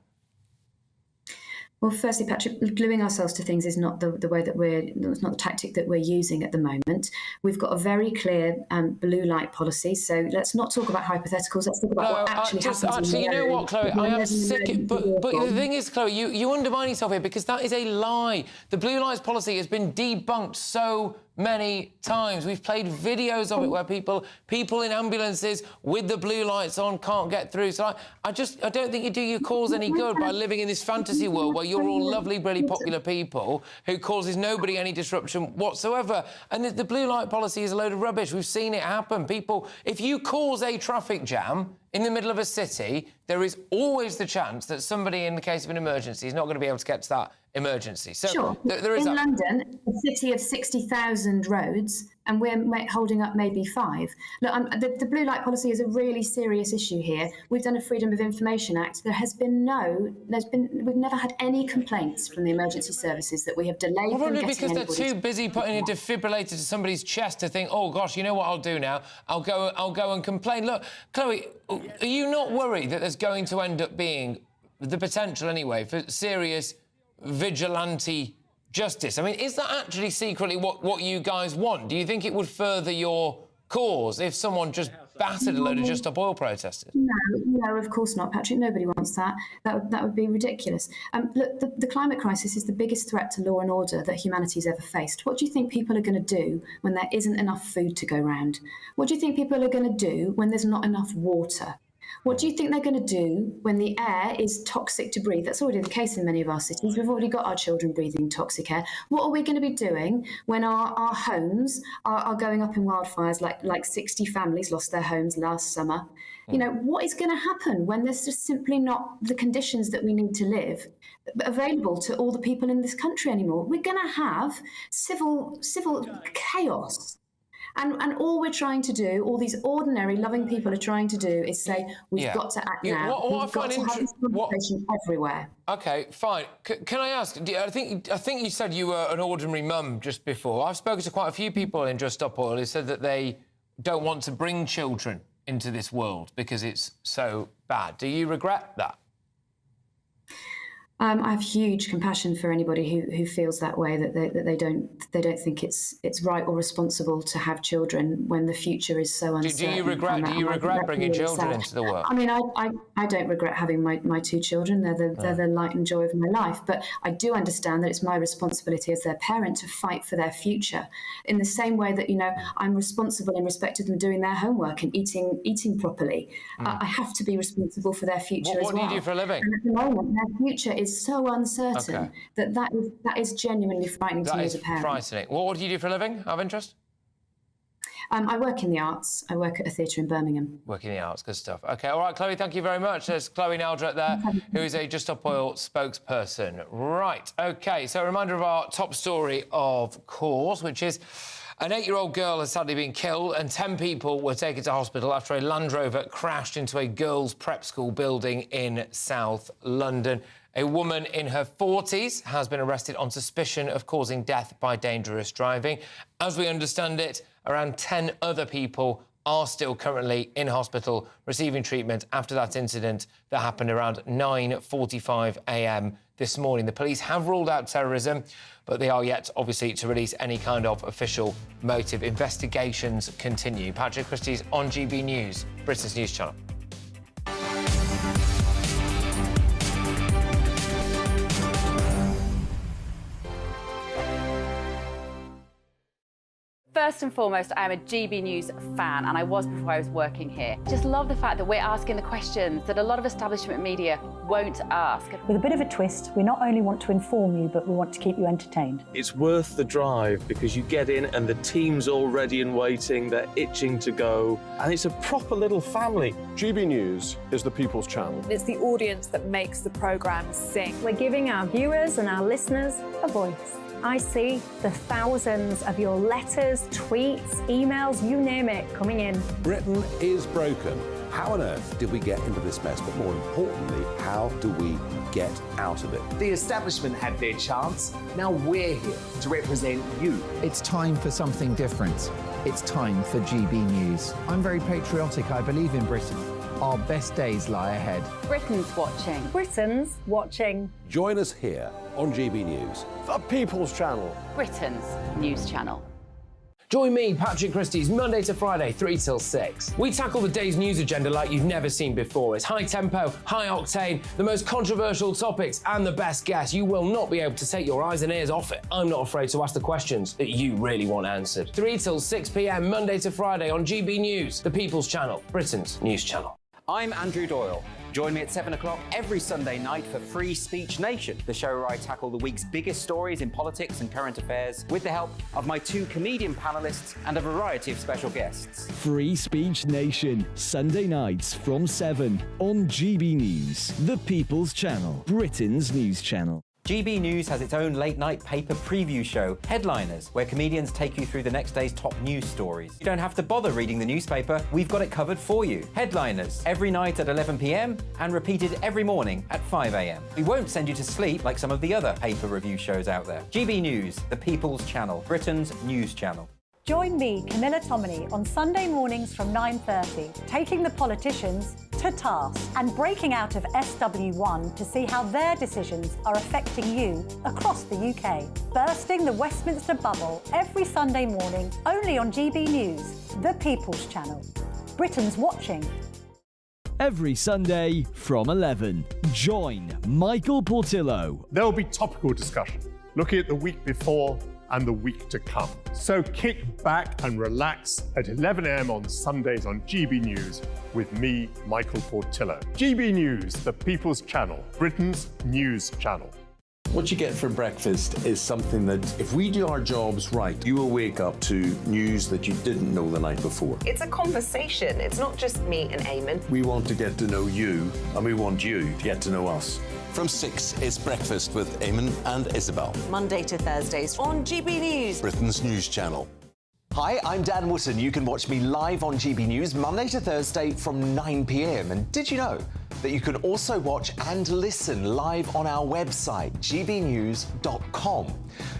Well, firstly, Patrick, gluing ourselves to things is not the way that it's not the tactic that we're using at the moment. We've got a very clear blue light policy, so let's not talk about hypotheticals. Let's talk about what actually happens. Actually, you know what, Chloe? I am sick. But the thing is, Chloe, you undermine yourself here because that is a lie. The blue lights policy has been debunked so many times. We've played videos of it where people in ambulances with the blue lights on can't get through. So I don't think you do your cause any good by living in this fantasy world where you're all lovely, really popular people who causes nobody any disruption whatsoever. And the blue light policy is a load of rubbish. We've seen it happen. People, if you cause a traffic jam in the middle of a city, there is always the chance that somebody, in the case of an emergency, is not going to be able to get to that emergency. So sure. There is in London, a city of 60,000 roads, and we're holding up maybe 5. Look, the blue light policy is a really serious issue here. We've done a Freedom of Information Act. We've never had any complaints from the emergency services that we have delayed from getting because they're too busy putting a defibrillator to somebody's chest to think, oh gosh, you know what I'll do now? I'll go and complain. Look, Chloe, are you not worried that there's going to end up being the potential anyway for serious vigilante justice? I mean, is that actually secretly what you guys want? Do you think it would further your cause if someone just battered a load of Just Stop Oil protesters. No, of course not, Patrick. Nobody wants that. That would be ridiculous. Look, the climate crisis is the biggest threat to law and order that humanity's ever faced. What do you think people are going to do when there isn't enough food to go round? What do you think people are going to do when there's not enough water? What do you think they're going to do when the air is toxic to breathe? That's already the case in many of our cities. We've already got our children breathing toxic air. What are we going to be doing when our homes are going up in wildfires, like 60 families lost their homes last summer? You know, what is going to happen when there's just simply not the conditions that we need to live available to all the people in this country anymore? We're going to have civil chaos. And all we're trying to do, all these ordinary, loving people are trying to do, is say, we've got to act now. We've got to have this conversation everywhere. OK, fine. Can I ask, I think you said you were an ordinary mum just before. I've spoken to quite a few people in Just Stop Oil who said that they don't want to bring children into this world because it's so bad. Do you regret that? I have huge compassion for anybody who feels that way, that they don't think it's right or responsible to have children when the future is so uncertain. Do you regret bringing children into the world? I mean, I don't regret having my two children. They're the light and joy of my life. But I do understand that it's my responsibility as their parent to fight for their future, in the same way that, you know, I'm responsible in respect of them doing their homework and eating properly. I have to be responsible for their future as well. What do you do for a living? And at the moment, their future is so uncertain that is genuinely frightening to me as a parent. Frightening. What do you do for a living, out of interest? I work in the arts. I work at a theatre in Birmingham. Work in the arts, good stuff. OK, all right, Chloe, thank you very much. There's Chloe Naldrett there, who is a Just Stop Oil spokesperson. Right, OK, so a reminder of our top story, of course, which is an 8-year-old girl has sadly been killed and 10 people were taken to hospital after a Land Rover crashed into a girls' prep school building in South London. A woman in her 40s has been arrested on suspicion of causing death by dangerous driving. As we understand it, around 10 other people are still currently in hospital receiving treatment after that incident that happened around 9:45 a.m. this morning. The police have ruled out terrorism, but they are yet, obviously, to release any kind of official motive. Investigations continue. Patrick Christys on GB News, Britain's news channel. First and foremost, I am a GB News fan, and I was before I was working here. Just love the fact that we're asking the questions that a lot of establishment media won't ask. With a bit of a twist, we not only want to inform you, but we want to keep you entertained. It's worth the drive because you get in and the team's all ready and waiting, they're itching to go, and it's a proper little family. GB News is the people's channel. It's the audience that makes the programme sing. We're giving our viewers and our listeners a voice. I see the thousands of your letters, tweets, emails, you name it, coming in. Britain is broken. How on earth did we get into this mess? But more importantly, how do we get out of it? The establishment had their chance. Now we're here to represent you. It's time for something different. It's time for GB News. I'm very patriotic. I believe in Britain. Our best days lie ahead. Britain's watching. Britain's watching. Join us here on GB News. The People's Channel. Britain's news channel. Join me, Patrick Christys, Monday to Friday, 3 till 6. We tackle the day's news agenda like you've never seen before. It's high tempo, high octane, the most controversial topics and the best guests. You will not be able to take your eyes and ears off it. I'm not afraid to ask the questions that you really want answered. 3 till 6 p.m, Monday to Friday on GB News, the People's Channel, Britain's news channel. I'm Andrew Doyle. Join me at 7 o'clock every Sunday night for Free Speech Nation, the show where I tackle the week's biggest stories in politics and current affairs with the help of my 2 comedian panellists and a variety of special guests. Free Speech Nation, Sunday nights from 7 on GB News, the People's Channel, Britain's news channel. GB News has its own late-night paper preview show, Headliners, where comedians take you through the next day's top news stories. You don't have to bother reading the newspaper, we've got it covered for you. Headliners, every night at 11 p.m, and repeated every morning at 5 a.m. We won't send you to sleep like some of the other paper review shows out there. GB News, the People's Channel, Britain's news channel. Join me, Camilla Tominey, on Sunday mornings from 9:30, taking the politicians to task and breaking out of SW1 to see how their decisions are affecting you across the UK. Bursting the Westminster bubble every Sunday morning, only on GB News, the People's Channel. Britain's watching. Every Sunday from 11, join Michael Portillo. There will be topical discussion, looking at the week before and the week to come. So kick back and relax at 11 a.m. on Sundays on GB News with me, Michael Portillo. GB News, the People's Channel, Britain's news channel. What you get for breakfast is something that, if we do our jobs right, you will wake up to news that you didn't know the night before. It's a conversation. It's not just me and Eamon. We want to get to know you, and we want you to get to know us. From 6, it's Breakfast with Eamon and Isabel. Monday to Thursdays on GB News, Britain's news channel. Hi, I'm Dan Wootton. You can watch me live on GB News Monday to Thursday from 9 p.m. And did you know that you can also watch and listen live on our website, gbnews.com.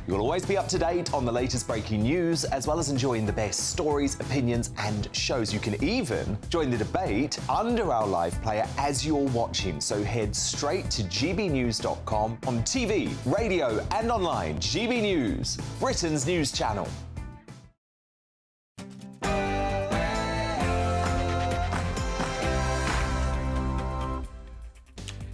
You'll always be up to date on the latest breaking news, as well as enjoying the best stories, opinions and shows. You can even join the debate under our live player as you're watching. So head straight to gbnews.com on TV, radio and online. GB News, Britain's news channel.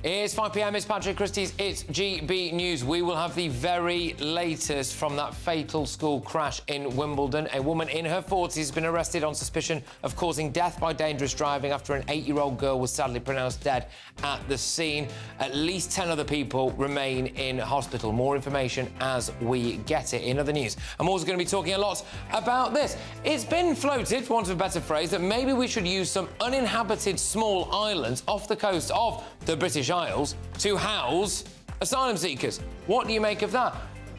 It's 5 p.m, it's Patrick, Christys, it's GB News. We will have the very latest from that fatal school crash in Wimbledon. A woman in her 40s has been arrested on suspicion of causing death by dangerous driving after an 8-year-old girl was sadly pronounced dead at the scene. At least 10 other people remain in hospital. More information as we get it. In other news, I'm also going to be talking a lot about this. It's been floated, for want of a better phrase, that maybe we should use some uninhabited small islands off the coast of the British Isles to house asylum seekers. What do you make of that?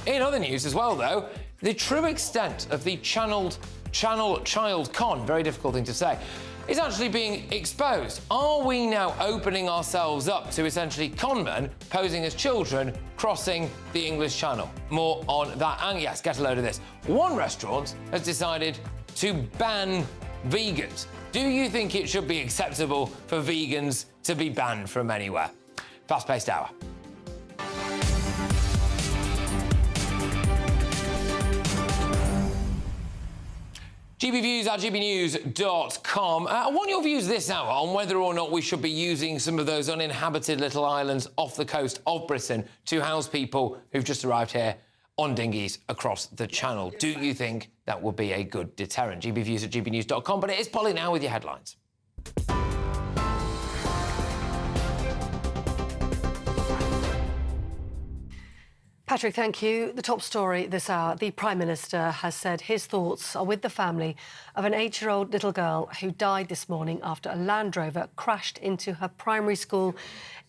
In other news as well, though, the true extent of the channel child con, very difficult thing to say, is actually being exposed. Are we now opening ourselves up to essentially conmen posing as children crossing the English Channel? More on that, and yes, get a load of this. One restaurant has decided to ban vegans. Do you think it should be acceptable for vegans to be banned from anywhere? Fast-paced hour. GB Views at gbnews.com. I want your views this hour on whether or not we should be using some of those uninhabited little islands off the coast of Britain to house people who've just arrived here on dinghies across the channel. Do you think that would be a good deterrent? GB Views at gbnews.com. But it is Polly now with your headlines. Patrick, thank you. The top story this hour. The Prime Minister has said his thoughts are with the family of an 8-year-old little girl who died this morning after a Land Rover crashed into her primary school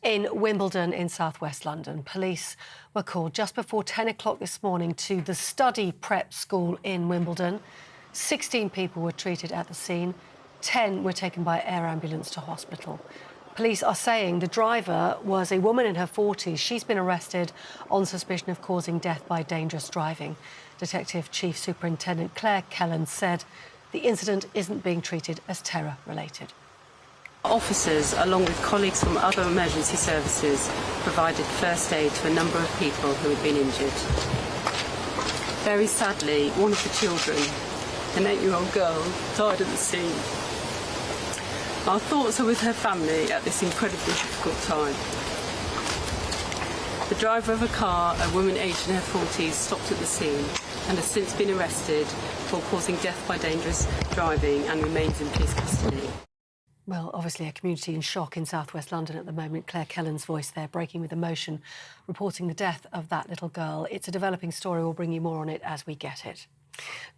in Wimbledon in southwest London. Police were called just before 10 o'clock this morning to the Study Prep School in Wimbledon. 16 people were treated at the scene. 10 were taken by air ambulance to hospital. Police are saying the driver was a woman in her 40s. She's been arrested on suspicion of causing death by dangerous driving. Detective Chief Superintendent Claire Kellan said the incident isn't being treated as terror-related. Officers, along with colleagues from other emergency services, provided first aid to a number of people who had been injured. Very sadly, one of the children, an 8-year-old girl, died at the scene. Our thoughts are with her family at this incredibly difficult time. The driver of a car, a woman aged in her 40s, stopped at the scene and has since been arrested for causing death by dangerous driving and remains in police custody. Well, obviously a community in shock in southwest London at the moment. Claire Kellan's voice there, breaking with emotion, reporting the death of that little girl. It's a developing story. We'll bring you more on it as we get it.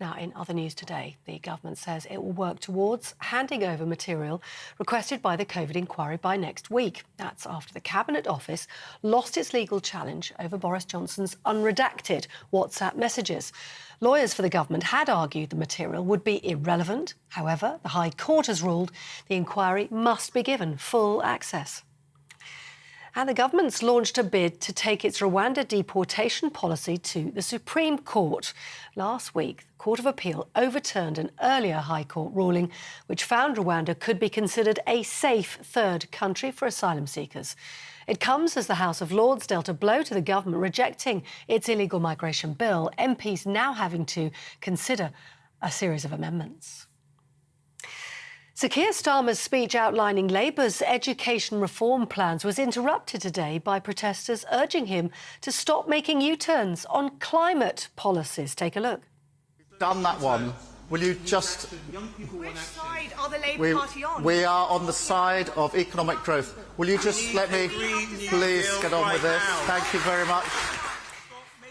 Now, in other news today, the government says it will work towards handing over material requested by the COVID inquiry by next week. That's after the Cabinet Office lost its legal challenge over Boris Johnson's unredacted WhatsApp messages. Lawyers for the government had argued the material would be irrelevant. However, the High Court has ruled the inquiry must be given full access. And the government's launched a bid to take its Rwanda deportation policy to the Supreme Court. Last week, the Court of Appeal overturned an earlier High Court ruling which found Rwanda could be considered a safe third country for asylum seekers. It comes as the House of Lords dealt a blow to the government, rejecting its illegal migration bill. MPs now having to consider a series of amendments. Sir Keir Starmer's speech outlining Labour's education reform plans was interrupted today by protesters urging him to stop making U-turns on climate policies. Take a look. Done that one. Will you just... Which side are the Labour Party on? We are on the side of economic growth. Will you just let me please get on with this? Thank you very much.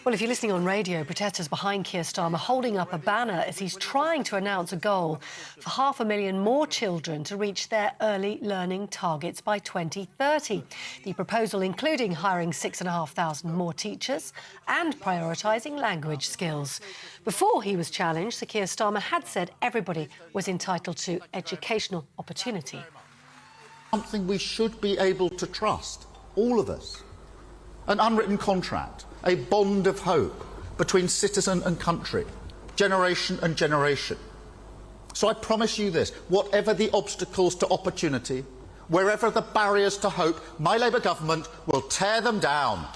Well, if you're listening on radio, protesters behind Keir Starmer holding up a banner as he's trying to announce a goal for 500,000 more children to reach their early learning targets by 2030. The proposal including hiring 6,500 more teachers and prioritising language skills. Before he was challenged, Sir Keir Starmer had said everybody was entitled to educational opportunity. Something we should be able to trust, all of us. An unwritten contract. A bond of hope between citizen and country, generation and generation. So I promise you this, whatever the obstacles to opportunity, wherever the barriers to hope, my Labour government will tear them down.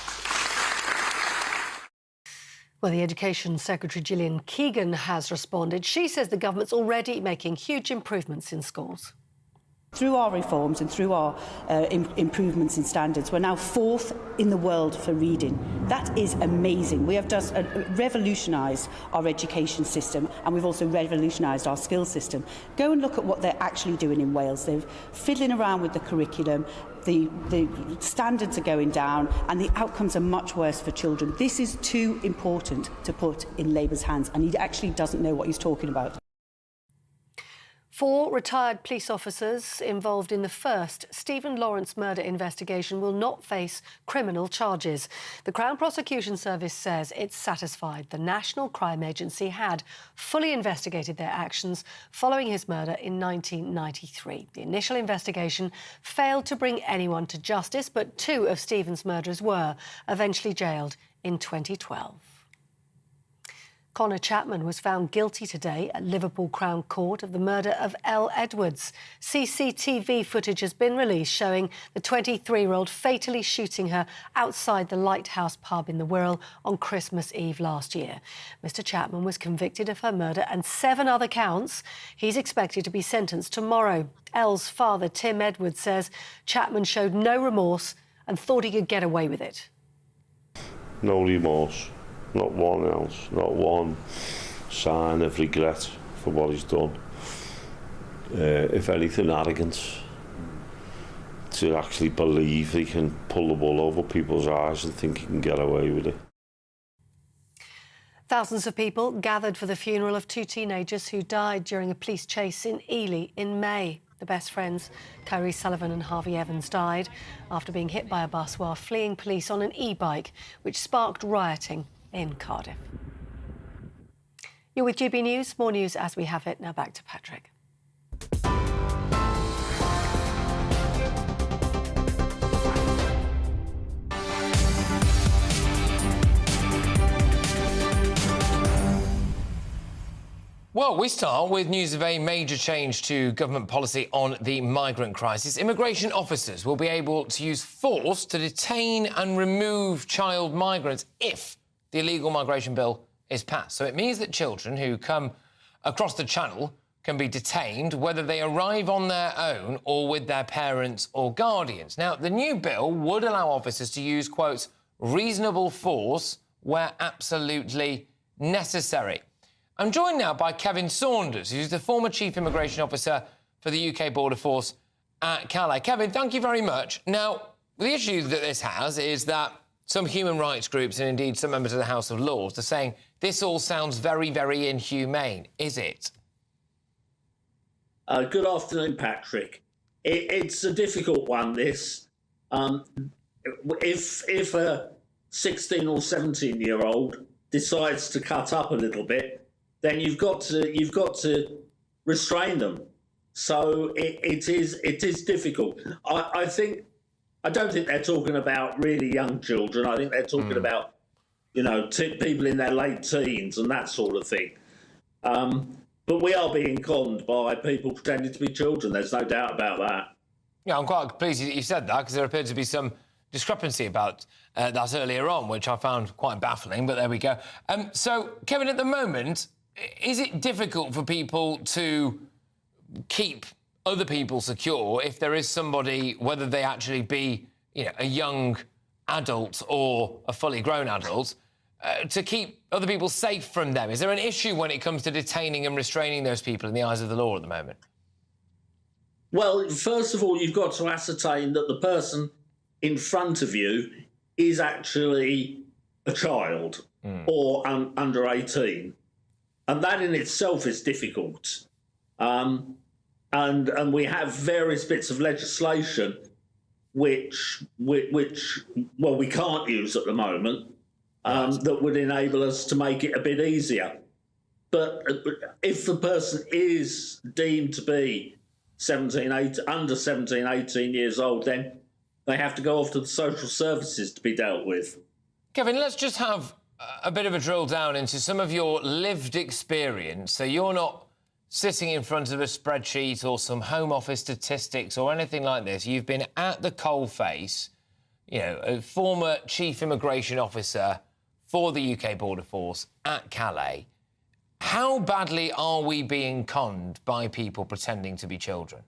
Well, the Education Secretary Gillian Keegan has responded. She says the government's already making huge improvements in schools. Through our reforms and through our improvements in standards, we're now 4th in the world for reading. That is amazing. We have just revolutionised our education system, and we've also revolutionised our skills system. Go and look at what they're actually doing in Wales. They're fiddling around with the curriculum. The standards are going down and the outcomes are much worse for children. This is too important to put in Labour's hands, and he actually doesn't know what he's talking about. 4 retired police officers involved in the first Stephen Lawrence murder investigation will not face criminal charges. The Crown Prosecution Service says it's satisfied the National Crime Agency had fully investigated their actions following his murder in 1993. The initial investigation failed to bring anyone to justice, but 2 of Stephen's murderers were eventually jailed in 2012. Connor Chapman was found guilty today at Liverpool Crown Court of the murder of Elle Edwards. CCTV footage has been released showing the 23-year-old fatally shooting her outside the Lighthouse pub in the Wirral on Christmas Eve last year. Mr Chapman was convicted of her murder and 7 other counts. He's expected to be sentenced tomorrow. Elle's father, Tim Edwards, says Chapman showed no remorse and thought he could get away with it. No remorse. Not one else, not one sign of regret for what he's done. If anything, arrogance. To actually believe he can pull the wool over people's eyes and think he can get away with it. Thousands of people gathered for the funeral of 2 teenagers who died during a police chase in Ely in May. The best friends, Kyrie Sullivan and Harvey Evans, died after being hit by a bus while fleeing police on an e-bike, which sparked rioting in Cardiff. You're with GB News. More news as we have it. Now back to Patrick. Well, we start with news of a major change to government policy on the migrant crisis. Immigration officers will be able to use force to detain and remove child migrants if the illegal migration bill is passed. So it means that children who come across the channel can be detained whether they arrive on their own or with their parents or guardians. Now, the new bill would allow officers to use, quote, reasonable force where absolutely necessary. I'm joined now by Kevin Saunders, who's the former Chief Immigration Officer for the UK Border Force at Calais. Kevin, thank you very much. Now, the issue that this has is that some human rights groups and indeed some members of the House of Lords are saying this all sounds very, very inhumane. Is it? Good afternoon, Patrick. It's a difficult one, this. If a 16 or 17-year-old decides to cut up a little bit, then you've got to restrain them. So it is difficult. I don't think they're talking about really young children. I think they're talking about, people in their late teens and that sort of thing. But we are being conned by people pretending to be children. There's no doubt about that. Yeah, I'm quite pleased you said that, because there appeared to be some discrepancy about that earlier on, which I found quite baffling, but there we go. So, Kevin, at the moment, is it difficult for people to keep other people secure if there is somebody, whether they actually be, a young adult or a fully grown adult, to keep other people safe from them? Is there an issue when it comes to detaining and restraining those people in the eyes of the law at the moment? Well, first of all, you've got to ascertain that the person in front of you is actually a child or under 18. And that in itself is difficult. And we have various bits of legislation which we can't use at the moment, that would enable us to make it a bit easier. But if the person is deemed to be under 17, 18 years old, then they have to go off to the social services to be dealt with. Kevin, let's just have a bit of a drill down into some of your lived experience. So you're not sitting in front of a spreadsheet or some Home Office statistics or anything like this. You've been at the coalface, a former chief immigration officer for the UK Border Force at Calais. How badly are we being conned by people pretending to be children?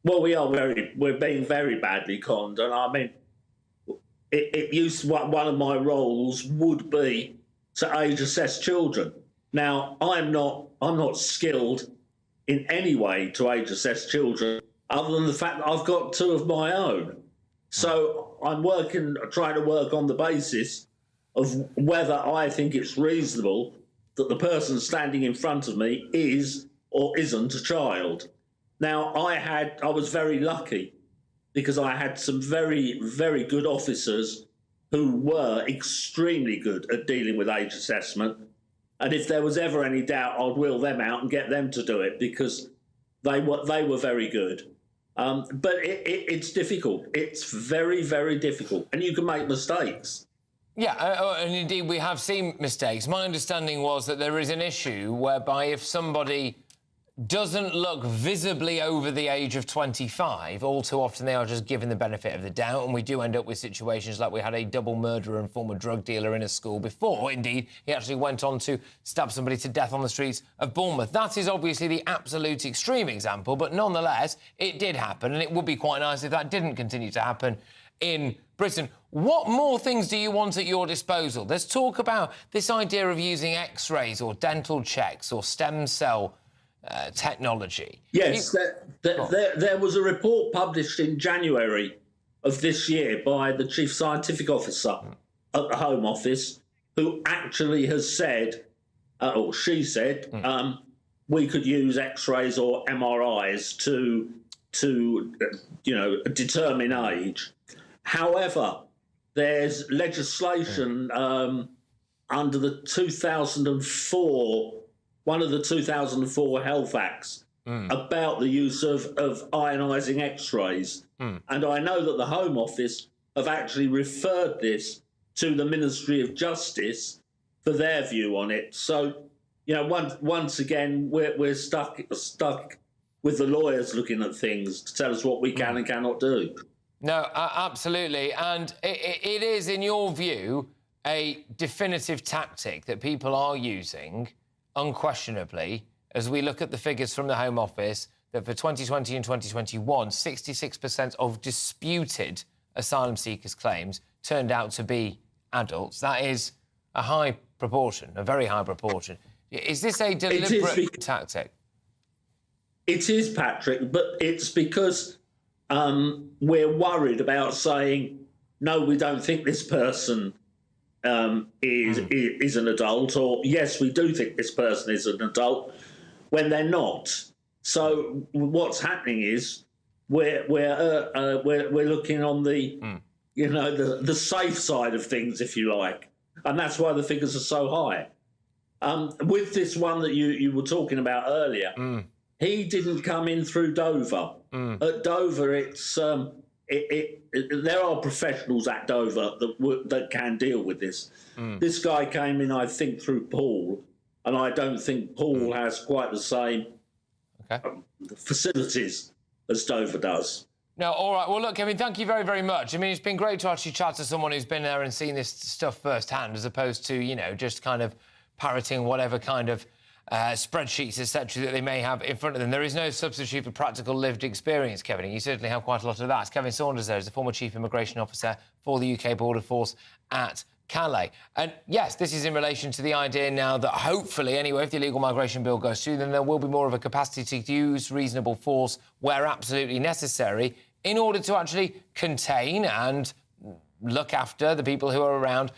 Well, we're being very badly conned, and I mean, it used to, one of my roles would be to age assess children. Now, I'm not skilled in any way to age assess children, other than the fact that I've got two of my own. So I'm trying to work on the basis of whether I think it's reasonable that the person standing in front of me is or isn't a child. Now, I was very lucky because I had some very, very good officers who were extremely good at dealing with age assessment. And if there was ever any doubt, I'd wheel them out and get them to do it because they were very good. But it's difficult. It's very, very difficult. And you can make mistakes. Yeah, and indeed we have seen mistakes. My understanding was that there is an issue whereby if somebody doesn't look visibly over the age of 25, all too often they are just given the benefit of the doubt, and we do end up with situations like we had a double murderer and former drug dealer in a school before. Indeed, he actually went on to stab somebody to death on the streets of Bournemouth. That is obviously the absolute extreme example, but nonetheless, it did happen, and it would be quite nice if that didn't continue to happen in Britain. What more things do you want at your disposal? There's talk about this idea of using X-rays or dental checks or stem cell technology. Yes, there was a report published in January of this year by the Chief Scientific Officer at the Home Office, who actually has said, or she said, we could use X-rays or MRIs to determine age. However, there's legislation under the 2004, one of the 2004 Health Acts, about the use of ionising X-rays. And I know that the Home Office have actually referred this to the Ministry of Justice for their view on it. So, once again, we're stuck with the lawyers looking at things to tell us what we can and cannot do. No, absolutely. And it is, in your view, a definitive tactic that people are using, unquestionably, as we look at the figures from the Home Office, that for 2020 and 2021, 66% of disputed asylum seekers' claims turned out to be adults. That is a high proportion, a very high proportion. Is this a deliberate tactic? It is, Patrick, but it's because we're worried about saying, no, we don't think this person is an adult, or yes, we do think this person is an adult, when they're not. So what's happening is we're looking on the the safe side of things, if you like, and that's why the figures are so high. With this one that you were talking about earlier, he didn't come in through Dover. At Dover, it's there are professionals at Dover that can deal with this. This guy came in, I think, through Poole, and I don't think Poole has quite the same facilities as Dover does. No, all right. Well, look, Kevin, thank you very, very much. I mean, it's been great to actually chat to someone who's been there and seen this stuff firsthand, as opposed to, just kind of parroting whatever kind of spreadsheets, etc., that they may have in front of them. There is no substitute for practical lived experience, Kevin, and you certainly have quite a lot of that. It's Kevin Saunders there, is the former Chief Immigration Officer for the UK Border Force at Calais. And yes, this is in relation to the idea now that hopefully, anyway, if the illegal migration bill goes through, then there will be more of a capacity to use reasonable force where absolutely necessary in order to actually contain and look after the people who are around,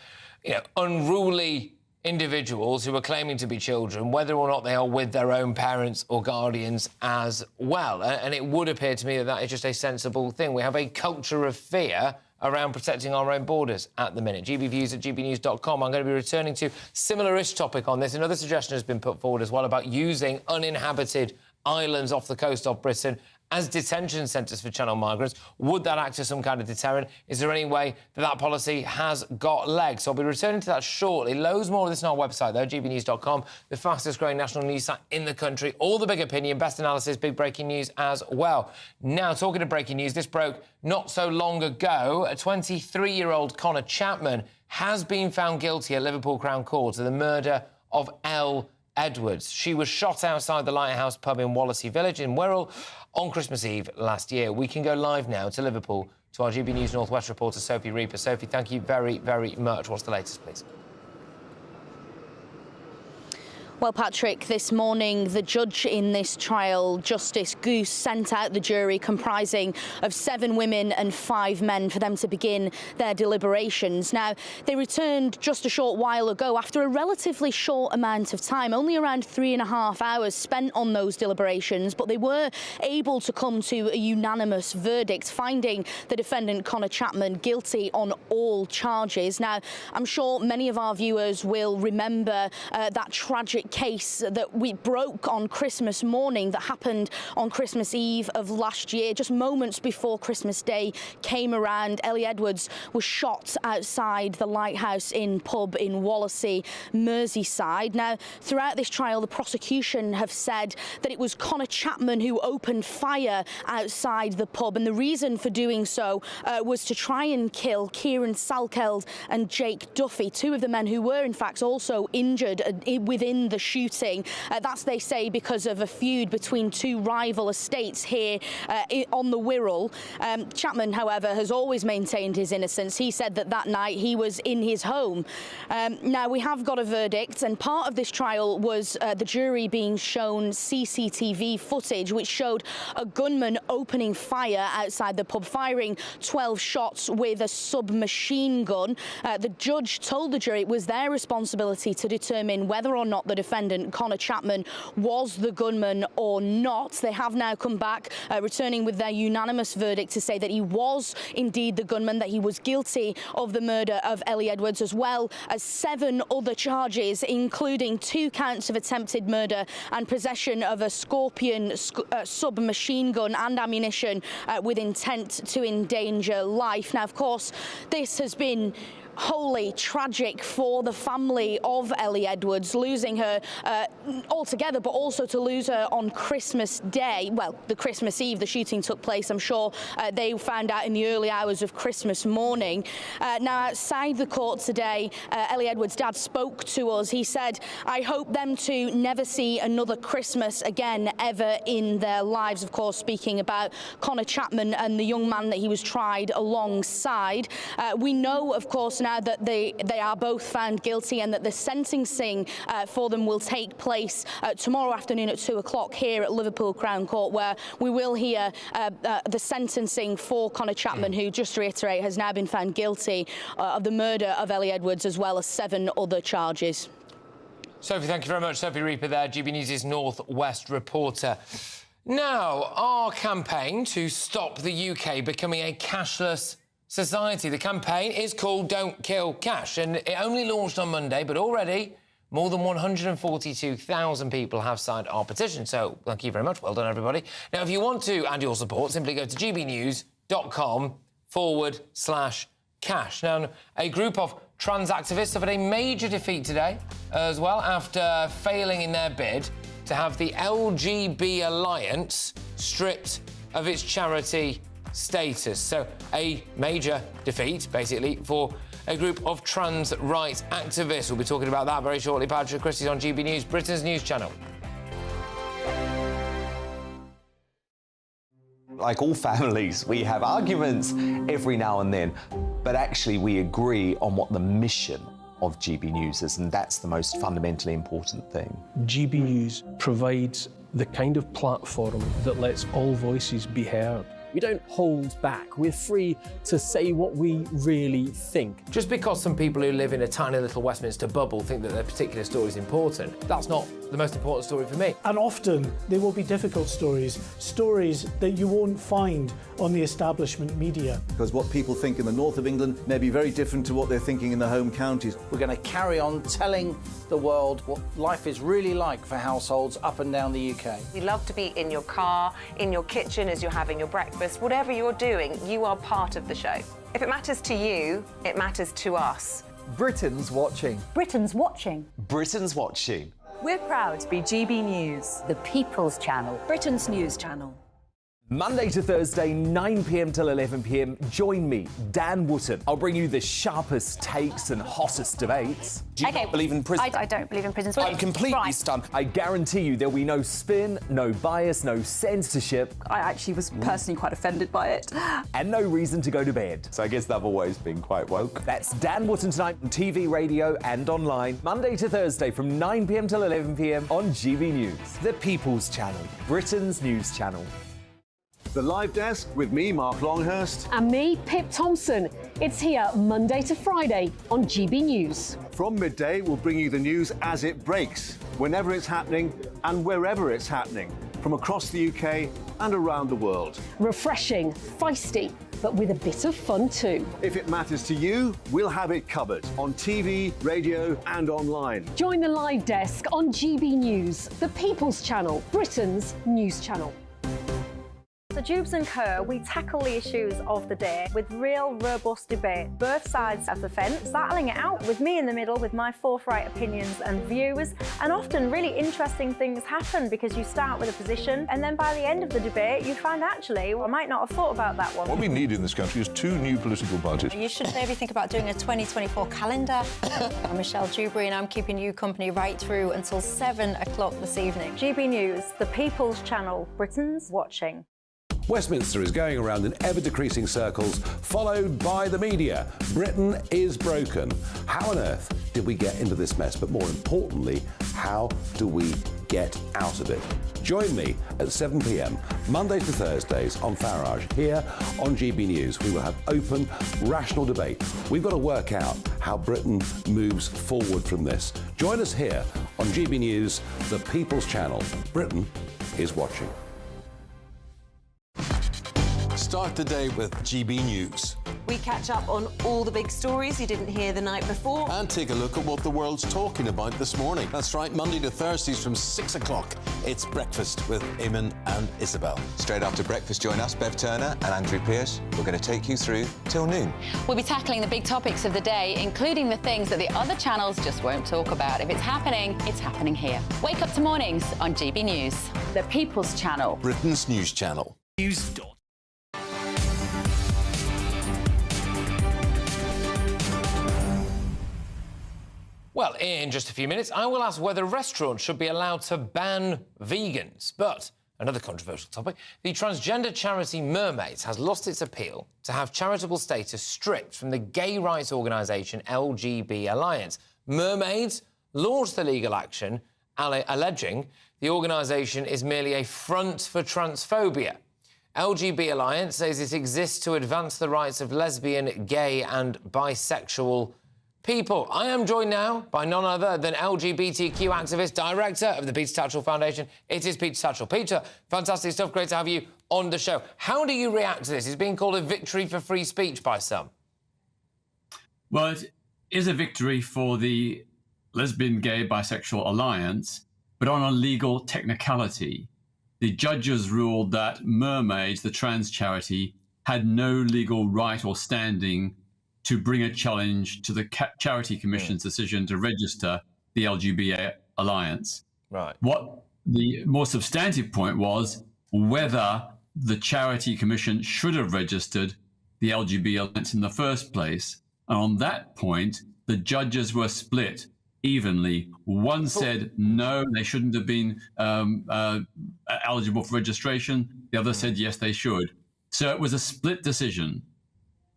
unruly individuals who are claiming to be children, whether or not they are with their own parents or guardians as well. And it would appear to me that that is just a sensible thing. We have a culture of fear around protecting our own borders at the minute. GBviews at gbnews.com. I'm going to be returning to similar-ish topic on this. Another suggestion has been put forward as well about using uninhabited islands off the coast of Britain as detention centres for channel migrants. Would that act as some kind of deterrent? Is there any way that policy has got legs? So I'll be returning to that shortly. Loads more of this on our website, though, gbnews.com, the fastest-growing national news site in the country. All the big opinion, best analysis, big breaking news as well. Now, talking of breaking news, this broke not so long ago. A 23-year-old Connor Chapman has been found guilty at Liverpool Crown Court of the murder of Elle Edwards. She was shot outside the Lighthouse pub in Wallasey Village in Wirral on Christmas Eve last year. We can go live now to Liverpool to our GB News North West reporter, Sophie Reaper. Sophie, thank you very, very much. What's the latest, please? Well, Patrick, this morning, the judge in this trial, Justice Goose, sent out the jury comprising of 7 women and 5 men for them to begin their deliberations. Now, they returned just a short while ago after a relatively short amount of time, only around 3.5 hours spent on those deliberations, but they were able to come to a unanimous verdict, finding the defendant, Connor Chapman, guilty on all charges. Now, I'm sure many of our viewers will remember that tragic case that we broke on Christmas morning that happened on Christmas Eve of last year, just moments before Christmas Day came around. Elle Edwards was shot outside the Lighthouse Inn pub in Wallasey, Merseyside. Now, throughout this trial, the prosecution have said that it was Connor Chapman who opened fire outside the pub, and the reason for doing so was to try and kill Kieran Salkeld and Jake Duffy, 2 of the men who were, in fact, also injured within the shooting. That's, they say, because of a feud between 2 rival estates here on the Wirral. Chapman, however, has always maintained his innocence. He said that that night he was in his home. Now, we have got a verdict, and part of this trial was the jury being shown CCTV footage which showed a gunman opening fire outside the pub, firing 12 shots with a submachine gun. The judge told the jury it was their responsibility to determine whether or not the defendant, Connor Chapman, was the gunman or not. They have now come back, returning with their unanimous verdict to say that he was indeed the gunman, that he was guilty of the murder of Elle Edwards, as well as 7 other charges, including 2 counts of attempted murder and possession of a Scorpion submachine gun and ammunition with intent to endanger life. Now, of course, this has been wholly tragic for the family of Elle Edwards, losing her altogether, but also to lose her on Christmas Day. Well, the Christmas Eve the shooting took place. I'm sure they found out in the early hours of Christmas morning. Now, outside the court today, Elle Edwards' dad spoke to us. He said, "I hope them to never see another Christmas again ever in their lives." Of course, speaking about Connor Chapman and the young man that he was tried alongside. We know, of course, now that they are both found guilty, and that the sentencing for them will take place tomorrow afternoon at 2 o'clock here at Liverpool Crown Court, where we will hear the sentencing for Connor Chapman, who, just to reiterate, has now been found guilty of the murder of Elle Edwards, as well as 7 other charges. Sophie, thank you very much. Sophie Reaper there, GB News' North West reporter. Now, our campaign to stop the UK becoming a cashless society. The campaign is called Don't Kill Cash, and it only launched on Monday, but already more than 142,000 people have signed our petition. So thank you very much. Well done, everybody. Now, if you want to add your support, simply go to gbnews.com/cash. Now, a group of trans activists suffered a major defeat today as well, after failing in their bid to have the LGB Alliance stripped of its charity status. So a major defeat, basically, for a group of trans rights activists. We'll be talking about that very shortly. Patrick, Christys on GB News, Britain's news channel. Like all families, we have arguments every now and then, but actually we agree on what the mission of GB News is, and that's the most fundamentally important thing. GB News provides the kind of platform that lets all voices be heard. We don't hold back. We're free to say what we really think. Just because some people who live in a tiny little Westminster bubble think that their particular story is important, that's not the most important story for me. And often they will be difficult stories, stories that you won't find on the establishment media. Because what people think in the north of England may be very different to what they're thinking in the home counties. We're going to carry on telling the world what life is really like for households up and down the UK. We love to be in your car, in your kitchen as you're having your breakfast. Whatever you're doing, you are part of the show. If it matters to you, it matters to us. Britain's watching. Britain's watching. Britain's watching. We're proud to be GB News, the People's Channel, Britain's news channel. Monday to Thursday, 9 p.m. till 11 p.m. Join me, Dan Wootton. I'll bring you the sharpest takes and hottest debates. Do you not believe in prison? I don't believe in prisons. I'm completely stunned. I guarantee you there'll be no spin, no bias, no censorship. I actually was personally quite offended by it. And no reason to go to bed. So I guess they've always been quite woke. That's Dan Wootton tonight on TV, radio and online. Monday to Thursday from 9 p.m. till 11 p.m. on GB News. The People's Channel, Britain's news channel. The Live Desk with me, Mark Longhurst. And me, Pip Thompson. It's here Monday to Friday on GB News. From midday, we'll bring you the news as it breaks, whenever it's happening and wherever it's happening, from across the UK and around the world. Refreshing, feisty, but with a bit of fun too. If it matters to you, we'll have it covered on TV, radio and online. Join the Live Desk on GB News, the People's Channel, Britain's news channel. The Jubes and Kerr, we tackle the issues of the day with real robust debate, both sides of the fence, battling it out with me in the middle with my forthright opinions and views, and often really interesting things happen because you start with a position and then by the end of the debate you find actually, well, I might not have thought about that one. What we need in this country is two new political parties. You should maybe think about doing a 2024 calendar. I'm Michelle Dewberry and I'm keeping you company right through until 7 o'clock this evening. GB News, the People's Channel, Britain's watching. Westminster is going around in ever-decreasing circles, followed by the media. Britain is broken. How on earth did we get into this mess? But more importantly, how do we get out of it? Join me at 7 p.m, Mondays to Thursdays on Farage, here on GB News. We will have open, rational debate. We've got to work out how Britain moves forward from this. Join us here on GB News, the People's Channel. Britain is watching. Start the day with GB News. We catch up on all the big stories you didn't hear the night before. And take a look at what the world's talking about this morning. That's right, Monday to Thursdays from 6 o'clock. It's Breakfast with Eamon and Isabel. Straight after breakfast, join us, Bev Turner and Andrew Pearce. We're going to take you through till noon. We'll be tackling the big topics of the day, including the things that the other channels just won't talk about. If it's happening here. Wake up to mornings on GB News. The People's Channel. Britain's news channel. News. Well, in just a few minutes, I will ask whether restaurants should be allowed to ban vegans. But another controversial topic, the transgender charity Mermaids has lost its appeal to have charitable status stripped from the gay rights organisation LGB Alliance. Mermaids launched the legal action, alleging the organisation is merely a front for transphobia. LGB Alliance says it exists to advance the rights of lesbian, gay and bisexual people. I am joined now by none other than LGBTQ activist, director of the Peter Tatchell Foundation. It is Peter Tatchell. Peter, fantastic stuff. Great to have you on the show. How do you react to this? It's being called a victory for free speech by some. Well, it is a victory for the lesbian, gay, bisexual alliance, but on a legal technicality. The judges ruled that Mermaids, the trans charity, had no legal right or standing to bring a challenge to the Charity Commission's decision to register the LGB Alliance. Right. What the more substantive point was whether the Charity Commission should have registered the LGB Alliance in the first place. And on that point, the judges were split evenly. One said no, they shouldn't have been eligible for registration. The other said yes, they should. So it was a split decision.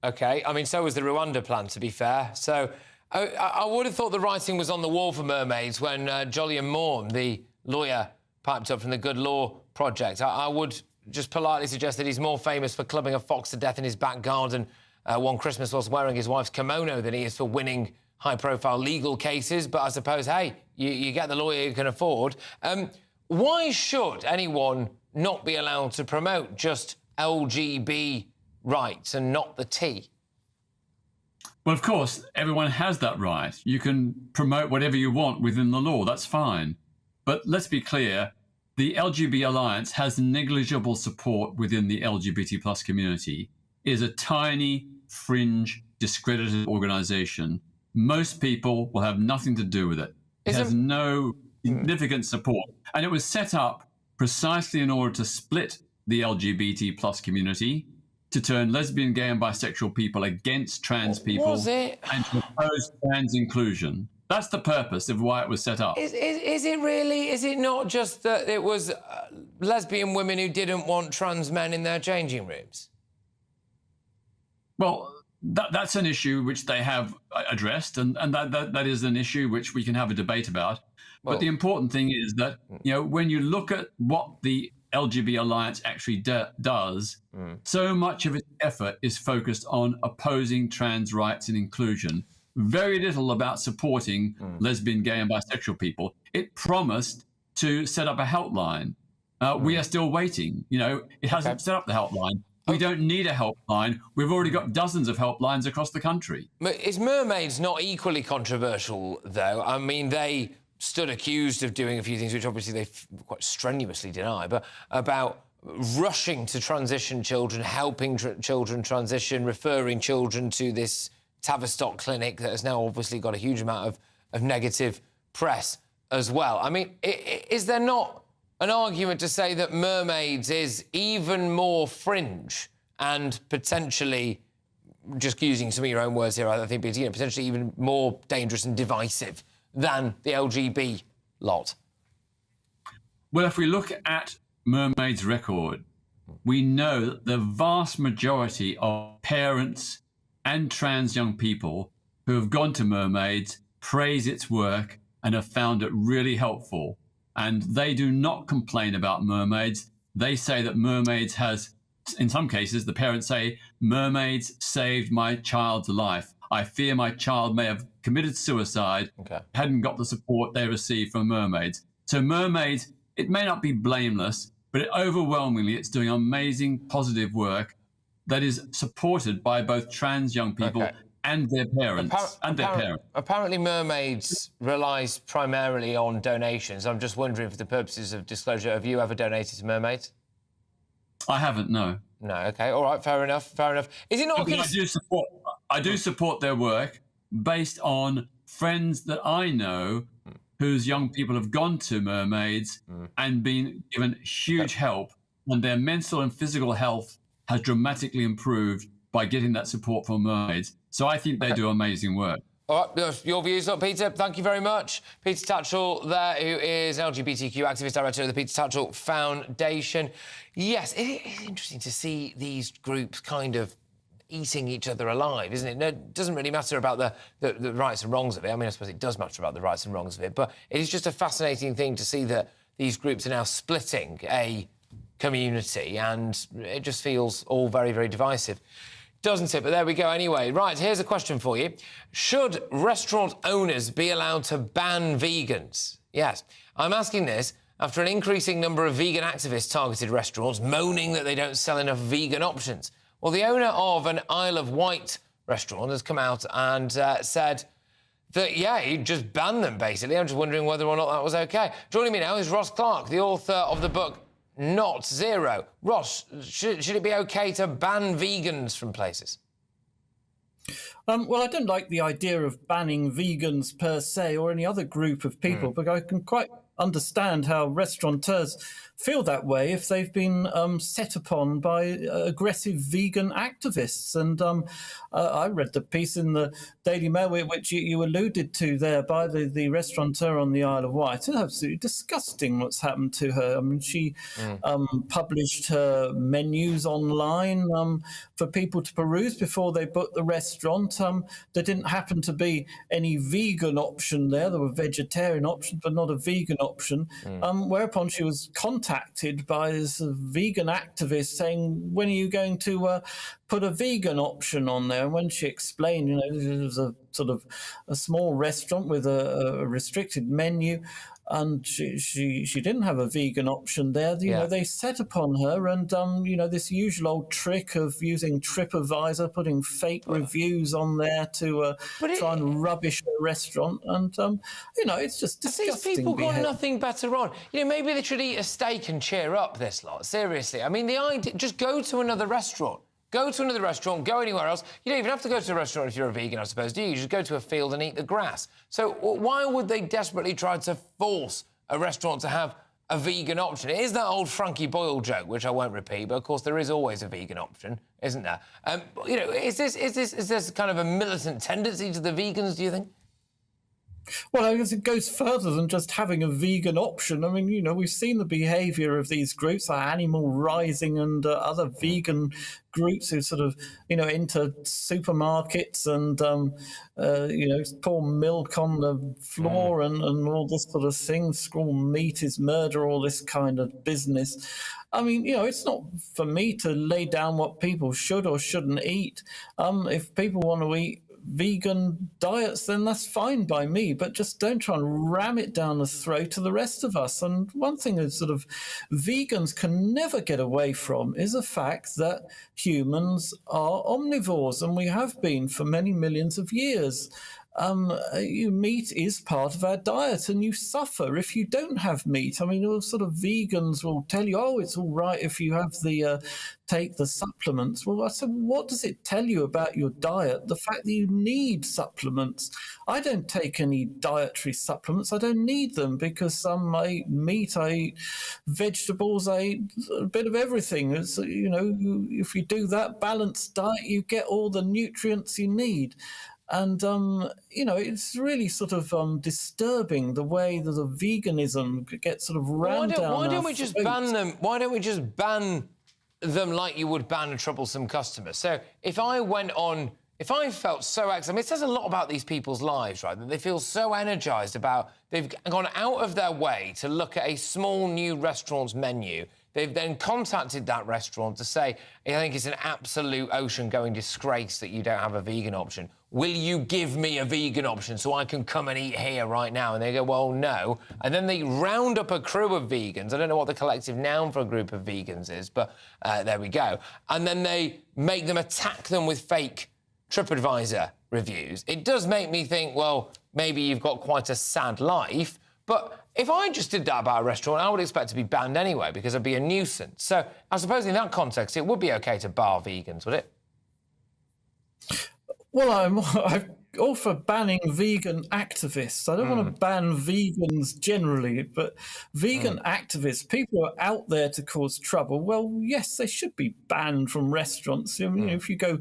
OK, I mean, so was the Rwanda plan, to be fair. So I would have thought the writing was on the wall for Mermaids when Jolyon Morn, the lawyer, piped up from the Good Law Project. I would just politely suggest that he's more famous for clubbing a fox to death in his back garden one Christmas whilst wearing his wife's kimono than he is for winning high-profile legal cases. But I suppose, hey, you get the lawyer you can afford. Why should anyone not be allowed to promote just LGB rights and not the T? Well, of course, everyone has that right. You can promote whatever you want within the law. That's fine. But let's be clear, the LGB Alliance has negligible support within the LGBT plus community. It is a tiny, fringe, discredited organisation. Most people will have nothing to do with it. It has no significant support. And it was set up precisely in order to split the LGBT plus community, to turn lesbian, gay and bisexual people against trans people and to oppose trans inclusion. That's the purpose of why it was set up. Is it really? Is it not just that it was lesbian women who didn't want trans men in their changing rooms? Well, that's an issue which they have addressed, and that is an issue which we can have a debate about. But the important thing is that, you know, when you look at what the LGB Alliance actually does, so much of its effort is focused on opposing trans rights and inclusion. Very little about supporting lesbian, gay and bisexual people. It promised to set up a helpline. We are still waiting. You know, it hasn't set up the helpline. We don't need a helpline. We've already got dozens of helplines across the country. Is Mermaids not equally controversial, though? I mean, they stood accused of doing a few things which obviously they quite strenuously deny, but about rushing to transition children, helping children transition, referring children to this Tavistock clinic that has now obviously got a huge amount of negative press as well. I mean, is there not an argument to say that Mermaids is even more fringe and potentially, just using some of your own words here, I think, potentially even more dangerous and divisive than the LGB lot? Well, if we look at Mermaids' record, we know that the vast majority of parents and trans young people who have gone to Mermaids praise its work and have found it really helpful. And they do not complain about Mermaids. They say that Mermaids has, in some cases, the parents say, Mermaids saved my child's life. I fear my child may have committed suicide, hadn't got the support they received from Mermaids. So Mermaids, it may not be blameless, but overwhelmingly it's doing amazing positive work that is supported by both trans young people and their parents. Apparently Mermaids relies primarily on donations. I'm just wondering, for the purposes of disclosure, have you ever donated to Mermaids? I haven't, no. No, OK, all right, fair enough. Is it not... I do support their work based on friends that I know whose young people have gone to Mermaids and been given huge help, and their mental and physical health has dramatically improved by getting that support from Mermaids. So I think they do amazing work. All right, your views, Peter. Thank you very much. Peter Tatchell there, who is LGBTQ activist director of the Peter Tatchell Foundation. Yes, it is interesting to see these groups kind of eating each other alive, isn't it? No, it doesn't really matter about the rights and wrongs of it. I mean, I suppose it does matter about the rights and wrongs of it, but it is just a fascinating thing to see that these groups are now splitting a community, and it just feels all very, very divisive, doesn't it? But there we go anyway. Right, here's a question for you. Should restaurant owners be allowed to ban vegans? Yes, I'm asking this after an increasing number of vegan activists targeted restaurants, moaning that they don't sell enough vegan options. Well, the owner of an Isle of Wight restaurant has come out and said that, yeah, he'd just ban them, basically. I'm just wondering whether or not that was OK. Joining me now is Ross Clark, the author of the book Not Zero. Ross, should it be OK to ban vegans from places? Well, I don't like the idea of banning vegans per se or any other group of people, but I can quite understand how restaurateurs feel that way if they've been set upon by aggressive vegan activists. And I read the piece in the Daily Mail which you alluded to there by the restaurateur on the Isle of Wight. It's absolutely disgusting what's happened to her. I mean, she published her menus online for people to peruse before they booked the restaurant. There didn't happen to be any vegan option there. There were vegetarian options, but not a vegan option. Whereupon she was contacted by this vegan activist saying, when are you going to put a vegan option on there? And when she explained, it was a sort of a small restaurant with a restricted menu, and she didn't have a vegan option there. They set upon her, and this usual old trick of using TripAdvisor, putting fake reviews on there to try and rubbish the restaurant, and it's just disgusting. These people got nothing better on. Maybe they should eat a steak and cheer up. This lot, seriously. I mean, the idea, just go to another restaurant. Go to another restaurant, go anywhere else. You don't even have to go to a restaurant if you're a vegan, I suppose, do you? You just go to a field and eat the grass. So why would they desperately try to force a restaurant to have a vegan option? It is that old Frankie Boyle joke, which I won't repeat, but of course there is always a vegan option, isn't there? Is this kind of a militant tendency to the vegans, do you think? Well, I guess it goes further than just having a vegan option. I mean, we've seen the behaviour of these groups like Animal Rising and other vegan groups who sort of, enter supermarkets and, pour milk on the floor and all this sort of thing, scream meat is murder, all this kind of business. I mean, it's not for me to lay down what people should or shouldn't eat. If people want to eat vegan diets, then that's fine by me, but just don't try and ram it down the throat of the rest of us. And one thing that sort of vegans can never get away from is the fact that humans are omnivores, and we have been for many millions of years. Meat is part of our diet, and you suffer if you don't have meat. I mean, all sort of vegans will tell you, oh, it's all right if you have take the supplements. Well, I said, what does it tell you about your diet? The fact that you need supplements. I don't take any dietary supplements. I don't need them because I eat meat, I eat vegetables, I eat a bit of everything. It's, if you do that balanced diet, you get all the nutrients you need. And, it's really sort of disturbing the way that the veganism gets sort of rammed down. Why don't we just ban them? Why don't we just ban them like you would ban a troublesome customer? So if I felt so... I mean, it says a lot about these people's lives, right? That they feel so energised about... They've gone out of their way to look at a small new restaurant's menu. They've then contacted that restaurant to say, I think it's an absolute ocean-going disgrace that you don't have a vegan option. Will you give me a vegan option so I can come and eat here right now? And they go, well, no. And then they round up a crew of vegans. I don't know what the collective noun for a group of vegans is, but there we go. And then they make them attack them with fake TripAdvisor reviews. It does make me think, well, maybe you've got quite a sad life, but if I just did that about a restaurant, I would expect to be banned anyway because I'd be a nuisance. So I suppose in that context, it would be OK to bar vegans, would it? Well, I'm all for banning vegan activists. I don't want to ban vegans generally, but vegan activists, people who are out there to cause trouble, well, yes, they should be banned from restaurants. I mean, if you go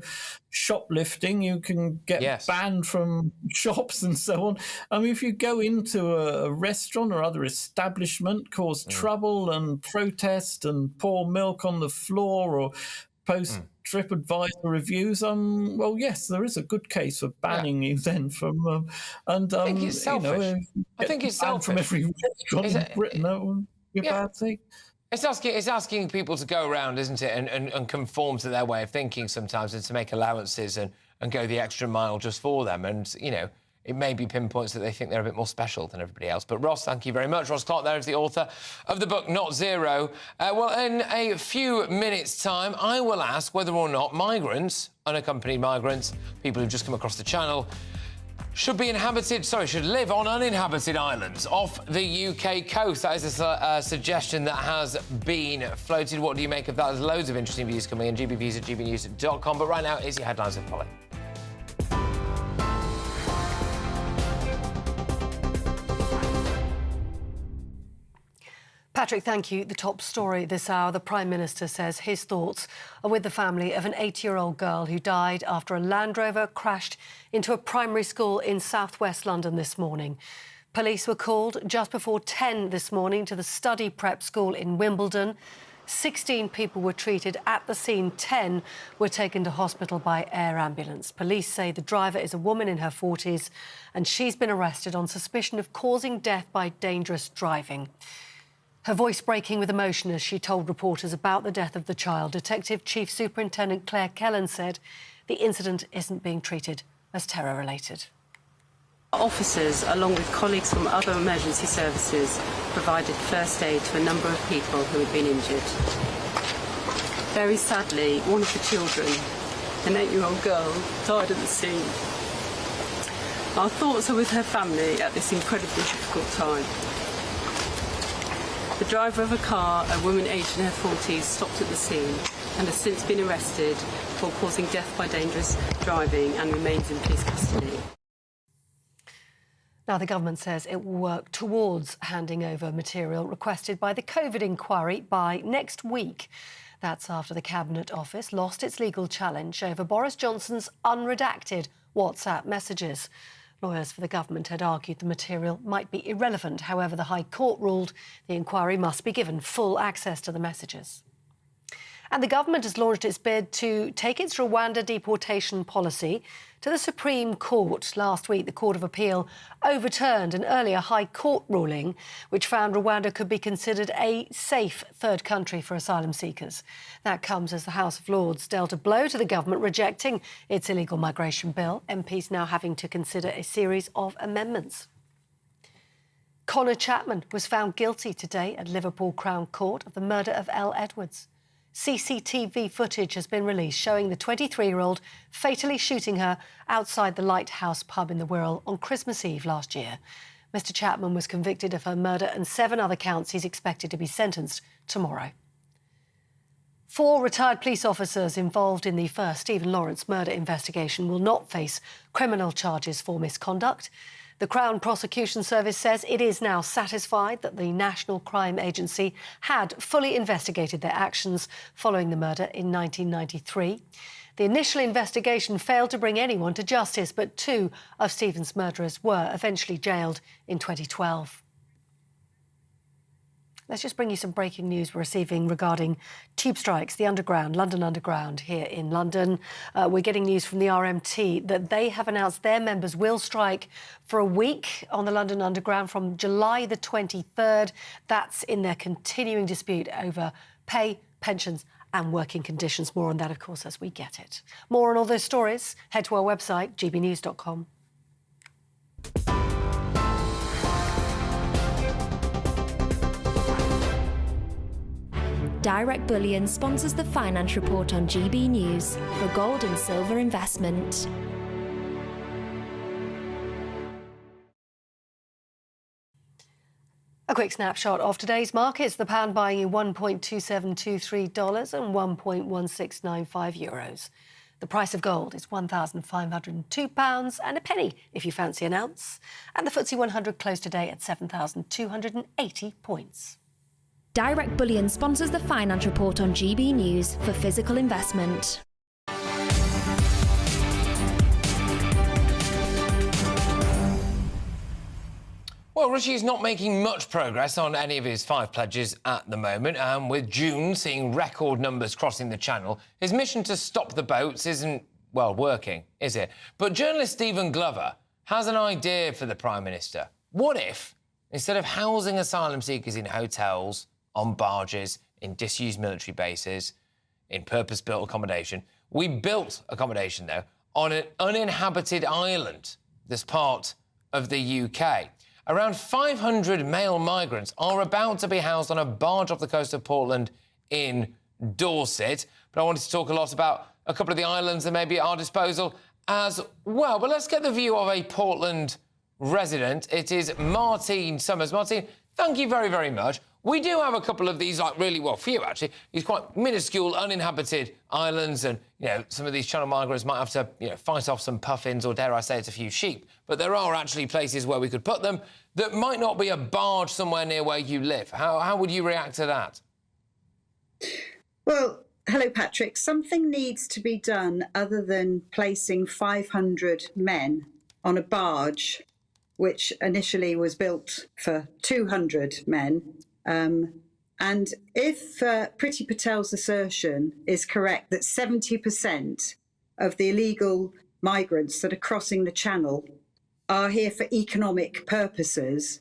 shoplifting, you can get banned from shops and so on. I mean, if you go into a restaurant or other establishment, cause trouble and protest and pour milk on the floor or post TripAdvisor reviews, well, yes, there is a good case for banning you then from... I think it's selfish. I think it's selfish. From every restaurant in Britain, that would be a bad thing. It's asking people to go around, isn't it, and conform to their way of thinking sometimes and to make allowances and go the extra mile just for them. And, it may be pinpoints that they think they're a bit more special than everybody else. But Ross, thank you very much. Ross Clark there is the author of the book Not Zero. Well, in a few minutes' time, I will ask whether or not migrants, unaccompanied migrants, people who've just come across the channel, should live on uninhabited islands off the UK coast. That is a suggestion that has been floated. What do you make of that? There's loads of interesting views coming in. gbviews@gbnews.com. But right now, here's your headlines with Polly. Patrick, thank you. The top story this hour, the Prime Minister says his thoughts are with the family of an 8-year-old girl who died after a Land Rover crashed into a primary school in south-west London this morning. Police were called just before 10 this morning to the study prep school in Wimbledon. 16 people were treated at the scene. 10 were taken to hospital by air ambulance. Police say the driver is a woman in her 40s and she's been arrested on suspicion of causing death by dangerous driving. Her voice breaking with emotion as she told reporters about the death of the child. Detective Chief Superintendent Claire Kellan said the incident isn't being treated as terror-related. Officers, along with colleagues from other emergency services, provided first aid to a number of people who had been injured. Very sadly, one of the children, an 8-year-old girl, died at the scene. Our thoughts are with her family at this incredibly difficult time. The driver of a car, a woman aged in her 40s, stopped at the scene and has since been arrested for causing death by dangerous driving and remains in police custody. Now, the government says it will work towards handing over material requested by the COVID inquiry by next week. That's after the Cabinet Office lost its legal challenge over Boris Johnson's unredacted WhatsApp messages. Lawyers for the government had argued the material might be irrelevant. However, the High Court ruled the inquiry must be given full access to the messages. And the government has launched its bid to take its Rwanda deportation policy to the Supreme Court. Last week, the Court of Appeal overturned an earlier High Court ruling which found Rwanda could be considered a safe third country for asylum seekers. That comes as the House of Lords dealt a blow to the government, rejecting its illegal migration bill. MPs now having to consider a series of amendments. Connor Chapman was found guilty today at Liverpool Crown Court of the murder of Elle Edwards. CCTV footage has been released showing the 23-year-old fatally shooting her outside the Lighthouse pub in the Wirral on Christmas Eve last year. Mr Chapman was convicted of her murder and 7 other counts. He's expected to be sentenced tomorrow. 4 retired police officers involved in the first Stephen Lawrence murder investigation will not face criminal charges for misconduct. The Crown Prosecution Service says it is now satisfied that the National Crime Agency had fully investigated their actions following the murder in 1993. The initial investigation failed to bring anyone to justice, but 2 of Stephen's murderers were eventually jailed in 2012. Let's just bring you some breaking news we're receiving regarding tube strikes, the Underground, London Underground here in London. We're getting news from the RMT that they have announced their members will strike for a week on the London Underground from July the 23rd. That's in their continuing dispute over pay, pensions and working conditions. More on that, of course, as we get it. More on all those stories, head to our website, gbnews.com. Direct Bullion sponsors the Finance Report on GB News for gold and silver investment. A quick snapshot of today's markets. The pound buying in $1.2723 and €1.1695. The price of gold is £1,502 and a penny if you fancy an ounce. And the FTSE 100 closed today at 7,280 points. Direct Bullion sponsors the Finance Report on GB News for physical investment. Well, Rishi's not making much progress on any of his 5 pledges at the moment, and with June seeing record numbers crossing the channel, his mission to stop the boats isn't, well, working, is it? But journalist Stephen Glover has an idea for the Prime Minister. What if, instead of housing asylum seekers in hotels, on barges, in disused military bases, in purpose-built accommodation, we built accommodation, though, on an uninhabited island, this part of the UK. Around 500 male migrants are about to be housed on a barge off the coast of Portland in Dorset. But I wanted to talk a lot about a couple of the islands that may be at our disposal as well. But let's get the view of a Portland resident. It is Martine Summers. Martine, thank you very, very much. We do have a couple of these, like, really, well, few actually, these quite minuscule, uninhabited islands, and, you know, some of these channel migrants might have to, you know, fight off some puffins, or dare I say it's a few sheep. But there are actually places where we could put them that might not be a barge somewhere near where you live. How would you react to that? Well, hello, Patrick. Something needs to be done other than placing 500 men on a barge, which initially was built for 200 men. And if Priti Patel's assertion is correct that 70% of the illegal migrants that are crossing the Channel are here for economic purposes,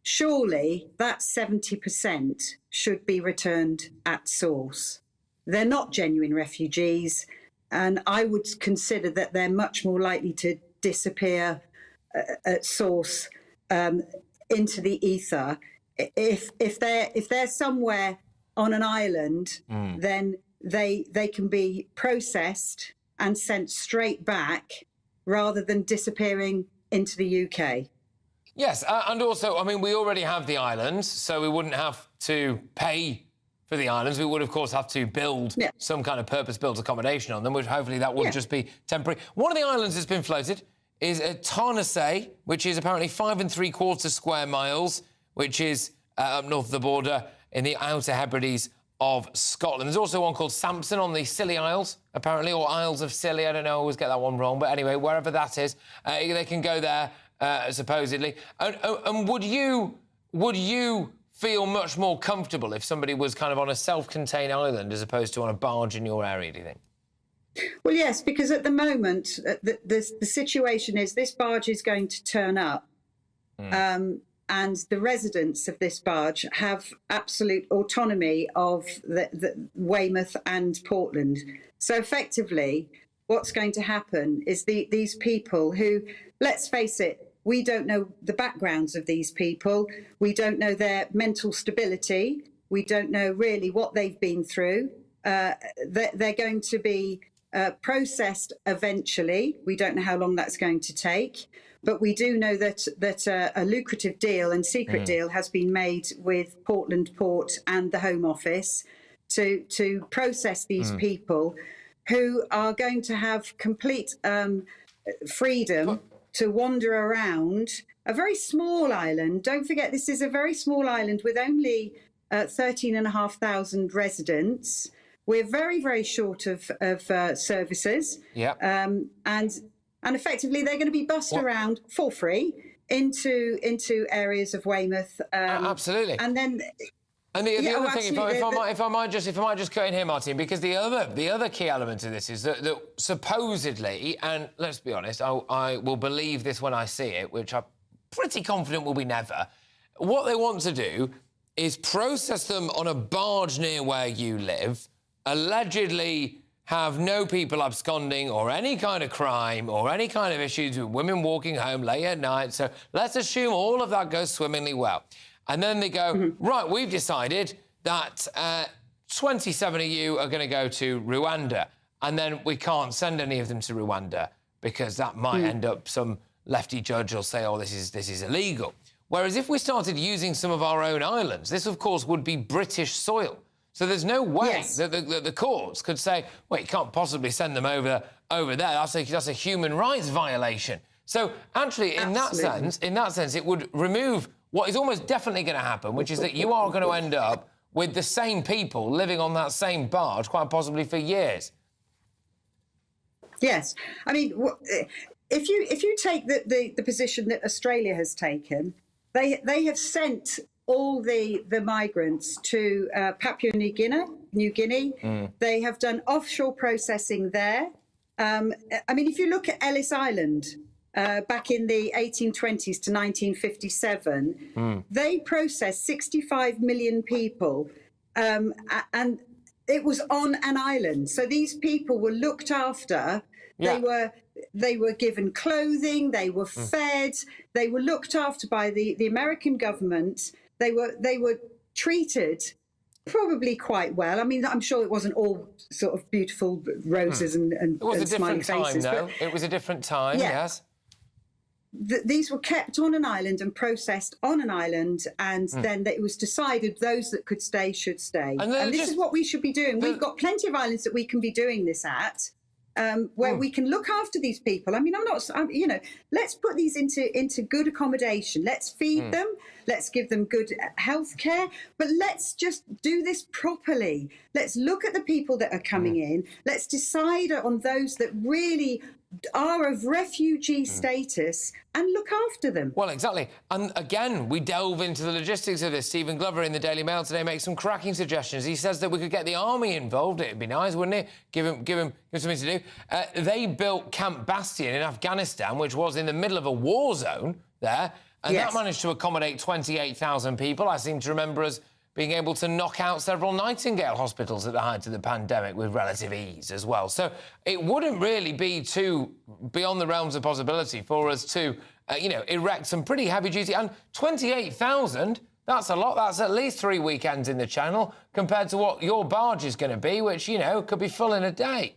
surely that 70% should be returned at source. They're not genuine refugees, and I would consider that they're much more likely to disappear at source into the ether. If they're somewhere on an island, then they can be processed and sent straight back rather than disappearing into the UK. Yes, and also, I mean, we already have the islands, so we wouldn't have to pay for the islands. We would, of course, have to build some kind of purpose-built accommodation on them, which hopefully that would just be temporary. One of the islands that's been floated is Tarnasay, which is apparently 5 3/4 square miles, which is up north of the border in the Outer Hebrides of Scotland. There's also one called Sampson on the Scilly Isles, apparently, or Isles of Scilly. I don't know, I always get that one wrong. But anyway, wherever that is, they can go there, supposedly. And would you feel much more comfortable if somebody was kind of on a self-contained island as opposed to on a barge in your area, do you think? Well, yes, because at the moment, the situation is this barge is going to turn up. And the residents of this barge have absolute autonomy of the Weymouth and Portland. So effectively, what's going to happen is these people who, let's face it, we don't know the backgrounds of these people. We don't know their mental stability. We don't know really what they've been through. They're going to be processed eventually. We don't know how long that's going to take. But we do know that a lucrative deal and secret deal has been made with Portland Port and the Home Office to process these people who are going to have complete freedom to wander around a very small island. Don't forget, this is a very small island with only 13,500 residents. We're very, very short of services. Yeah. And effectively, they're going to be bussed around for free into areas of Weymouth. Absolutely. And then. And the other thing, if I might just cut in here, Martin, because the other key element of this is that supposedly, and let's be honest, I will believe this when I see it, which I'm pretty confident will be never. What they want to do is process them on a barge near where you live, allegedly have no people absconding or any kind of crime or any kind of issues with women walking home late at night. So let's assume all of that goes swimmingly well. And then they go, right, we've decided that 27 of you are going to go to Rwanda. And then we can't send any of them to Rwanda because that might end up some lefty judge will say, oh, this is illegal. Whereas if we started using some of our own islands, this, of course, would be British soil. So there's no way that the courts could say, well, you can't possibly send them over there. That's a human rights violation. So actually, in that sense, it would remove what is almost definitely going to happen, which is that you are going to end up with the same people living on that same barge, quite possibly for years. Yes, I mean, if you take the position that Australia has taken, they have sent all the migrants to Papua New Guinea. They have done offshore processing there. I mean, if you look at Ellis Island, back in the 1820s to 1957, they processed 65 million people, and it was on an island. So these people were looked after. Yeah. They were given clothing. They were fed. They were looked after by the American government. They were treated probably quite well. I mean, I'm sure it wasn't all sort of beautiful roses and it was and a different smiley time, faces, though. but It was a different time, yes. these were kept on an island and processed on an island, and then it was decided those that could stay should stay. And this is what we should be doing. We've got plenty of islands that we can be doing this at, where we can look after these people. I mean, you know, let's put these into good accommodation. Let's feed them. Let's give them good health care. But let's just do this properly. Let's look at the people that are coming in. Let's decide on those that really are of refugee status and look after them. Well, exactly. And again, we delve into the logistics of this. Stephen Glover in the Daily Mail today makes some cracking suggestions. He says that we could get the army involved. It'd be nice, wouldn't it? Give him something to do. They built Camp Bastion in Afghanistan, which was in the middle of a war zone there, and that managed to accommodate 28,000 people. I seem to remember us being able to knock out several Nightingale hospitals at the height of the pandemic with relative ease as well. So it wouldn't really be too beyond the realms of possibility for us to, you know, erect some pretty heavy-duty... And 28,000, that's a lot. That's at least 3 weekends in the Channel compared to what your barge is going to be, which, you know, could be full in a day.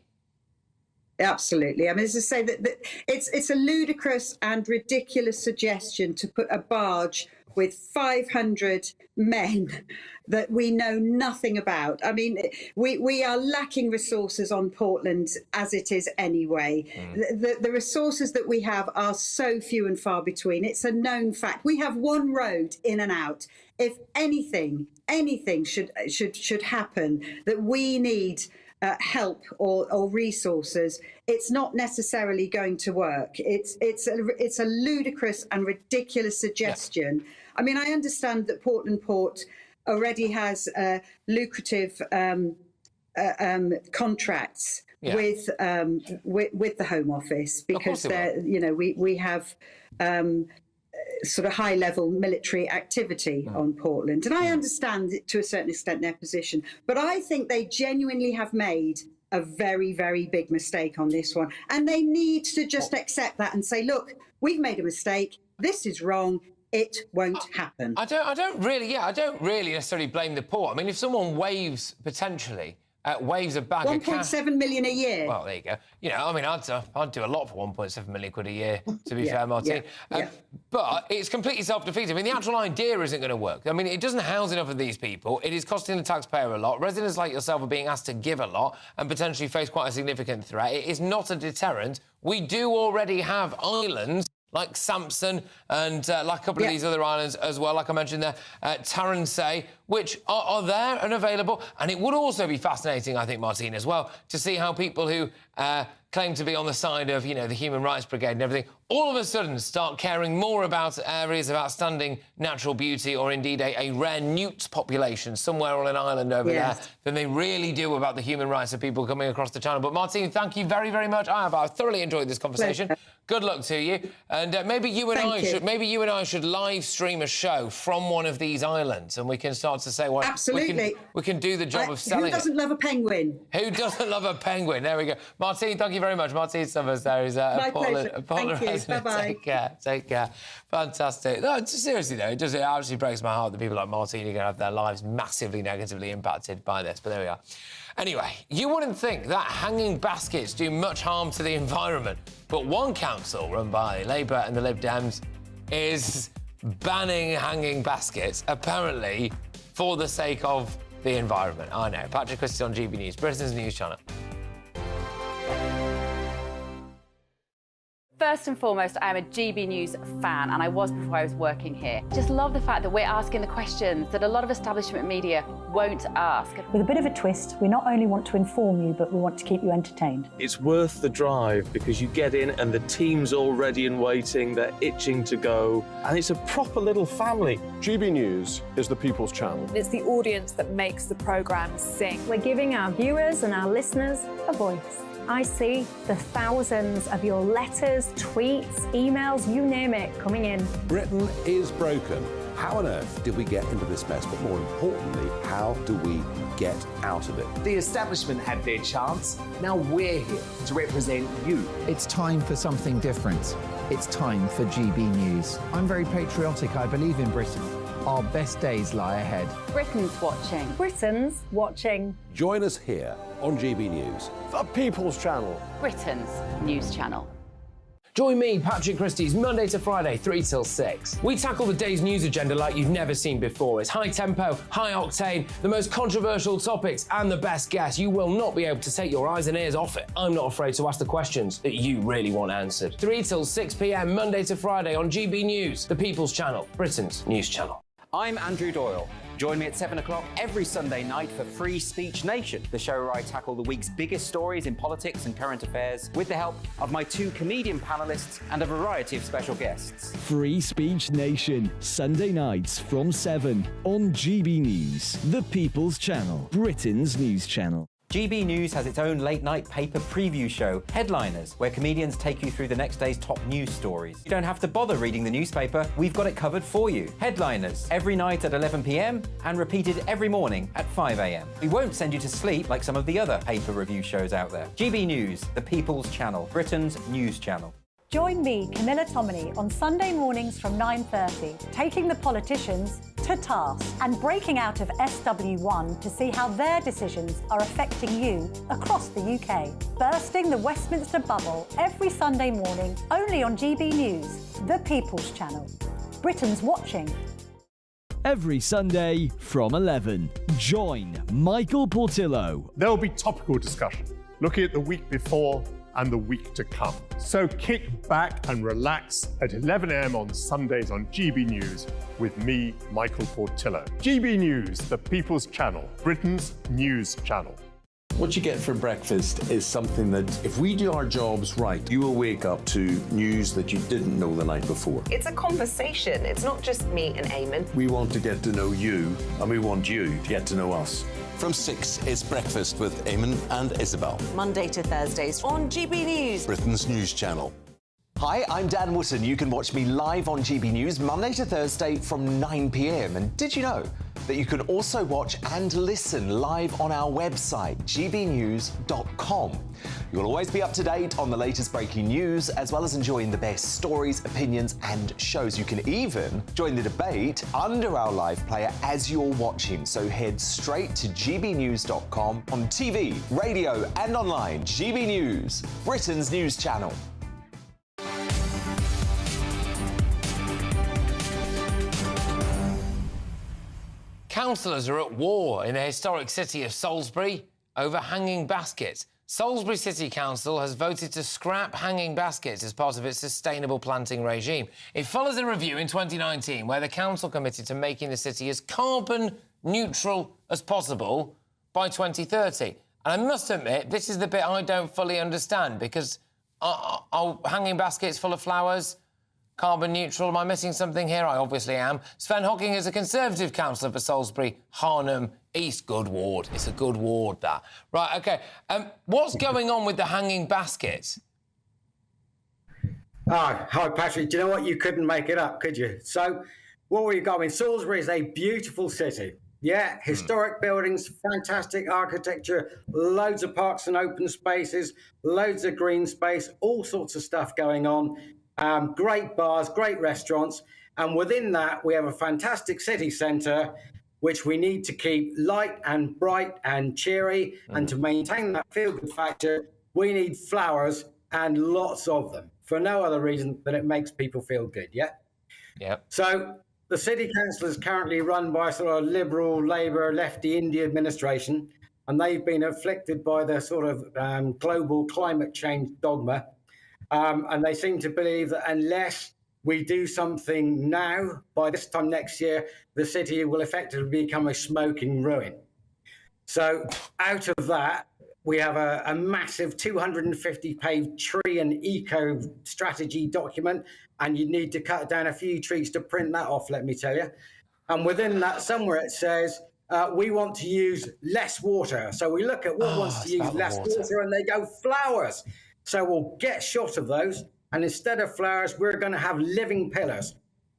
Absolutely. I mean, as I say, that it's a ludicrous and ridiculous suggestion to put a barge with 500 men that we know nothing about. I mean, we are lacking resources on Portland as it is anyway. The resources that we have are so few and far between. It's a known fact. We have one road in and out. If anything should happen, that we need help or resources, it's not necessarily going to work. It's a ludicrous and ridiculous suggestion. Yeah. I mean, I understand that Portland Port already has lucrative contracts with the Home Office, because we have sort of high-level military activity on Portland, and I understand to a certain extent their position, but I think they genuinely have made a very, very big mistake on this one, and they need to just accept that and say, look, we've made a mistake, this is wrong, it won't happen. I don't really necessarily blame the port. I mean, if someone waves waves a bag of cash... 1.7 million a year. Well, there you go. You know, I mean, I'd do a lot for 1.7 million quid a year, to be fair, Martine. But it's completely self-defeating. I mean, the actual idea isn't going to work. I mean, it doesn't house enough of these people. It is costing the taxpayer a lot. Residents like yourself are being asked to give a lot and potentially face quite a significant threat. It is not a deterrent. We do already have islands like Samson and like a couple of these other islands as well, like I mentioned there, Taransay, which are there and available. And it would also be fascinating, I think, Martine, as well, to see how people who claim to be on the side of, you know, the Human Rights Brigade and everything, all of a sudden start caring more about areas of outstanding natural beauty or indeed a rare newt population somewhere on an island over there than they really do about the human rights of people coming across the channel. But, Martine, thank you very, very much. I've thoroughly enjoyed this conversation. Pleasure. Good luck to you. And maybe you and I should live stream a show from one of these islands, and we can start to say, well, absolutely, we can do the job of selling it. Who doesn't love a penguin? Who doesn't love a penguin? There we go. Martine, thank you very much. Martine Summers there is my pleasure. Thank you. Bye-bye. Take care. Fantastic. No, seriously, though, it actually breaks my heart that people like Martine are going to have their lives massively negatively impacted by this, but there we are. Anyway, you wouldn't think that hanging baskets do much harm to the environment, but one council run by Labour and the Lib Dems is banning hanging baskets, apparently for the sake of the environment. I know. Patrick Christys on GB News, Britain's news channel. First and foremost, I am a GB News fan, and I was before I was working here. Just love the fact that we're asking the questions that a lot of establishment media won't ask. With a bit of a twist, we not only want to inform you, but we want to keep you entertained. It's worth the drive because you get in and the team's all ready and waiting, they're itching to go, and it's a proper little family. GB News is the People's Channel. It's the audience that makes the programme sing. We're giving our viewers and our listeners a voice. I see the thousands of your letters, tweets, emails, you name it, coming in. Britain is broken. How on earth did we get into this mess? But more importantly, how do we get out of it? The establishment had their chance. Now we're here to represent you. It's time for something different. It's time for GB News. I'm very patriotic. I believe in Britain. Our best days lie ahead. Britain's watching. Britain's watching. Join us here on GB News. The People's Channel. Britain's news channel. Join me, Patrick Christys, Monday to Friday, 3 till 6. We tackle the day's news agenda like you've never seen before. It's high tempo, high octane, the most controversial topics and the best guests. You will not be able to take your eyes and ears off it. I'm not afraid to ask the questions that you really want answered. 3 till 6 p.m, Monday to Friday on GB News, the People's Channel, Britain's news channel. I'm Andrew Doyle. Join me at 7 o'clock every Sunday night for Free Speech Nation, the show where I tackle the week's biggest stories in politics and current affairs with the help of my 2 comedian panellists and a variety of special guests. Free Speech Nation, Sunday nights from 7 on GB News, the People's Channel, Britain's news channel. GB News has its own late-night paper preview show, Headliners, where comedians take you through the next day's top news stories. You don't have to bother reading the newspaper, we've got it covered for you. Headliners, every night at 11 p.m, and repeated every morning at 5 a.m. We won't send you to sleep like some of the other paper review shows out there. GB News, the People's Channel, Britain's news channel. Join me, Camilla Tominey, on Sunday mornings from 9:30, taking the politicians to task and breaking out of SW1 to see how their decisions are affecting you across the UK. Bursting the Westminster bubble every Sunday morning, only on GB News, the People's Channel. Britain's watching. Every Sunday from 11, join Michael Portillo. There'll be topical discussion, looking at the week before and the week to come. So kick back and relax at 11 a.m. on Sundays on GB News with me, Michael Portillo. GB News, the People's Channel, Britain's news channel. What you get for breakfast is something that, if we do our jobs right, you will wake up to news that you didn't know the night before. It's a conversation. It's not just me and Eamon. We want to get to know you, and we want you to get to know us. From 6, it's Breakfast with Eamon and Isabel. Monday to Thursdays on GB News, Britain's news channel. Hi, I'm Dan Wootton. You can watch me live on GB News Monday to Thursday from 9 p.m. And did you know that you can also watch and listen live on our website, gbnews.com. You'll always be up to date on the latest breaking news, as well as enjoying the best stories, opinions and shows. You can even join the debate under our live player as you're watching. So head straight to gbnews.com on TV, radio and online. GB News, Britain's news channel. Councillors are at war in the historic city of Salisbury over hanging baskets. Salisbury City Council has voted to scrap hanging baskets as part of its sustainable planting regime. It follows a review in 2019 where the council committed to making the city as carbon neutral as possible by 2030. And I must admit, this is the bit I don't fully understand, because are hanging baskets full of flowers carbon neutral? Am I missing something here? I obviously am. Sven Hocking is a Conservative councillor for Salisbury, Harnham East. Good ward. It's a good ward, that. Right, OK. What's going on with the hanging baskets? Hi, Patrick. Do you know what? You couldn't make it up, could you? So, what we've got, Salisbury is a beautiful city. Yeah, historic buildings, fantastic architecture, loads of parks and open spaces, loads of green space, all sorts of stuff going on. Great bars, great restaurants, and within that we have a fantastic city centre which we need to keep light and bright and cheery, and to maintain that feel-good factor we need flowers, and lots of them, for no other reason than it makes people feel good. Yeah. So the city council is currently run by a sort of liberal Labour lefty India administration, and they've been afflicted by the sort of global climate change dogma. And they seem to believe that unless we do something now, by this time next year, the city will effectively become a smoking ruin. So out of that, we have a massive 250-page tree and eco strategy document, and you need to cut down a few trees to print that off, let me tell you. And within that, somewhere it says, we want to use less water. So we look at what wants to use less water, and they go flowers. So we'll get shot of those, and instead of flowers, we're going to have living pillars,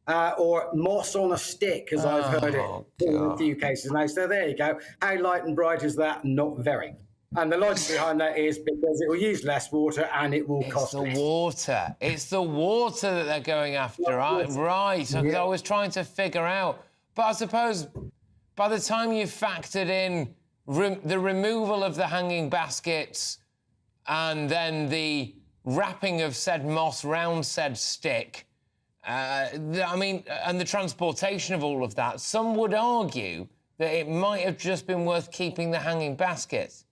or moss on a stick, as I've heard it in a few cases now. So there you go. How light and bright is that? Not very. And the logic behind that is because it will use less water and it will cost less. It's the water that they're going after, right? I was trying to figure out. But I suppose by the time you've factored in the removal of the hanging baskets and then the wrapping of said moss round said stick, I mean, and the transportation of all of that, some would argue that it might have just been worth keeping the hanging baskets.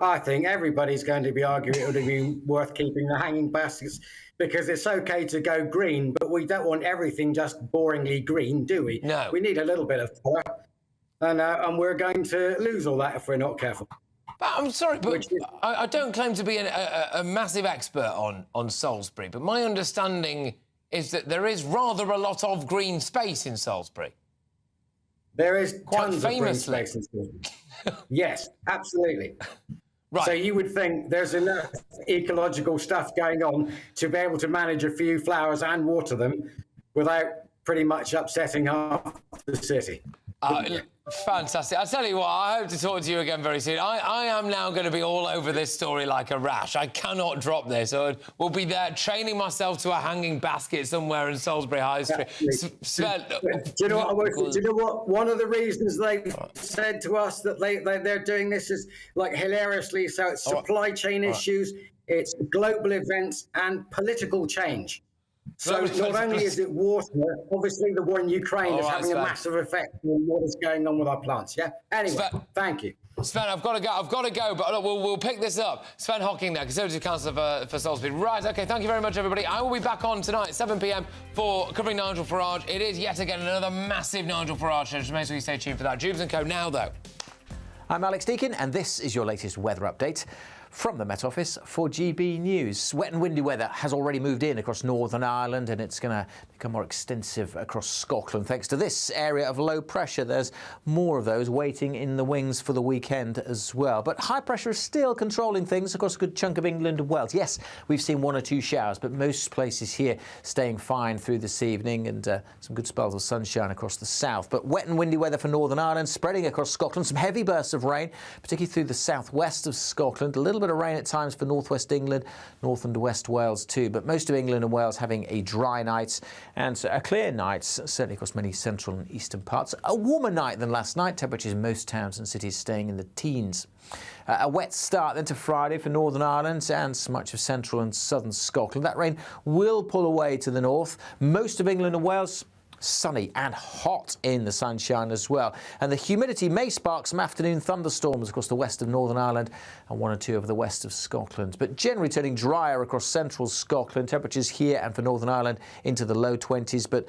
I think everybody's going to be arguing it would have been worth keeping the hanging baskets, because it's okay to go green, but we don't want everything just boringly green, do we? No. We need a little bit of colour, and we're going to lose all that if we're not careful. But I'm sorry, but I don't claim to be a massive expert on Salisbury, but my understanding is that there is rather a lot of green space in Salisbury. There is Quite tons famously. of green space in Salisbury. Yes, absolutely. Right. So you would think there's enough ecological stuff going on to be able to manage a few flowers and water them without pretty much upsetting half the city. Fantastic. I tell you what, I hope to talk to you again very soon. I am now going to be all over this story like a rash. I cannot drop this. We'll be there training myself to a hanging basket somewhere in Salisbury High Street. Sven, do you know what? One of the reasons they've said to us that they're doing this is like hilariously. So it's supply chain issues, it's global events, and political change. So not only is it water, obviously the war in Ukraine is having a massive effect on what is going on with our plants. Yeah. Anyway, thank you. Sven, I've got to go, but look, we'll pick this up. Sven Hocking there, Conservative Councillor for Salisbury. Right, OK, thank you very much, everybody. I will be back on tonight, 7 p.m, for covering Nigel Farage. It is yet again another massive Nigel Farage show, so make sure you stay tuned for that. Jubes & Co. now, though. I'm Alex Deakin, and this is your latest weather update from the Met Office for GB News. Wet and windy weather has already moved in across Northern Ireland, and it's going to become more extensive across Scotland thanks to this area of low pressure. There's more of those waiting in the wings for the weekend as well. But high pressure is still controlling things across a good chunk of England and Wales. Yes, we've seen one or two showers, but most places here staying fine through this evening, and some good spells of sunshine across the south. But wet and windy weather for Northern Ireland, spreading across Scotland. Some heavy bursts of rain, particularly through the southwest of Scotland. A little bit of rain at times for northwest England, north and west Wales too, but most of England and Wales having a dry night and a clear night, certainly across many central and eastern parts. A warmer night than last night, temperatures in most towns and cities staying in the teens. A wet start then to Friday for Northern Ireland and much of central and southern Scotland. That rain will pull away to the north. Most of England and Wales sunny and hot in the sunshine as well. And the humidity may spark some afternoon thunderstorms across the west of Northern Ireland and one or two over the west of Scotland. But generally turning drier across central Scotland. Temperatures here and for Northern Ireland into the low 20s. But